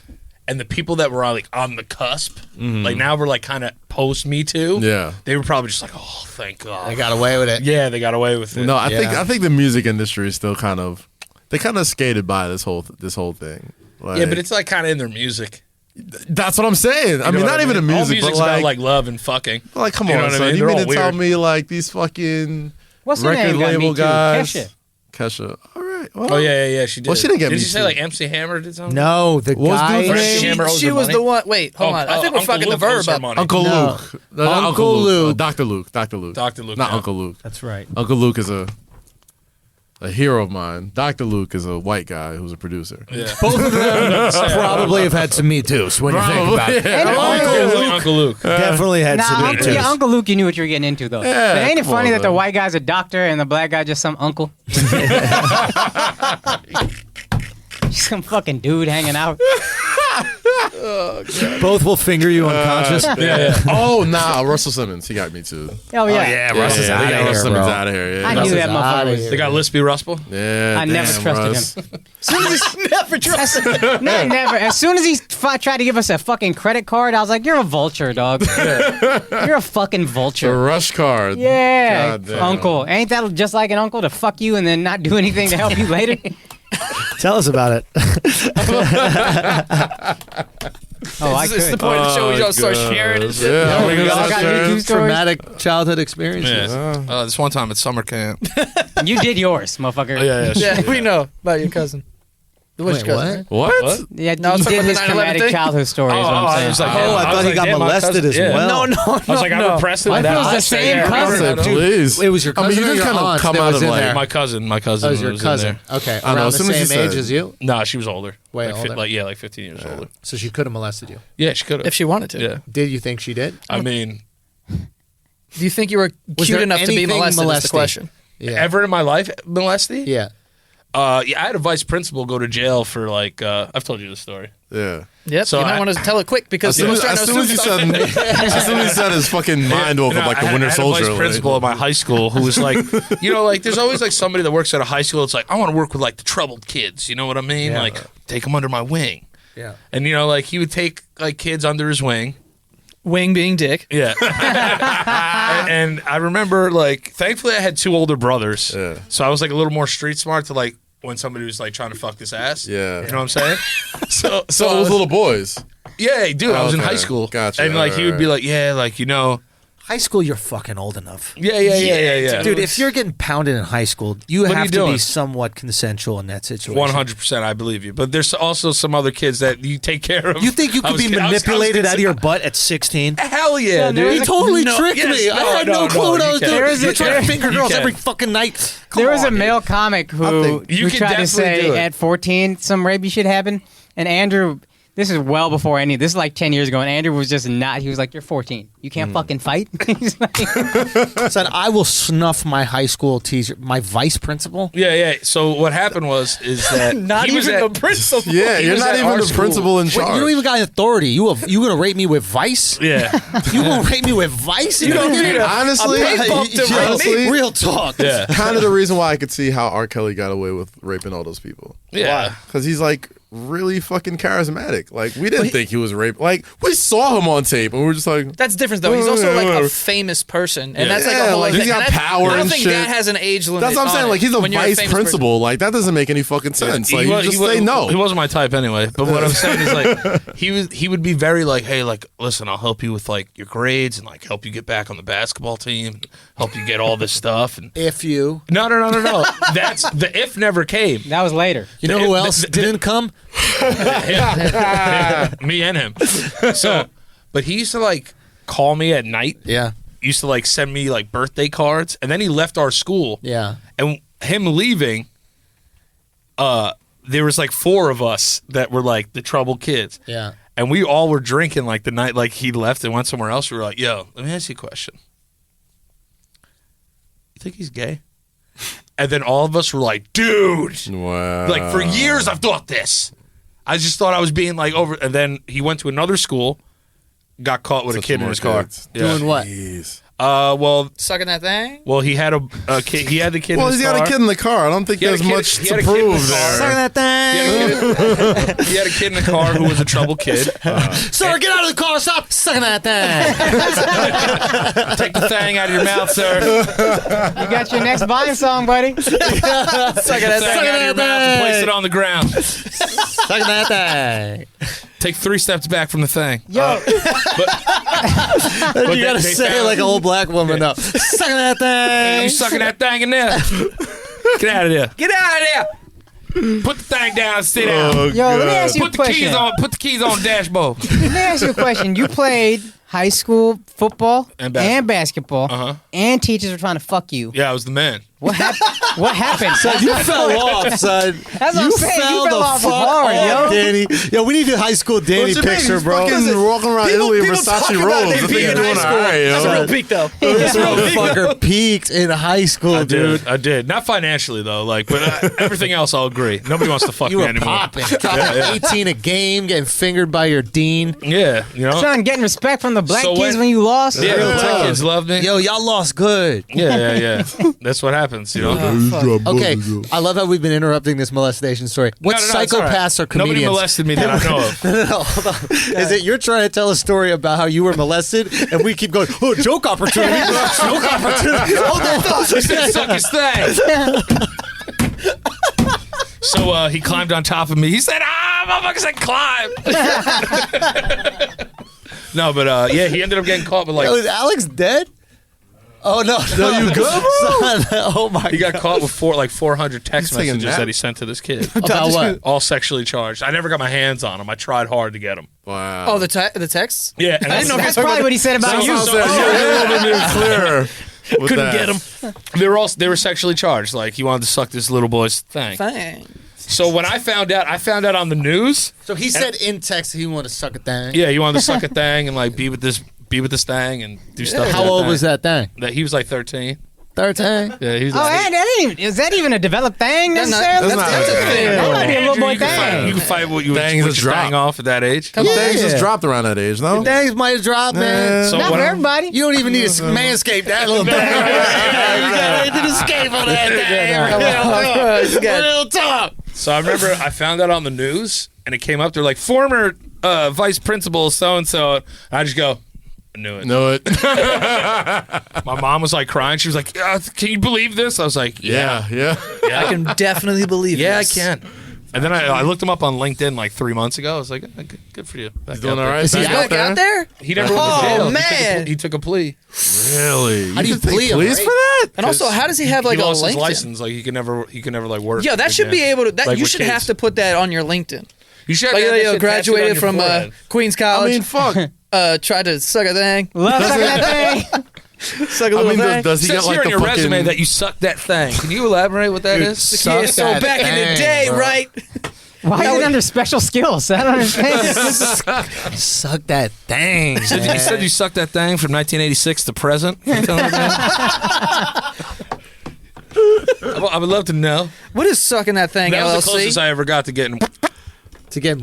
And the people that were like on the cusp, like now we're like kind of post Me Too. Yeah. They were probably just like, oh, thank God. I got away with it. Yeah, they got away with it. No, I Yeah. think the music industry is still kind of skated by this whole thing. Like, Yeah, but it's like kind of in their music. that's what I'm saying. I You mean, know not what even the All music, music's but about like love and fucking. come you know on, what I son. mean? You They're mean all to tell weird. me like these fucking What's her record name? Got Me label Too? guys? Kesha. All right. Well, Oh yeah. She did. Well, she didn't get Did Me she say Too. like MC Hammer did something? No, the What's guy. dude's She- name? Hammer owes She her was money? the one. Wait, hold on. I think we're Uncle fucking Luke the verb owes her up. money. Uncle No. Luke. Not Uncle Luke. Dr. Luke. Dr. Luke. Dr. Luke, Not yeah. Uncle Luke. That's right. Uncle Luke is a hero of mine. Dr. Luke is a white guy who's a producer. Yeah. Both of them probably have had some Me Too's when you think about it. And Uncle Luke. Definitely had some Me Nah, Too's. Uncle Luke, you knew what you were getting into, though. Yeah, but ain't it come funny on, that the man. white guy's a doctor and the black guy just some uncle? Some fucking dude hanging out. Both will finger you unconscious. Yeah. Oh, nah. Russell Simmons. He got Me Too. Oh, yeah. Russell's They outta got here, Russell Simmons bro. out of here. Yeah. I knew Russell's that outta motherfucker here. was... They got Lispy Ruspel. Yeah, I never damn, trusted Russ. him. No, never. As soon as he tried to give us a fucking credit card, I was like, "You're a vulture, dog. You're a fucking The vulture." rush card. Yeah, God damn. uncle. Ain't that just like an uncle to fuck you and then not do anything to help you later? Tell us about it. Oh, I This is the could. point of the show. We all start God. sharing and shit. Yeah, we we all got got sharing. Me Too stories. Traumatic childhood experiences. Yeah. This one time at summer camp. You did yours, motherfucker. Yeah, we know about your cousin. Which Wait, cousin? what? What? Yeah, No, I was you talking did about his the 9/11 traumatic thing. childhood stories. Oh, what I'm I saying. was like, Oh, I thought he got damn, my molested cousin- as yeah. well. No, I was like, I no. repressed it. I that thought it was hot the thing. same Yeah, I cousin. remember that. Please. It was your I mean, cousin you or just your kind of aunt come that out was of in like. there? My cousin. That was your in cousin. there. Okay, I know, around as the soon as you same age said- as you. No, she was older. Way like, older. Like 15 years older. So she could have molested you. Yeah, she could have. If she wanted to. Yeah. Did you think she did? I mean, Do you think you were Was cute there enough to be anything molested? Is the molesty? question. Yeah. ever in my life, molesty? Yeah. Yeah, I had a vice principal go to jail for like, I've told you this story. Yeah. Yep. So you might I- want to tell it quick because he was trying to As soon as assume you something. said his fucking mind woke You up know, like the I Winter had Soldier. a vice principal at my high school who was like, like there's always like somebody that works at a high school. It's like, I want to work with like the troubled kids. You know what I mean? Yeah. Like, take them under my wing. Yeah. And like he would take like kids under his wing. Wing being dick. Yeah. and I remember like, thankfully I had 2 older brothers. Yeah. So I was like a little more street smart to like when somebody was like trying to fuck this ass. Yeah. You know what I'm saying? So So it was little boys. yeah, dude, I was in Okay. high school. Gotcha. And like he would be like, yeah, like, High school, you're fucking old enough. yeah. Dude, if you're getting pounded in high school, you What are have you to doing? be somewhat consensual in that situation. 100%, I believe you. But there's also some other kids that you take care of. You think you I could was be kid- I was- manipulated out of your butt at 16? Hell yeah, Yeah, dude. He totally No, tricked yes, me. I had no clue what I was you doing. can. You're trying to finger You girls can. every fucking night. Come There was on, a male comic I who think you can tried to definitely do say it. at 14 some rapey shit happened, and Andrew. This is well before any. This is like 10 years ago, and Andrew was just not. He was like, "You're 14. You can't fucking fight." He's like, Said I will snuff my high school teacher, my vice principal. Yeah. So what happened is that Not he was even at, the principal. Yeah, He you're was not at even our the school. principal in Wait, charge. you don't even got authority. You gonna rate me with vice? Yeah. You gonna rate me with vice? You don't need Honestly, a pay bump to rate me. honestly, real talk. Yeah. kind of the reason why I could see how R. Kelly got away with raping all those people. Yeah. Because he's like really fucking charismatic. Like we didn't think he was raped. Like we saw him on tape and we were just like, That's different though. He's also like a famous person, and that's like a whole like, he's thing. got And power I don't and think shit. that has an age limit. that's what I'm saying. on Like it he's a when you're vice famous principal. Like that doesn't make any fucking sense. Like you just say no. He wasn't my type anyway. But what I'm saying is like he would be very like, hey, like listen, I'll help you with like your grades and like help you get back on the basketball team, help you get all this stuff. And If you, no. That's the if never came. that was later. you know who else didn't come? Me and him. So, but he used to like call me at night. Yeah, Used to like send me like birthday cards, and then he left our school. yeah. And him leaving, there was like 4 of us that were like the troubled kids. Yeah. And we all were drinking like the night like he left and went somewhere else. We were like, yo, let me ask you a question. You think he's gay? And then all of us were like, dude. Wow. Like for years I've thought this. I just thought I was being like over. And then he went to another school, got caught with a Such kid in more his car. kids. Yeah. Doing what? Jeez. Well, Sucking that thing. he had a kid. He had the kid. Well, in his he's got car. a kid in the car. I don't think He had a there's kid- much he to had a kid in prove the car. Suck there. that thing. He had a kid in the car who was a troubled kid. Sir, get out of the car. Stop sucking that thing. Take the thing out of your mouth, sir. You got your next Vine song, buddy. Take the thing out of your mouth and place it on the ground. Sucking that thing. Take 3 steps back from the thing. Yo, You gotta they say it found- like an old black woman though. Sucking that thing. You sucking that thing in there. Get out of there. Get out of there. Put the thing down and sit down. Oh, yo, let me ask you a Put the question. keys on. Put the keys on the dashboard. Let me ask you a question. You played high school football And basketball, Uh-huh. and teachers were trying to fuck you. Yeah, I was the man. What happened? What happened? You fell off, son. That's what I'm saying. You fell off hard, yo. Danny. Yo, we need a high school Danny picture, bro. Fucking walking around Italy in people Versace talk about robes. they I think peak you're in doing high all right, yo. That's a real peak though. This motherfucker peaked in high school, I dude. did. Not financially though. Like, but everything else, I'll agree. Nobody wants to fuck You me were anymore. popping. Dropping 18 a game, getting fingered by your dean. Yeah, you know. Son, getting respect from the black So kids when- when you lost. Yeah, Real the black talk. kids loved me. Yo, y'all lost good. Yeah. That's what happens, you know. Okay, I love how we've been interrupting this molestation story. What No, it's all right. psychopaths are comedians? Nobody molested me that I know of. No, hold on. Is it you're trying to tell a story about how you were molested, and we keep going, oh, joke opportunity, joke opportunity. Hold on. He said, suck his thing. So he climbed on top of me. He said, motherfucker said climb. No, but yeah, he ended up getting caught with like. Yo, is Alex dead? Oh no, you good, Son, oh my He got caught with 400 text He's taking a messages nap. that he sent to this kid. About what? All sexually charged. I never got my hands on him. I tried hard to get him. Wow. Oh, the texts. Yeah, and I didn't know if That's you were probably what he said about you. You're a little bit clearer. with couldn't that. get him. they were sexually charged. Like he wanted to suck this little boy's thing. Thing. So when I found out on the news. So he said in text he wanted to suck a thing. Yeah, he wanted to suck a thing and like be with this thing and do stuff. with How that old thing. was that thing? That he was like 13. 13. Yeah, he was. Oh, like, and that ain't even, is that even a developed thing necessarily? That's a thing. That might be a little boy you can fight- thing. You can fight what you Things would is bang dropped. off at that age. Couple things Yeah. just dropped around that age, no? Things might have dropped, man. So Not what for I'm- everybody. You don't even need to manscape that little thing. You got to escape on that thing. Real talk. So I remember I found out on the news, and it came up. They're like former vice principal so and so. I just go, I knew it. Know it. My mom was like crying. She was like, "Can you believe this?" I was like, Yeah. I can definitely believe yeah, I this. can." And then I looked him up on LinkedIn like 3 months ago. I was like, good for you. He's doing all right. Is he back out there? He never went to jail. Oh, man. He took a plea. Really? How do you can take plea 'em, pleas right? for that? And also, how does he have like he a lost his LinkedIn? license. Like he can never like work. Yeah, that should be again. able to. That Like you with should kids. have to put that on your LinkedIn. You should Like, have that yo, shit tattooed on graduated your from forehead. Queens I College. mean, fuck. Tried to suck a thing. Love sucking that thing. Suck a I little mean, thing. does he It says get like here the on your fucking... resume that you sucked that thing. Can you elaborate what that is? Suck Yeah, so that back in the thing, day, bro. right? Why is it under special skills? I don't understand. Suck that thing. You said you sucked that thing from 1986 to present. You telling me that? I would love to know. What is sucking that thing, That was the LLC? closest I ever got to getting. To get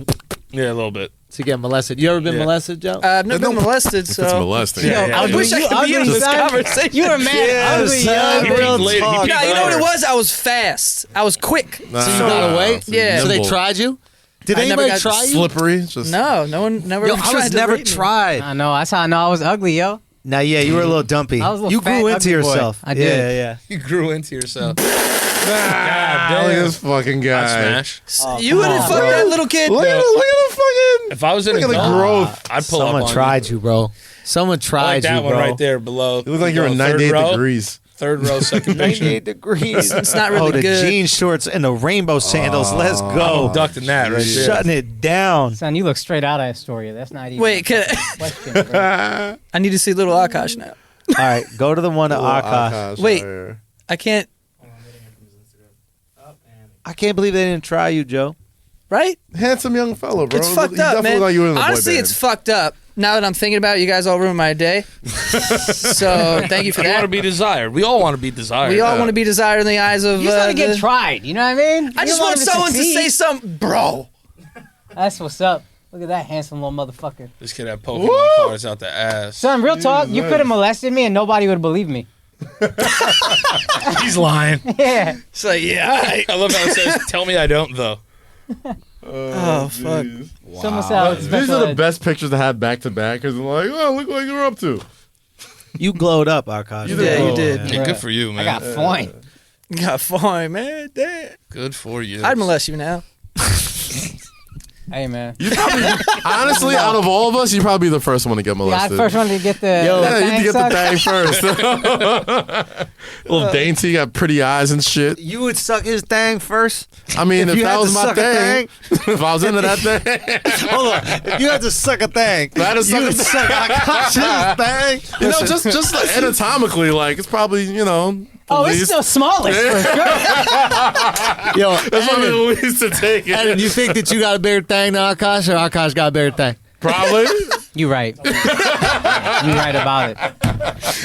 Yeah, a little bit. molested. You ever been molested, Joe? I've never been molested, If it's so... molesting. Yeah. I wish I could be in this conversation. You were mad ugly, son. yo. Real Lady, talk. Nah, you know what it was? I was fast. I was quick. Nah, So you got away? Yeah. So they nimble. tried you? Did I never anybody got try you? Slippery. Just No one never Yo, tried I was to never rape me. tried. I know. That's how I know I was ugly, yo. Nah, yeah, you were a little dumpy. I was a little You fat, grew into ugly boy. yourself. I did. Yeah. You grew into yourself. look at this fucking I guy. smash. You wouldn't fuck that little kid? Look at the fucking. If I was in Look a at the gun, growth. I'd pull up Someone on tried you, bro. Someone I tried like that you, one bro. right there below. You look like you're in Third 98 row, degrees. Third row, second picture. 98 degrees. It's not really the good. jean shorts and the rainbow sandals. Let's go. I'm ducking that right there. Shutting it down. Son, you look straight out of Astoria. That's not even Wait, a question, bro. I need to see Little Akash now. All right, go to the one at Akash. Wait. I can't... I can't believe they didn't try you, Joe. Right? Handsome young fellow, bro. It's fucked You up, definitely man. look like you were in the boy Honestly, band. it's fucked up. Now that I'm thinking about it, you guys all ruined my day. So thank you for You want to that. be desired. We all want to be desired. We all want to be desired in the eyes of... You just want to get the- tried. You know what I mean? I You just don't want someone to succeed. say something, bro. That's what's up. Look at that handsome little motherfucker. This kid had Pokemon cards out the ass. Son, real talk, you could have molested me and nobody would have believed me. He's lying. Yeah. It's like, yeah. I love how it says, "Tell me I don't though." Oh, fuck. Someone said These are the best pictures to have back to back because I'm like, oh, look what you're up to. You glowed up, Akash. You Yeah, you did. Yeah, good for you, man. I got fine. Got fine, man. Damn. Good for you. I'd molest you now. Hey, man. You probably, honestly, out of all of us, you'd probably be the first one to get Yeah, I molested. first wanted to get the. Yeah, the you get the sucked. thing first. Little dainty, got pretty eyes and shit. You would suck his thang first? I mean, if you that had was to my suck a thing, if I was into that thing, Hold on. If you had to suck a thang, That is you would suck suck Akash's thing. you know, just like anatomically, like it's probably, you know, Oh, the it's least. still smallest for sure. Yo, That's probably the least to take Adam, it. you think that you got a bigger thing than Akash, or Akash got a bigger thing? Probably. You right. You right about it.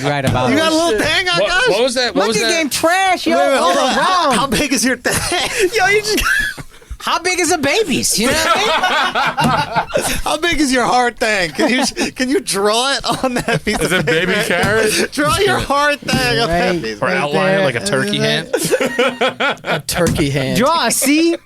You right about You it. got a little thing, Akash? What was that? What was Monkey that? game trash, yo. Wait, wait, All hold on. around. How big is your thing? Yo, you just. How big is a baby's? You know what I mean? How big is your heart thing? Can you draw it on that piece Is of it baby paper? carrot? Draw your heart thing on that Right. piece. Or Right outline it there. like a turkey hand? A turkey hand. Draw a C, a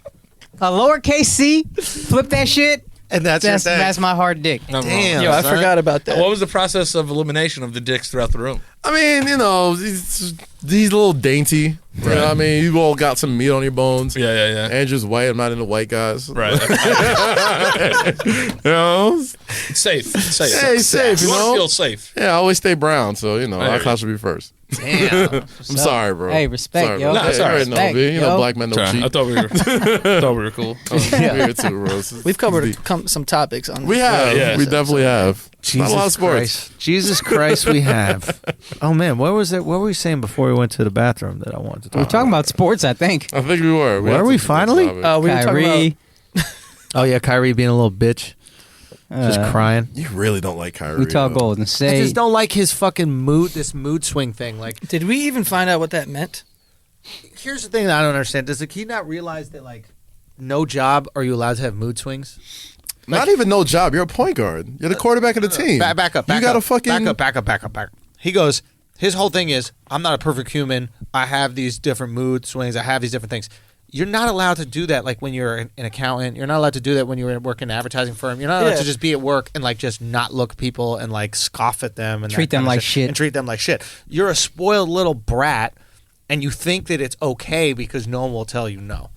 lowercase C, flip that shit. And that's your thing. That's my hard dick. Damn. Yo, I son. forgot about that. What was the process of elimination of the dicks throughout the room? I mean, you know, these little dainty. You know what I mean? You all got some meat on your bones. Yeah. Andrew's white. I'm not into white guys. Right. You know? Safe. Safe. Yeah, he's safe, You you want to know? feel safe. Yeah, I always stay brown, so, you know, I hear Akash should be first. Damn. I'm sorry, bro. Hey, respect, sorry, yo. bro. Nah, it's all right. No, Respect, B. You know, yo. black men don't cheat. I thought we were cool. We're too, bro. We've covered some topics on We have. Yeah. We definitely have. Not a lot of sports. Christ. Jesus Christ, we have. Oh, man, what was it? What were we saying before we went to the bathroom that I wanted to talk We're talking about sports, I think. I think we were. Were had we some finally? topics. we were talking Kyrie. Oh, yeah, Kyrie being a little bitch. Just crying. You really don't like Kyrie. Utah though. Golden I State. just don't like his fucking this mood swing thing. Like, Did we even find out what that meant? here's the thing that I don't understand. Does he not realize that, like, no job are you allowed to have mood swings? Not even no job. You're a point guard. You're the quarterback of the team. Back up. You got to fucking back up. He goes, his whole thing is, I'm not a perfect human. I have these different mood swings. I have these different things. You're not allowed to do that, like, when you're an accountant. You're not allowed to do that when you're working in an advertising firm. You're not allowed Yeah. to just be at work and, like, just not look at people and, like, scoff at them and Treat that them kind of like shit. And treat them like shit. You're a spoiled little brat, and you think that it's okay because no one will tell you no.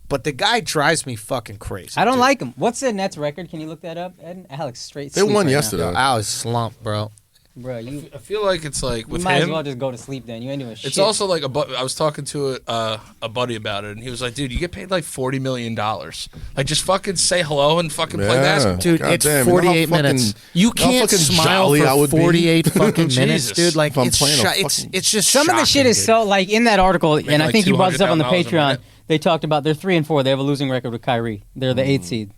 But the guy drives me fucking crazy. I don't dude. like him. What's the Nets record? Can you look that up, Ed? Alex straight. They sleep won right now. yesterday. I was slumped, bro. Bro, you I feel like it's like with might as him. well just go to sleep then. You ain't doing shit. It's also like I was talking to a buddy about it, and he was like, "Dude, you get paid like $40 million. Like, just fucking say hello and fucking play Yeah. basketball." Dude, God it's damn, you know how 48 minutes. fucking- You you know how can't fucking smile jolly I for would be? 48 fucking minutes, Jesus. dude. Like, If I'm it's playing a it's fucking- it's just some of the shit shocking, is dude. so like in that article, and I like think you brought this up on the $200,000 a Patreon. minute. they talked about they're 3 and 4. They have a losing record with Kyrie. They're the 8th seed.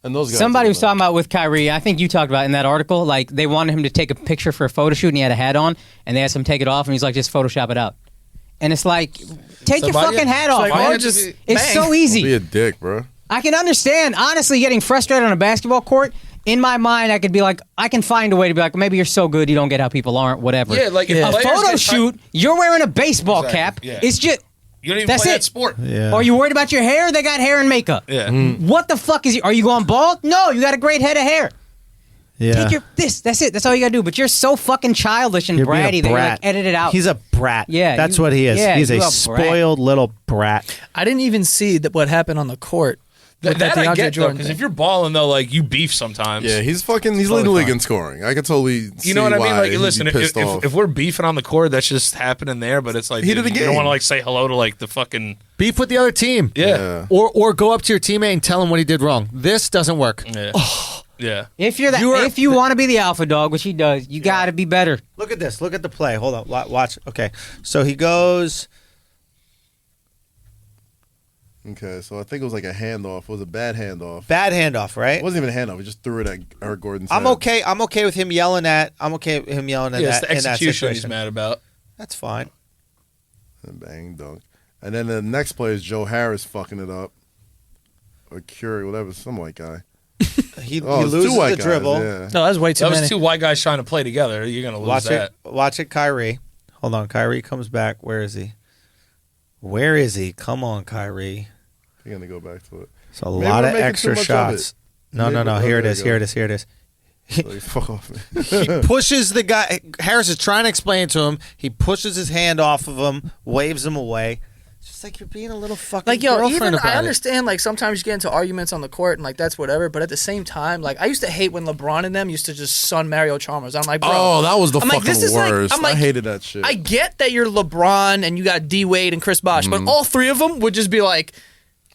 And those guys Somebody was talking about with Kyrie, I think you talked about in that article, like they wanted him to take a picture for a photo shoot and he had a hat on, and they asked him to take it off, and he's like, just Photoshop it out. And it's like, take your fucking hat off, like, bro. why don't you just It's bang? so easy. Be a dick, bro. I can understand, honestly, getting frustrated on a basketball court. In my mind, I could be like, I can find a way to be like, maybe you're so good you don't get how people aren't, whatever. Yeah, like if a players photo get shoot, you're wearing a baseball Exactly, cap. yeah. It's just, You don't even that's play it. that sport. Yeah. Are you worried about your hair? They got hair and makeup. Yeah. What the fuck is you? Are you going bald? No, you got a great head of hair. Yeah. Take your That's it. That's all you gotta do. But you're so fucking childish and You're being a bratty that you're brat. like, edit it out. He's a brat. Yeah, That's you- what he is. yeah, He's you a a brat. spoiled little brat. I didn't even see what happened on the court. with That I DeAndre get though, Jordan because thing. if you're balling though, like you beef sometimes. Yeah, he's leading the totally league fine. in scoring. I can totally see You know what I mean? why Like, he'd listen, be pissed off. if we're beefing on the court, that's just happening there. But it's like Heat of the you don't game. want to like say hello to like the fucking Beef with the other team. yeah. Or go up to your teammate and tell him what he did wrong. This doesn't work. Yeah. Yeah. if you're if you want to be the alpha dog, which he does, you got to be better. Look at this. Look at the play. Hold on. Watch. Okay. So he goes. Okay, so I think it was like a handoff. It was a bad handoff. Bad handoff, right? It wasn't even a handoff. He just threw it at Eric Gordon's I'm head. okay. I'm okay with him yelling at. I'm okay with him yelling at Yeah, it's that the in that execution he's situation. mad about. That's fine. And bang, dunk. And then the next play is Joe Harris fucking it up. Or Curry, whatever, some white guy. He Oh, it's loses two white the guys, dribble. Yeah. No, that's way too That was many. two white guys trying to play together. You're gonna lose Watch that. it. Watch it, Kyrie. Hold on. Kyrie comes back. Where is he? Where is he? Come on, Kyrie. You're going to go back to it. It's a Maybe lot we're of making extra too much of shots. No. Maybe- Here it there is. you Here go. it is. Here it is. So fuck off. He pushes the guy. Harris is trying to explain to him. He pushes his hand off of him, waves him away. It's just like you're being a little fucking Like, yo, girlfriend even about I it. understand, like, sometimes you get into arguments on the court and, like, that's whatever, but at the same time, like, I used to hate when LeBron and them used to just sun Mario Chalmers. I'm like, bro. Oh, that was the I'm like, fucking this is like- worst. I'm like, I hated that shit. I get that you're LeBron and you got D Wade and Chris Bosh, but all three of them would just be like,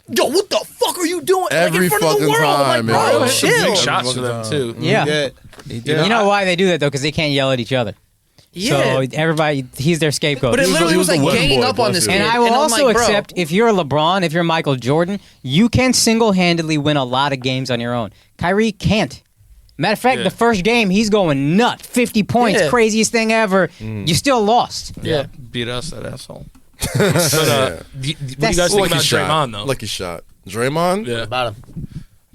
yo, what the fuck are you doing? Every like, in front of the fucking world. time, I'm like, bro, yo. Some chill. big shots for them too. Yeah. He did. You know why they do that though? Because they can't yell at each other. Yeah. So everybody, he's their scapegoat. But it He was literally was the like wooden ganging boy, up on bless this you. kid. and I will I'm also like, bro, accept if you're LeBron, if you're Michael Jordan, you can single-handedly win a lot of games on your own. Kyrie can't. Matter of fact, Yeah. the first game, he's going nut, 50 points, Yeah. craziest thing ever. You still lost. Yeah. Beat us, that asshole. But what do you guys think Lucky about shot. Draymond though? Lucky shot. Draymond? Yeah. About him.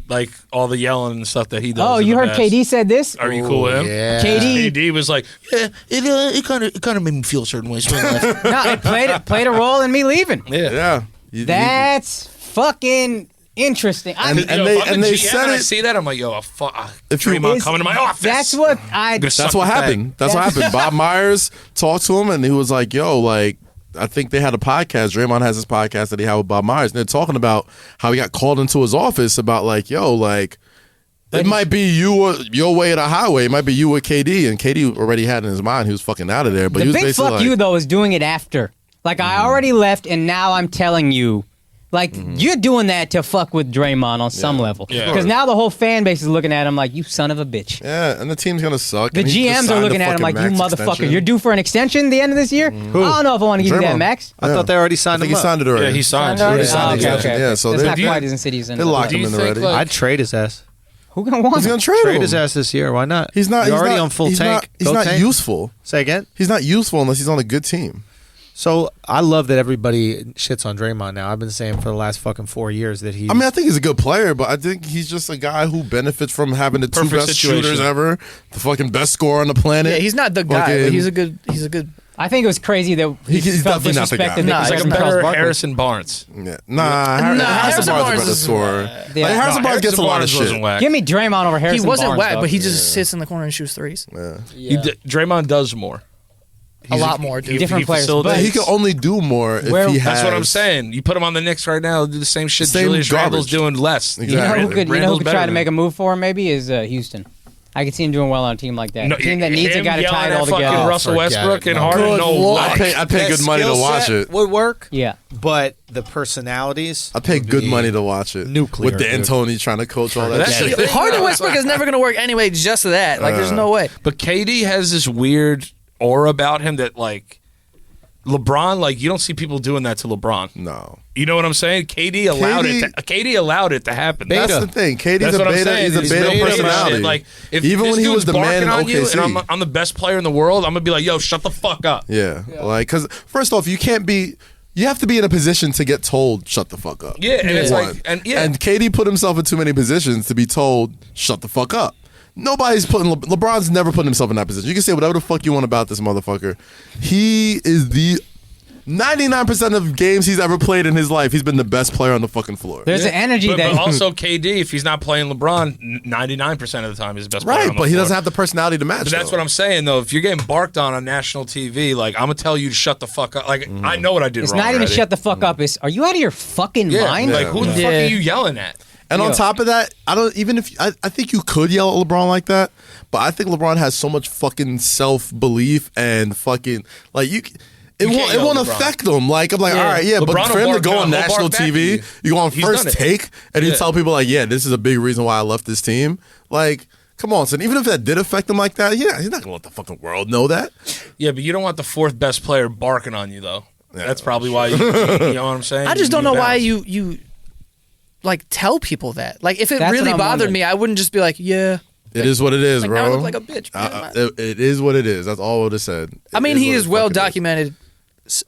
Like all the yelling and stuff that he does. Oh, in you the heard past. KD said this? Are you cool with him? Yeah. KD, was like, yeah, it kind of made me feel a certain way. So I left. no, it played a role in me leaving. Yeah. Yeah. That's fucking interesting. I mean, And Yo, they- if I'm and the they GM said and I it- see that, I'm like, yo, fuck, If you- Draymond It's- coming to my office. that's what I. Gonna suck That's what the thing. happened. That's what happened. Bob Myers talked to him, and he was like, "Yo, like, I think they had a podcast. Draymond has his podcast that he had with Bob Myers, and they're talking about how he got called into his office about like, yo, like, it might be you or your way or the highway. It might be you or KD, and KD already had in his mind he was fucking out of there. But The he was big basically fuck like, you though is doing it after. Like I already left, and now I'm telling you, like you're doing that to fuck with Draymond on some level. Yeah. Because now the whole fan base is looking at him like you son of a bitch. yeah, and the team's gonna suck. The and he just GMs are signed looking a at him fucking like you max motherfucker. extension. You're due for an extension the end of this year. I don't know if I want to give you that Draymond. max. I thought they already I signed think him he up. signed it already. Yeah, he signed. Signed already? He signed Oh, the okay, extension. okay. Yeah, so It's they not quite as insidious. they locked Do him you in think, already. like- I'd trade his ass. Who gonna want He's him? gonna trade Trade him. his ass this year. Why not? He's not. You're he's already not, on full he's tank. Not, he's Go not tank. useful. Say again. He's not useful unless he's on a good team. So I love that everybody shits on Draymond now. I've been saying for the last fucking 4 years that he. I mean, I think he's a good player, but I think he's just a guy who benefits from having the two Perfect best situation. shooters ever, the fucking best scorer on the planet. Yeah, he's not the guy, Fucking- but he's a good. I think it was crazy that He's felt definitely not the guy. disrespected Nah, because Like he a wasn't Charles better Barkley. Harrison Barnes. Yeah. Harrison Harrison Barnes is a Barnes better is scorer. Yeah. Like, Harrison No, Barnes gets a lot of Barnes wasn't shit. whack. Give me Draymond over He Harrison wasn't Barnes, whack, dog. but he just sits in the corner and shoots threes. Draymond does more. A lot more, dude. Different players, facilitates. But he can only do more if Where- he has. That's what I'm saying. You put him on the Knicks right now, do the same shit. Same Julius Randle's garbage. doing less. You know Exactly. who could Randle's try better to make a than- move for him? Maybe is Houston. I could see him doing well on a team like that. No, a team that needs a him guy to tie it yelling all at fucking together. Russell Forget Westbrook it. and No. Harden. Good No, Lord. way. I'd pay good money to skill watch set it. Would work, Yeah. but the personalities. I'd pay would good be money to watch it. nuclear, With dude. D'Antoni trying to coach all that That's shit. the thing, Harden though. Westbrook is never going to work anyway. Just that, like, there's no way. But KD has this weird aura about him that, like, LeBron, like you don't see people doing that to LeBron. No. You know what I'm saying? KD allowed it to happen. That's the thing. KD's a beta. He's a beta personality. Like if even this when he was dude's the man in barking on you OKC, and I'm the best player in the world, I'm gonna be like, yo, shut the fuck up. Yeah. Like, because first off, you have to be in a position to get told shut the fuck up. Yeah, and it's One. like, and KD put himself in too many positions to be told shut the fuck up. Nobody's LeBron's never put himself in that position. You can say whatever the fuck you want about this motherfucker. He is the 99% of games he's ever played in his life, he's been the best player on the fucking floor. There's an energy but also KD, if he's not playing LeBron, 99% of the time he's the best player on the Right, but he floor. doesn't have the personality to match. But that's what I'm saying, though. If you're getting barked on national TV, like, I'm going to tell you to shut the fuck up. Like, I know what I did It's wrong not even already. shut the fuck up. It's, are you out of your fucking mind? Like, who the fuck are you yelling at? And on top of that, I think you could yell at LeBron like that, but I think LeBron has so much fucking self-belief and fucking, like, it won't affect them. Like, I'm like, all right, but LeBron for him to go on he'll national bark back at TV, you go on He's first done it. take, and you tell people, like, yeah, this is a big reason why I left this team. Like, come on, son. Even if that did affect him like that, he's not going to let the fucking world know that. Yeah, but you don't want the fourth best player barking on you, though. That's probably why you know what I'm saying? I just don't know why balance. you like tell people that. Like if it That's really what I'm bothered wondering. me, I wouldn't just be like, yeah. It is what it is, Like, bro. now I look like a bitch. Man. It is what it is. That's all I would have said. I mean, It he what is the well fuck it is. documented,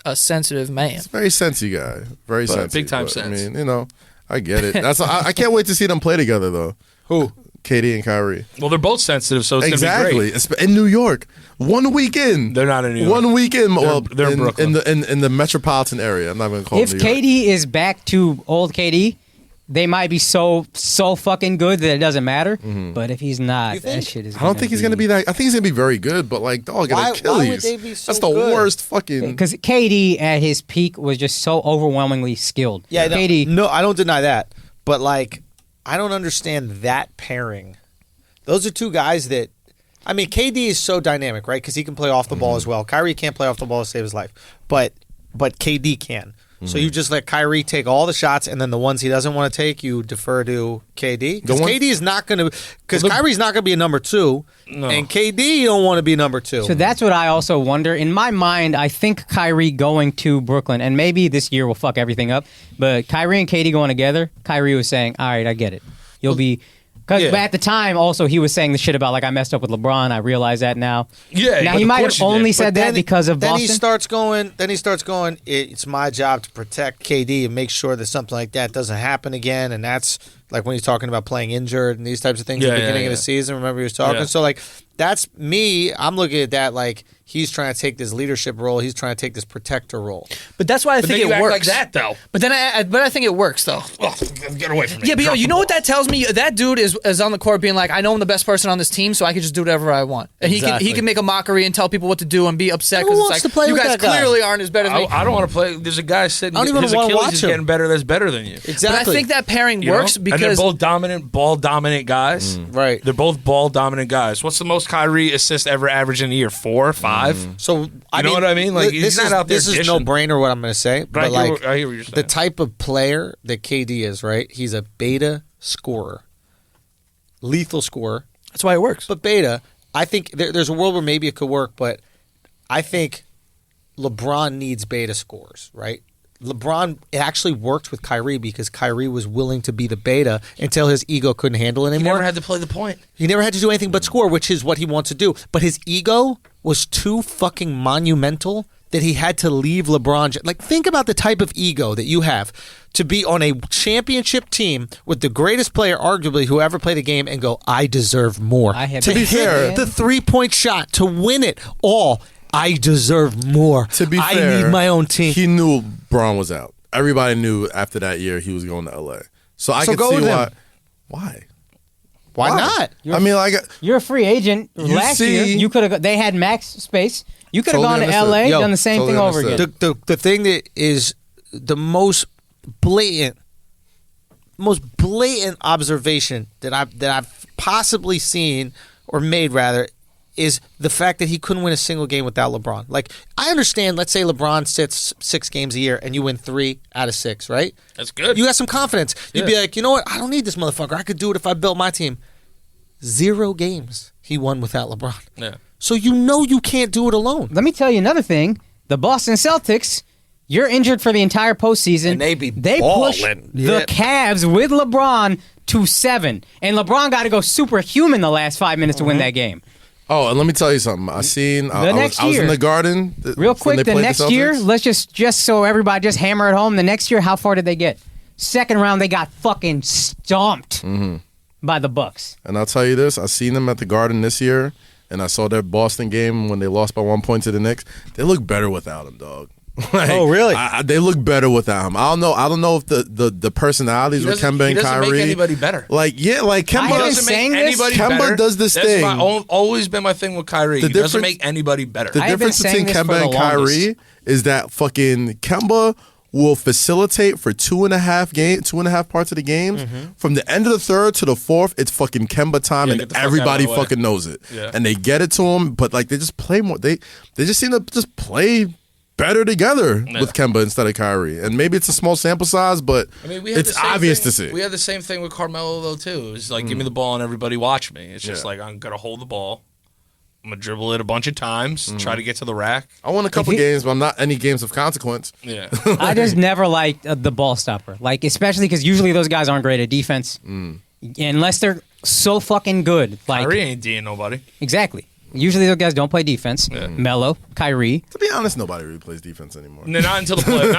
a sensitive man. Very sensy guy. Very sensy. big time but, sense. I mean, I get it. I can't wait to see them play together, though. Who? KD and Kyrie. Well, they're both sensitive, so it's going to be great. Exactly. In New York. 1 weekend. They're not in New York. 1 weekend. They're in Brooklyn. In the metropolitan area. I'm not going to call If it New York. KD is back to old KD, they might be so fucking good that it doesn't matter. But if he's not, that shit is. I don't think he's going to be that. I think he's going to be very good, but like, dog, get Achilles. why would they be so That's the good? worst fucking. because KD at his peak was just so overwhelmingly skilled. Yeah, KD. no, I don't deny that. But, like, I don't understand that pairing. Those are two guys that, I mean, KD is so dynamic, right? Because he can play off the ball as well. Kyrie can't play off the ball to save his life, but KD can. So you just let Kyrie take all the shots, and then the ones he doesn't want to take, you defer to KD. Because KD is not going to, because Kyrie's not going to be a number two, and KD you don't want to be number two. So that's what I also wonder. In my mind, I think Kyrie going to Brooklyn, and maybe this year will fuck everything up, but Kyrie and KD going together, Kyrie was saying, all right, I get it. You'll be... But at the time, also, he was saying the shit about, like, I messed up with LeBron. I realize that now. Yeah. Now, but he of might course have you only did. said that because of Boston. Then he starts going, it's my job to protect KD and make sure that something like that doesn't happen again. And that's, like, when he's talking about playing injured and these types of things at the beginning of the season. Remember he was talking? Yeah. So, like, that's me. I'm looking at that like he's trying to take this leadership role. He's trying to take this protector role. But that's why I think then you it act works. like that, though. But then I think it works though. Oh, get away from me. Yeah, but Drop you the know what ball. that tells me? That dude is on the court being like, I know I'm the best person on this team, so I can just do whatever I want. And he Exactly. can make a mockery and tell people what to do and be upset Who because wants it's to like play you with guys that guy? clearly aren't as better as me. I don't want to play. There's a guy sitting. I don't even his wanna Achilles watch is him. getting better. That's better than you. Exactly. But I think that pairing You know? works and they're because both ball dominant guys. Right. They're both ball dominant guys. What's the most Kyrie assists ever average in a year? 4, 5. So You know what I mean? Like, he's not out there This is dishing. no brainer what I'm going to say, but I like hear what you're saying. the type of player that KD is, right? He's a beta scorer, lethal scorer, that's why it works. but beta. I think there's a world where maybe it could work, but I think LeBron needs beta scores, right? LeBron, it actually worked with Kyrie because Kyrie was willing to be the beta until his ego couldn't handle it He anymore. never had to play the point. He never had to do anything but score, which is what he wants to do. But his ego was too fucking monumental that he had to leave LeBron. Like, think about the type of ego that you have to be on a championship team with the greatest player, arguably, who ever played the game and go, I deserve more. I have to been hit fair. the three-point shot, to win it all, I deserve more. To be I fair, need my own team. He knew Braun was out. Everybody knew after that year he was going to LA. So I could go see with why. him. Why? Why not? I mean, like, You're a free agent. Last year, see- you could have. They had max space. You could have Totally gone to understood. LA, Yo, done the same totally thing over understood. again. The thing that is the most blatant observation that I've possibly seen or made rather is the fact that he couldn't win a single game without LeBron. Like, I understand, let's say LeBron sits 6 games a year and you win 3 out of 6, right? That's good. You got some confidence. You'd be like, you know what? I don't need this motherfucker. I could do it if I built my team. 0 games he won without LeBron. Yeah. So you know you can't do it alone. Let me tell you another thing. The Boston Celtics, you're injured for the entire postseason. And they push balling. the Cavs with LeBron to 7. And LeBron got to go superhuman the last 5 minutes to win that game. Oh, and let me tell you something. I was in the Garden. Real when quick, they the played next year, Celtics. let's just so everybody just hammer it home. The next year, how far did they get? Second round, they got fucking stomped by the Bucks. And I'll tell you this: I seen them at the Garden this year, and I saw their Boston game when they lost by 1 point to the Knicks. They look better without him, dog. Like, Oh, really? They look better without him. I don't know if the personalities with Kemba and Kyrie. He doesn't make anybody better. Like Kemba I haven't doesn't saying make this. anybody Kemba better. does this That's thing. always been my thing with Kyrie. The He doesn't difference- make anybody better. The I have been difference saying between this for Kemba the and longest. Kyrie is that fucking Kemba will facilitate for 2.5 parts of the games. From the end of the third to the fourth, it's fucking Kemba time, Yeah, get and the fuck everybody out of the way. fucking knows it. Yeah. And they get it to him, but like they just play more. They just seem to just play better together with Kemba instead of Kyrie. And maybe it's a small sample size, but I mean, we had it's the same obvious thing, to see. We had the same thing with Carmelo though too. It was like, give me the ball and everybody watch me. It's just like I'm gonna hold the ball. I'm gonna dribble it a bunch of times, try to get to the rack. I won a couple games, but I'm not any games of consequence. Yeah, I just never liked the ball stopper. Like, especially because usually those guys aren't great at defense. Unless they're so fucking good. Like, Kyrie ain't D'ing nobody. exactly. Usually those guys don't play defense. Melo, Kyrie. To be honest, nobody really plays defense anymore. No, not until the playoffs.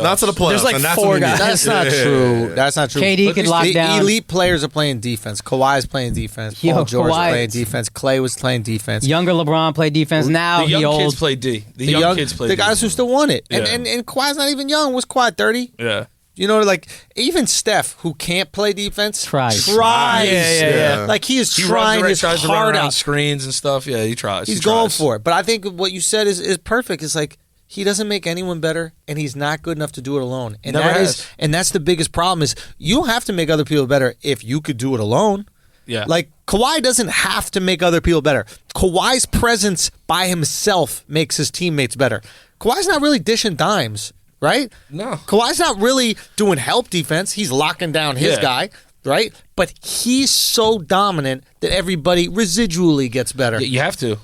Not to the playoffs. There's like and that's 4 when you need- guys. That's not true. That's not true. KD could lock the down. elite players are playing defense. Kawhi's playing defense. Yo, Paul George Kawhi- playing defense. Clay was playing defense. Younger LeBron played defense. Now The he young old. kids play D. The young kids play the D. guys who still won it. And, Yeah. and Kawhi's not even young. Was Kawhi 30? Yeah. You know, like even Steph, who can't play defense, Tries. Yeah. Like he is He trying runs, his tries to run heart around out. screens and stuff. Yeah, he tries. He's He going tries. for it. But I think what you said is perfect. It's like he doesn't make anyone better, and he's not good enough to do it alone. And Never that has. and that's the biggest problem. Is you don't have to make other people better if you could do it alone. Yeah. Like Kawhi doesn't have to make other people better. Kawhi's presence by himself makes his teammates better. Kawhi's not really dishing dimes, right? No. Kawhi's not really doing help defense. He's locking down his Yeah. guy, right? But he's so dominant that everybody residually gets better. Yeah, you have to.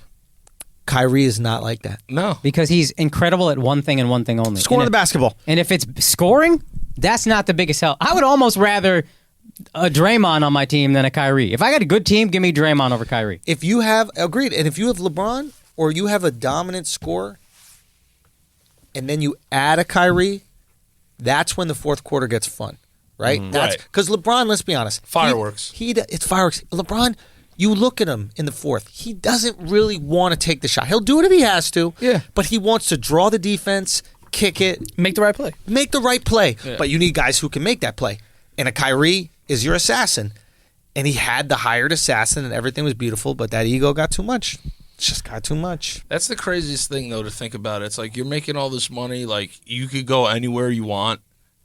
Kyrie is not like that. No. because he's incredible at one thing and one thing only. Scoring the and basketball. And if it's scoring, that's not the biggest help. I would almost rather a Draymond on my team than a Kyrie. If I got a good team, give me Draymond over Kyrie. If you have agreed, and if you have LeBron or you have a dominant scorer, and then you add a Kyrie, that's when the fourth quarter gets fun, right? That's Right. because LeBron. Let's be honest, Fireworks. It's fireworks. LeBron. You look at him in the fourth. He doesn't really want to take the shot. He'll do it if he has to. Yeah. But he wants to draw the defense, kick it, Make the right play. make the right play. But you need guys who can make that play. And a Kyrie is your assassin. And he had the hired assassin, and everything was beautiful. But that ego got too much. It just got too much. That's the craziest thing, though, to think about. It's like you're making all this money. Like, you could go anywhere you want,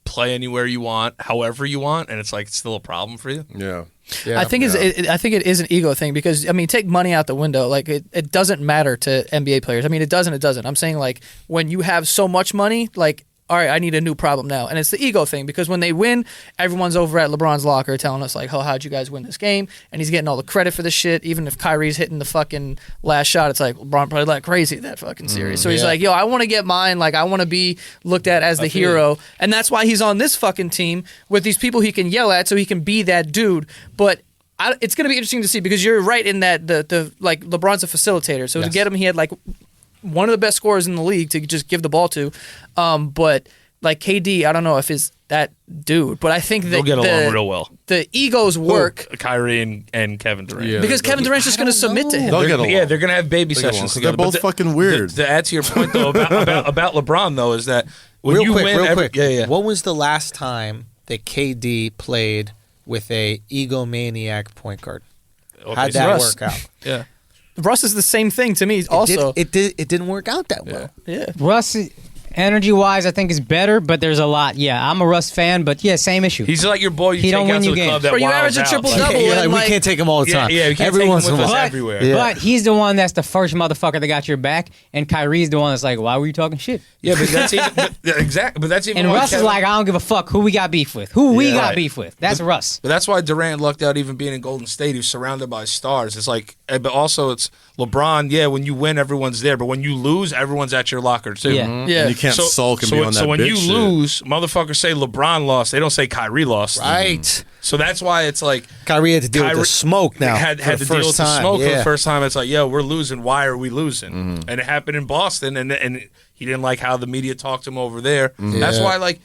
play anywhere you want, however you want, and it's like it's still a problem for you. Yeah. I think I think it is an ego thing because I mean, take money out the window. Like it doesn't matter to NBA players. I mean, it doesn't. I'm saying like when you have so much money, like all right, I need a new problem now, and it's the ego thing because when they win, everyone's over at LeBron's locker telling us like, oh, how'd you guys win this game? And he's getting all the credit for this shit. Even if Kyrie's hitting the fucking last shot, it's like LeBron played like crazy that fucking series. So he's like, yo, I want to get mine. Like I want to be looked at as the hero, and that's why he's on this fucking team with these people he can yell at, so he can be that dude. But it's going to be interesting to see because you're right in that the like LeBron's a facilitator. So to get him, he had like one of the best scorers in the league to just give the ball to. But like KD, I don't know if is that dude, but I think that They'll get along real well. The egos work Kyrie and Kevin Durant. Yeah. because Kevin Durant's just going to submit to him. They'll get along. Yeah, they're gonna have baby They'll get sessions along. together. They're both But fucking weird. To add to your point though about LeBron though is that when Real you quick, win, real quick. yeah. When was the last time that KD played with a egomaniac point guard? Okay, How'd so that Russ. work out? Yeah. Russ is the same thing to me. Also, it didn't work out that well. yeah. Russ, Energy-wise, I think is better, but there's a lot. Yeah, I'm a Russ fan, but yeah, same issue. He's like your boy. You He take don't out win to you the club games. that Bro, you wilds average a out. triple-double. You're like, we like- can't take him all the time. Yeah, we can't Every take him once in a with us while. everywhere. Yeah. But he's the one that's the first motherfucker that got your back, and Kyrie's the one that's like, why were you talking shit? Yeah, but that's even exactly. But that's even. And why Russ is Kevin- like, I don't give a fuck who we got beef with. Who we got Right. beef with. That's Russ. But that's why Durant lucked out even being in Golden State. He was surrounded by stars. It's like, but also it's LeBron. Yeah, when you win, everyone's there. But when you lose, everyone's at your locker too. Yeah. Yeah. And you can't sulk and be on that so when bitch you shit. lose, motherfuckers say LeBron lost. They don't say Kyrie lost. Right. So that's why it's like Kyrie had to deal with the Kyrie smoke now. had for to the deal first with the time. smoke for Yeah. the first time. It's like, yo, we're losing. Why are we losing? And it happened in Boston, and he didn't like how the media talked to him over there. That's Yeah. why, like,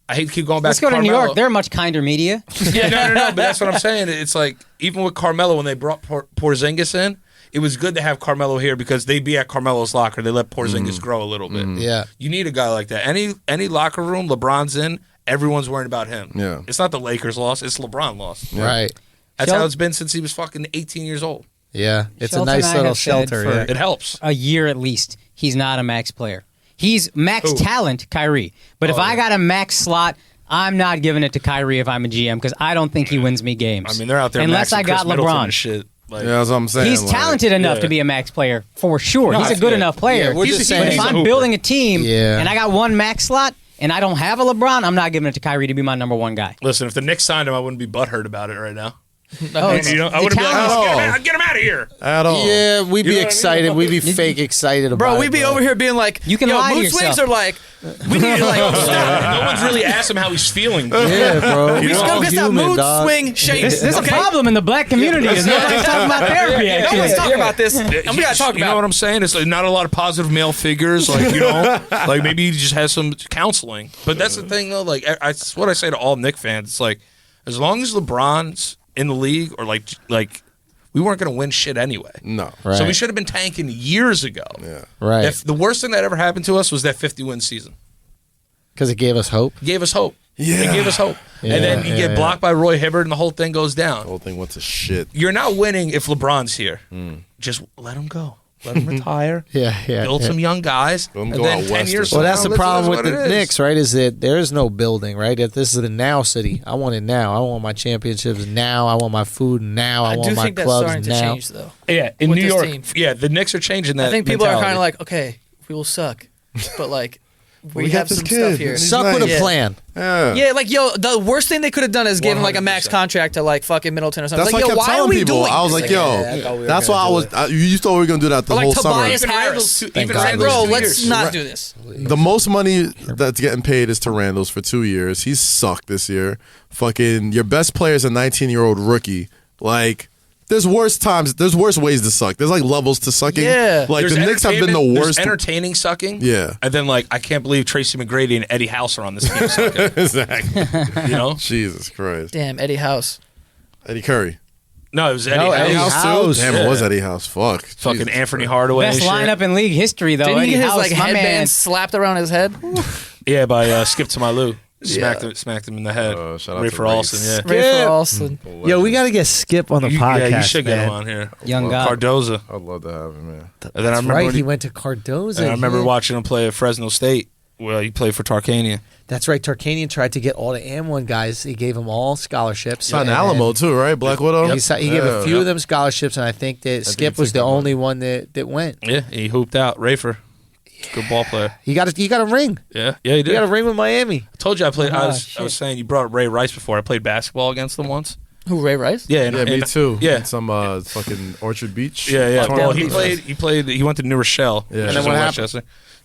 I hate to keep going back. Let's go to New Carmelo. York. They're much kinder media. Yeah, no. But that's what I'm saying. It's like even with Carmelo when they brought Porzingis in, it was good to have Carmelo here because they'd be at Carmelo's locker. They let Porzingis grow a little bit. Yeah. You need a guy like that. Any locker room LeBron's in, everyone's worried about him. Yeah. It's not the Lakers loss, it's LeBron loss. Right. That's Shel- how it's been since he was fucking 18 years old. Yeah. It's Shelton a nice and I little have said shelter. for- Yeah. It helps. A year at least, he's not a max player. He's max Who? talent, Kyrie. But if I got a max slot, I'm not giving it to Kyrie if I'm a GM because I don't think he wins me games. I mean, they're out there unless maxing I got Chris Middleton LeBron. and shit. Like, Yeah, that's what I'm saying. He's like, talented enough yeah. to be a max player for sure. No, He's a I- good yeah. enough player. Yeah, we're He's just a- But saying. if he's a I'm hooper. building a team Yeah. and I got one max slot and I don't have a LeBron, I'm not giving it to Kyrie to be my number one guy. Listen, if the Knicks signed him, I wouldn't be butthurt about it right now. Oh, it's- You know, I the wouldn't be like, talent- "Oh, get him out of here. At all. Yeah, we'd You be know what I mean? excited. We'd be fake excited about it. Bro, we'd be but- over here being like, You can yo, lie to mood swings yourself. are like, we need to like, No one's really asked him how he's feeling. Yeah, bro. we We're just all go get that human, mood dog. swing shape. There's okay? a problem in the black community. Is nobody's talking about therapy. Yeah, actually. No one's talking about this, and we gotta talk You know about what it. I'm saying? It's like not a lot of positive male figures. Like, you know, like maybe he just has some counseling. But that's the thing, though. Like, it's what I say to all Knicks fans. It's like, as long as LeBron's in the league, or like we weren't going to win shit anyway. No. Right. So we should have been tanking years ago. Yeah. Right. If the worst thing that ever happened to us was that 50-win season. Because it gave us hope. It gave us hope. Yeah. It gave us hope. Yeah, And then you yeah, get blocked by Roy Hibbert and the whole thing goes down. The whole thing went to shit. You're not winning if LeBron's here. Just let him go. Let him retire. Yeah, yeah. Build yeah. some young guys. Let 'em and go then out 10 west or years Well, from that's now, the problem with what the it is. Knicks, right? Is that there is no building, right? If this is the now city, I want it now. I want my championships now. I want my food now. I, I want do my think that's clubs starting to now. change, though. Yeah, in with New this York. team. Yeah, the Knicks are changing that. I think people are mentality. kind of like, okay, we will suck, but like, we We have got this some kid. stuff here. He's Suck with a nice. plan. Yeah. Yeah, like yo, the worst thing they could have done is give him like a max 100%. contract to like fucking Middleton or something. That's Like, what I yo, kept why are telling we people. doing I was this? like, yo, Yeah, I thought we were that's gonna why I do was. it. You thought we were gonna do that the Or like whole summer. Tobias Even Harris. Randall's two- Thank even God. Randall's Bro, 2 let's years. not do this. The most money that's getting paid is to Randall's for 2 years. He's sucked this year. Fucking your best player is a 19-year-old rookie. Like, there's worse times. There's worse ways to suck. There's like levels to sucking. Yeah. Like There's the Knicks have been the entertainment- there's worst. entertaining sucking. Yeah. And then like I can't believe Tracy McGrady and Eddie House are on this team sucking. Exactly. You know? Jesus Christ. Damn, Eddie House. Eddie Curry. No, it was Eddie No, House. Eddie House. Damn, it was Eddie House. Fuck. Fucking Jesus Anthony Christ. Hardaway. Best and shit. lineup in league history, though. Didn't he Eddie get his House, like my man. headband slapped around his head? Yeah, by Skip to My Lou. Smacked him in the head. Shout out Ray to for Race. Olsen, yeah. Ray Yeah. for Olsen. Yo, we got to get Skip on the podcast. Yeah, you should get man. him on here. Young guy. Cardoza. I'd love to have him, man. And then I That's remember right. when He went to Cardozo. and I remember yeah. watching him play at Fresno State. Well, he played for Tarkanian. That's right. Tarkanian tried to get all the AM1 guys. He gave them all scholarships. Signed And Alamo too, right? Black Widow. He gave a few Yeah. of them scholarships, and I think that Skip he was took the that only one that went. Yeah, he hooped out. Rafer. Good ball player. He got a ring. Yeah, he He did. got a ring with Miami. I told you I played. I was shit. saying you brought up Ray Rice before. I played basketball against them once. Who, Ray Rice? Yeah, Yeah, me too. Yeah, Some fucking Orchard Beach. yeah. Fuck Well, them he people. played. He went to New Rochelle. Yeah. which And is then what in happened? Westchester.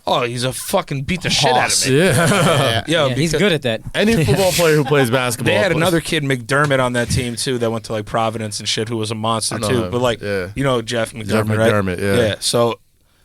Oh, he's a fucking beat the shit out of me. Yeah. Yo, Yeah, he's because good at that. Any football player who plays basketball. They had plays- another kid, McDermott, on that team too, that went to like Providence and shit, who was a monster I know too. him. But like, Yeah. you know Jeff McDermott, Jeff right? McDermott, yeah. Yeah. So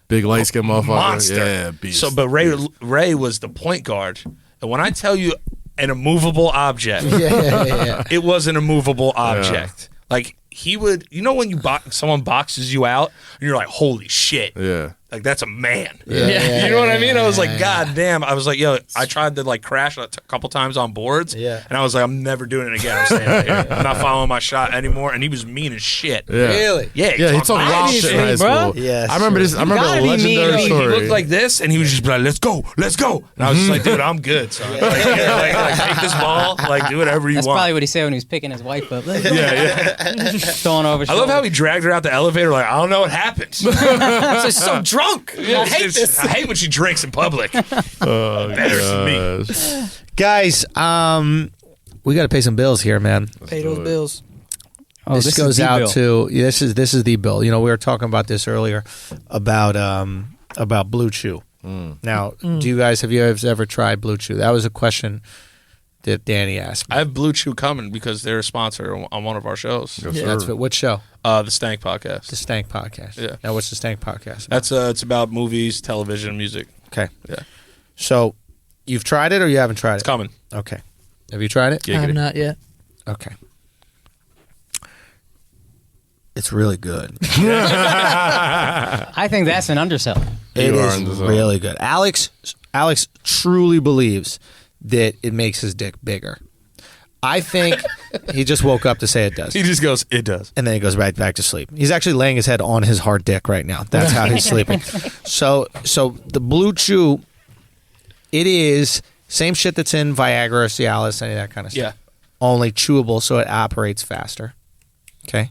big light skin motherfucker. monster. Yeah, beast. So, but Ray was the point guard, and when I tell you an immovable object, Yeah. it was an immovable object. Like he would, you know, when someone boxes you out, and you're like, holy shit. Yeah. Like, that's a man. Yeah. You know what I mean? I was like, God damn. I was like, yo, I tried to like crash a couple times on boards. Yeah. And I was like, I'm never doing it again. I'm staying right here. I'm not following my shot anymore. And he was mean as shit. Yeah. Really? Yeah. Yeah, he talked wild shit in high bro. school. Yeah, I remember this. I remember gotta a be legendary mean. He story. looked like this, and he was just like, let's go. And I was just like, dude, I'm good. So like, take this ball, like do whatever you That's want. probably what he said when he was picking his wife up. Yeah. Throwing over. I love how he dragged her out the elevator. Like, I don't know what happened. She's so drunk. I hate when she drinks in public. Embarrassing me. Guys, we got to pay some bills here, man. Pay those bills. Oh, this goes out to this is the bill. You know, we were talking about this earlier about Blue Chew. Now, do you guys have ever tried Blue Chew? That was a question that Danny asked me. I have Blue Chew coming because they're a sponsor on one of our shows. Yes, That's sir. what show? The Stank Podcast. The Stank Podcast. Yeah. Now, what's the Stank Podcast? That's it's about movies, television, music. Okay. Yeah. So, you've tried it or you haven't tried It's it? coming. Okay. Have you tried it? I have not yet. Okay. It's really good. I think that's an undersell. It You are is in the zone. really good. Alex truly believes that it makes his dick bigger. I think he just woke up to say it does. He just goes, it does. And then he goes right back to sleep. He's actually laying his head on his hard dick right now. That's how he's sleeping. So the Blue Chew, it is same shit that's in Viagra, Cialis, any of that kind of stuff. Yeah. Only chewable, so it operates faster. Okay.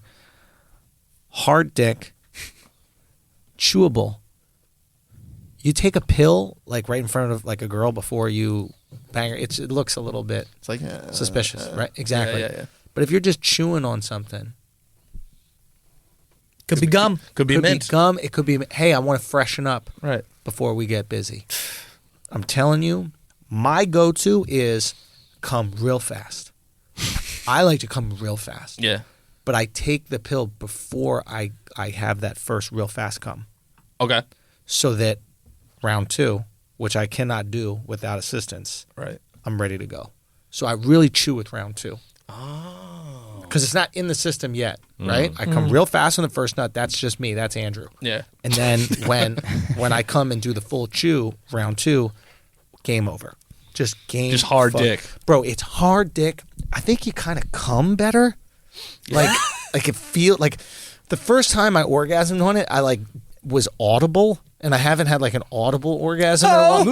Hard dick, chewable. You take a pill like right in front of like a girl before you bang her. It looks a little bit It's like suspicious, right? Exactly. Yeah. But if you're just chewing on something, Could be gum. Could be could mint. be gum. It could be, hey, I want to freshen up Right. before we get busy. I'm telling you, my go-to is come real fast. I like to come real fast. Yeah. But I take the pill before I have that first real fast come. Okay. So that round 2, which I cannot do without assistance, Right. I'm ready to go. So I really chew with round 2. Oh. Because it's not in the system yet, right? I come real fast on the first nut. That's just me. That's Andrew. Yeah. And then when I come and do the full chew, round 2, game over. Just hard dick. Bro, it's hard dick. I think you kind of come better. Like it feel like the first time I orgasmed on it, I like was audible, and I haven't had like an audible orgasm in a long.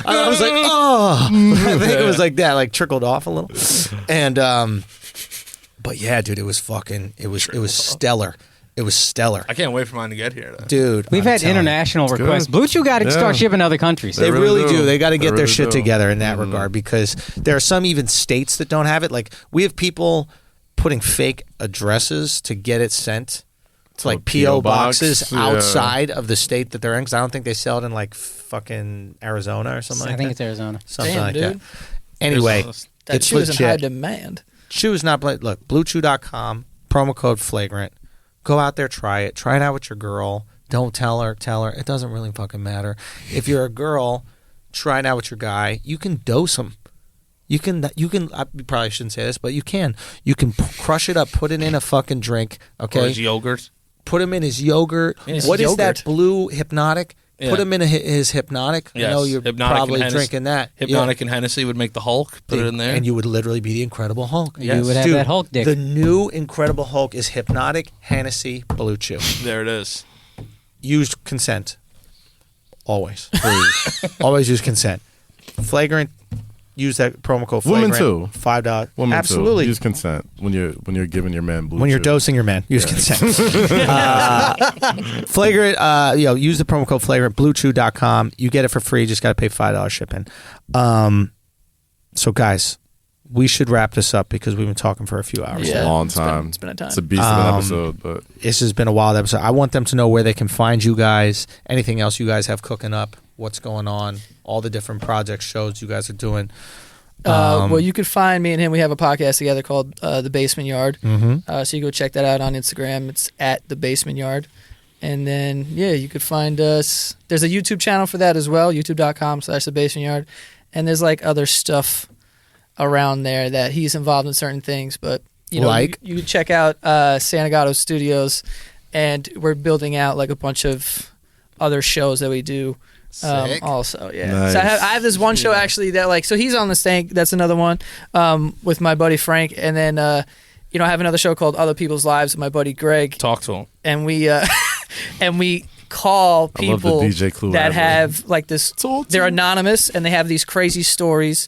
I was like, oh, I think it was like that, like trickled off a little, and but yeah, dude, it was stellar. It was stellar, I can't wait for mine to get here, though. dude. We've I'm had telling you. international requests. good. Blue Chew got to Yeah. start shipping to other countries. They really do. They got to get They their really shit do. together in that regard, because there are some even states that don't have it. Like we have people putting fake addresses to get it sent to like PO boxes yeah. outside of the state that they're in. Because I don't think they sell it in like fucking Arizona or something I like think that. it's Arizona. Something Damn, like dude. that. Anyway, That it's shoe is in high legit. demand. Chew is not look, BlueChew.com, promo code Flagrant. Go out there, try it out with your girl. Don't tell her. It doesn't really fucking matter. If you're a girl, try it out with your guy. You can dose them. You can. I probably shouldn't say this, but you can. You can crush it up, put it in a fucking drink. Or Okay, his yogurt. put him in his yogurt. Yeah, What is yogurt. that blue hypnotic? Yeah. Put him in his hypnotic. I Yes. know you're Hypnotic probably and Hennessy. drinking that. Hypnotic and Hennessy would make the Hulk. Put it in there. And you would literally be the Incredible Hulk. Yes. You would have Dude, that Hulk dick. The new Incredible Hulk is Hypnotic, Hennessy, Blue Chew. There it is. Use consent. Always. Please. Always use consent. Flagrant. Use that promo code Flagrant. Women too. $5. Women Absolutely. too. Use consent when you're giving your man blue. When you're chew. dosing your man, use consent. Flagrant, use the promo code Flagrant, BlueChew.com. You get it for free. Just got to pay $5 shipping. So, guys, we should wrap this up because we've been talking for a few hours. It's Yeah. a long It's been- time. it's been a time. It's a beast of an episode, but This has been a wild episode. I want them to know where they can find you guys, anything else you guys have cooking up, what's going on, all the different projects, shows you guys are doing. Well, you could find me and him. We have a podcast together called The Basement Yard. Mm-hmm. So you go check that out on Instagram. It's at The Basement Yard. And then, yeah, you could find us. There's a YouTube channel for that as well, youtube.com/The Basement Yard. And there's like other stuff around there that he's involved in certain things. But, you know, Like? you can check out Santagato Studios. and we're building out like a bunch of other shows that we do. Sick. Also, yeah. Nice. So I have this one show actually that like, so he's on the Thang. That's another one with my buddy Frank, and then I have another show called Other People's Lives with my buddy Greg. Talk to him. And we call I love the people DJ Clue that rivalry. have like this. They're anonymous and they have these crazy stories.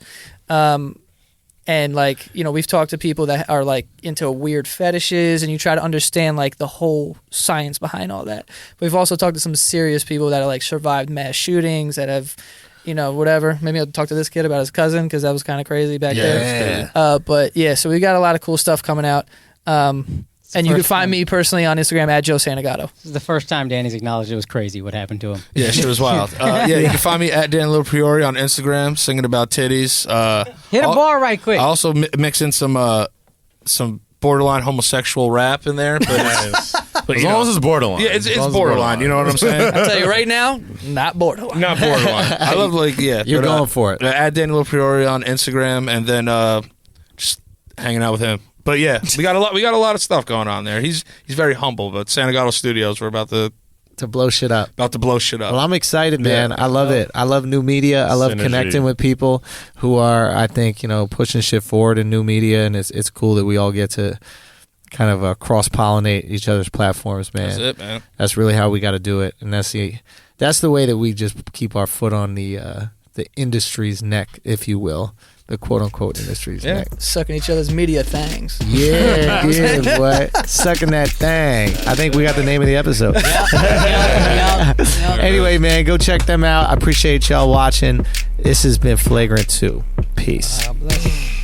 And like, we've talked to people that are like into weird fetishes, and you try to understand like the whole science behind all that. But we've also talked to some serious people that are like survived mass shootings, that have, whatever. Maybe I'll talk to this kid about his cousin because that was kind of crazy back there. But yeah, so we got a lot of cool stuff coming out. And you can find me personally on Instagram at Joe Santagato. This is the first time Danny's acknowledged it was crazy what happened to him. Yeah, shit was wild. You can find me at Dan LoPriore on Instagram, singing about titties. Hit a bar right quick. I also mix in some borderline homosexual rap in there, but As long as it's borderline. yeah, it's As long as borderline. You know what I'm saying? I'll tell you right now, not borderline. Not borderline. I love You're going for it. At Dan LoPriore on Instagram, and then just hanging out with him. But yeah, we got a lot of stuff going on there. He's very humble, but Santagato Studios, we're about to blow shit up. blow shit up. Well, I'm excited, man. I love it. I love new media. I love Synergy. connecting with people who are, I think, pushing shit forward in new media, and it's cool that we all get to kind of cross-pollinate each other's platforms, man. That's it, man. That's really how we got to do it, and that's the way that we just keep our foot on the industry's neck, if you will, the quote-unquote industry's neck. Sucking each other's media things. Yeah, yeah, boy. Sucking that thing. I think we got the name of the episode. Yep. Anyway, man, go check them out. I appreciate y'all watching. This has been Flagrant 2. Peace. God bless.